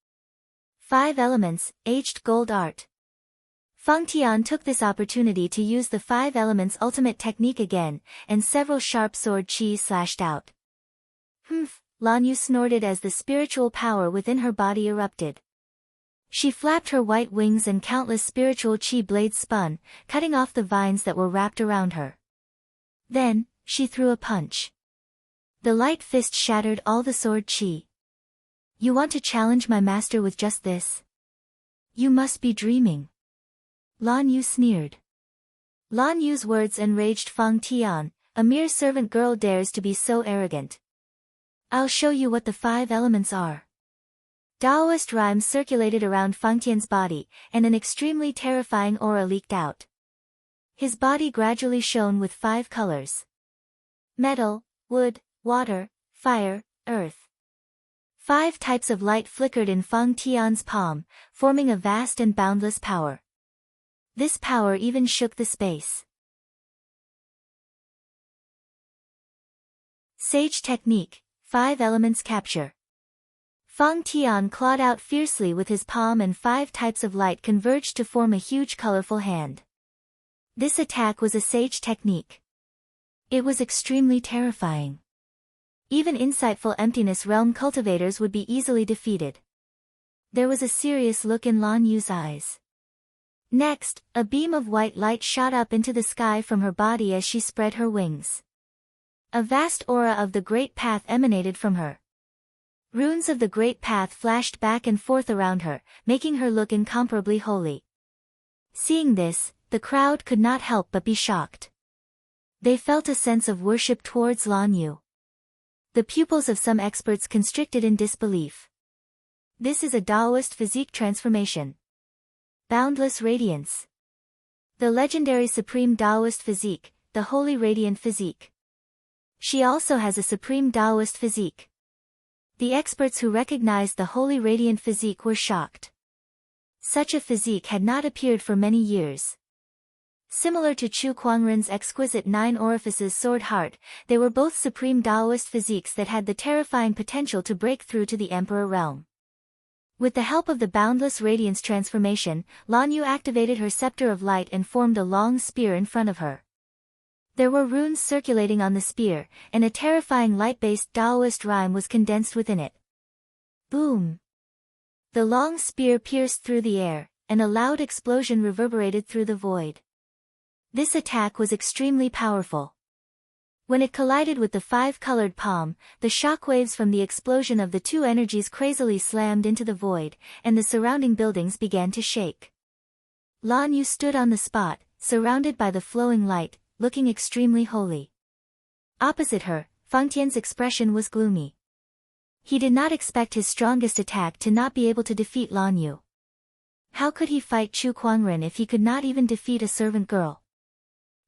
5 elements, aged gold art. Feng Tian took this opportunity to use the 5 elements ultimate technique again, and several sharp sword qis slashed out. Humph, Lan Yu snorted as the spiritual power within her body erupted. She flapped her white wings and countless spiritual qi blades spun, cutting off the vines that were wrapped around her. Then, she threw a punch. The light fist shattered all the sword qi. You want to challenge my master with just this? You must be dreaming. Lan Yu sneered. Lan Yu's words enraged Feng Tian. A mere servant girl dares to be so arrogant. I'll show you what the 5 elements are. Taoist rhymes circulated around Feng Tian's body, and an extremely terrifying aura leaked out. His body gradually shone with 5 colors. Metal, wood, water, fire, earth. 5 types of light flickered in Feng Tian's palm, forming a vast and boundless power. This power even shook the space. Sage technique, 5 elements capture. Feng Tian clawed out fiercely with his palm and 5 types of light converged to form a huge colorful hand. This attack was a sage technique. It was extremely terrifying. Even insightful emptiness realm cultivators would be easily defeated. There was a serious look in Lan Yu's eyes. Next, a beam of white light shot up into the sky from her body as she spread her wings. A vast aura of the Great Path emanated from her. Runes of the Great Path flashed back and forth around her, making her look incomparably holy. Seeing this, the crowd could not help but be shocked. They felt a sense of worship towards Lan Yu. The pupils of some experts constricted in disbelief. This is a Taoist physique transformation. Boundless radiance. The legendary supreme Taoist physique, the Holy Radiant Physique. She also has a supreme Taoist physique. The experts who recognized the Holy Radiant Physique were shocked. Such a physique had not appeared for many years. Similar to Chu Kuangren's exquisite 9 orifices sword heart, they were both supreme Taoist physiques that had the terrifying potential to break through to the Emperor realm. With the help of the Boundless Radiance transformation, Lan Yu activated her scepter of light and formed a long spear in front of her. There were runes circulating on the spear, and a terrifying light-based Taoist rhyme was condensed within it. Boom! The long spear pierced through the air, and a loud explosion reverberated through the void. This attack was extremely powerful. When it collided with the 5-colored palm, the shockwaves from the explosion of the 2 energies crazily slammed into the void, and the surrounding buildings began to shake. Lan Yu stood on the spot, surrounded by the flowing light, looking extremely holy. Opposite her, Feng Tian's expression was gloomy. He did not expect his strongest attack to not be able to defeat Lan Yu. How could he fight Chu Kuangren if he could not even defeat a servant girl?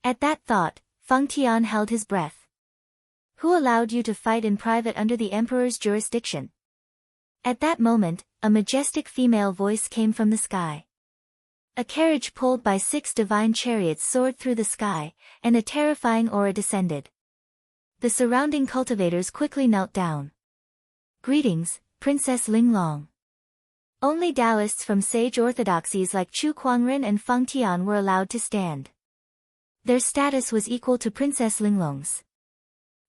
At that thought, Feng Tian held his breath. Who allowed you to fight in private under the Emperor's jurisdiction? At that moment, a majestic female voice came from the sky. A carriage pulled by 6 divine chariots soared through the sky, and a terrifying aura descended. The surrounding cultivators quickly knelt down. Greetings, Princess Linglong. Only Taoists from sage orthodoxies like Chu Kuangren and Feng Tian were allowed to stand. Their status was equal to Princess Linglong's.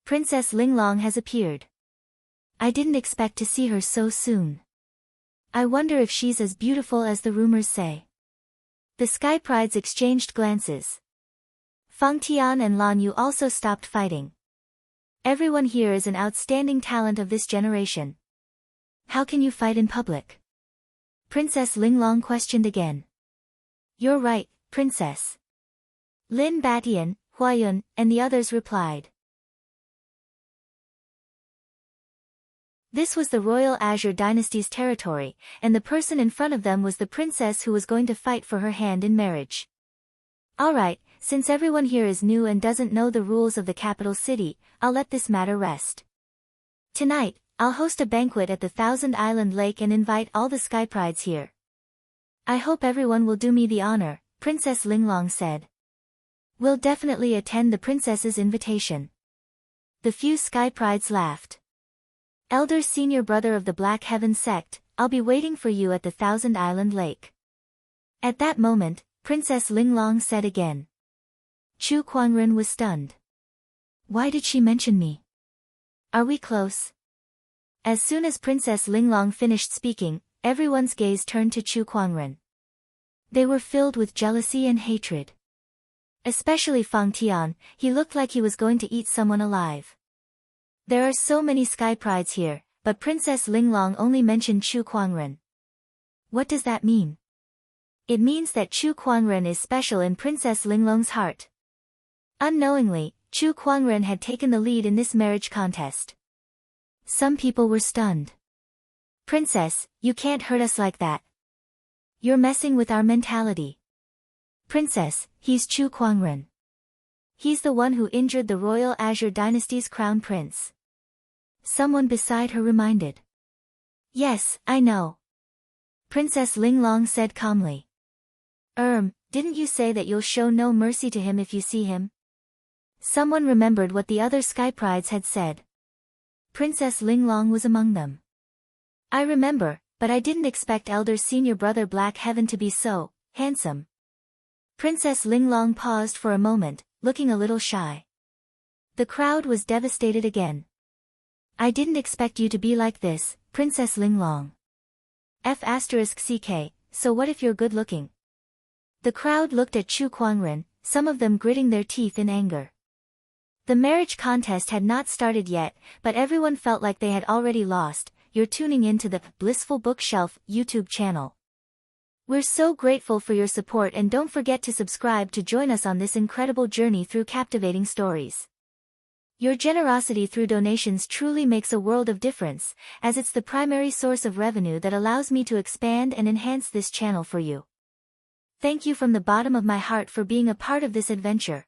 Princess Linglong has appeared. I didn't expect to see her so soon. I wonder if she's as beautiful as the rumors say. The Sky Prides exchanged glances. Feng Tian and Lan Yu also stopped fighting. Everyone here is an outstanding talent of this generation. How can you fight in public? Princess Linglong questioned again. You're right, Princess. Lin Batian, Huayun, and the others replied. This was the royal Azure dynasty's territory, and the person in front of them was the princess who was going to fight for her hand in marriage. Alright, since everyone here is new and doesn't know the rules of the capital city, I'll let this matter rest. Tonight, I'll host a banquet at the Thousand Island Lake and invite all the Sky Prides here. I hope everyone will do me the honor, Princess Linglong said. We'll definitely attend the princess's invitation. The few Sky Prides laughed. Elder senior brother of the Black Heaven sect, I'll be waiting for you at the Thousand Island Lake. At that moment, Princess Linglong said again. Chu Kuangren was stunned. Why did she mention me? Are we close? As soon as Princess Linglong finished speaking, everyone's gaze turned to Chu Kuangren. They were filled with jealousy and hatred. Especially Fang Tian, he looked like he was going to eat someone alive. There are so many Sky Prides here, but Princess Linglong only mentioned Chu Kuangren. What does that mean? It means that Chu Kuangren is special in Princess Linglong's heart. Unknowingly, Chu Kuangren had taken the lead in this marriage contest. Some people were stunned. Princess, you can't hurt us like that. You're messing with our mentality. Princess, he's Chu Kuangren. He's the one who injured the royal Azure dynasty's crown prince. Someone beside her reminded. Yes, I know. Princess Linglong said calmly. Didn't you say that you'll show no mercy to him if you see him? Someone remembered what the other Sky Prides had said. Princess Linglong was among them. I remember, but I didn't expect Elder Senior Brother Black Heaven to be so handsome. Princess Linglong paused for a moment, looking a little shy. The crowd was devastated again. I didn't expect you to be like this, Princess Linglong. F***CK, so what if you're good looking? The crowd looked at Chu Kuangren, some of them gritting their teeth in anger. The marriage contest had not started yet, but everyone felt like they had already lost. You're tuning in to the Blissful Bookshelf YouTube channel. We're so grateful for your support, and don't forget to subscribe to join us on this incredible journey through captivating stories. Your generosity through donations truly makes a world of difference, as it's the primary source of revenue that allows me to expand and enhance this channel for you. Thank you from the bottom of my heart for being a part of this adventure.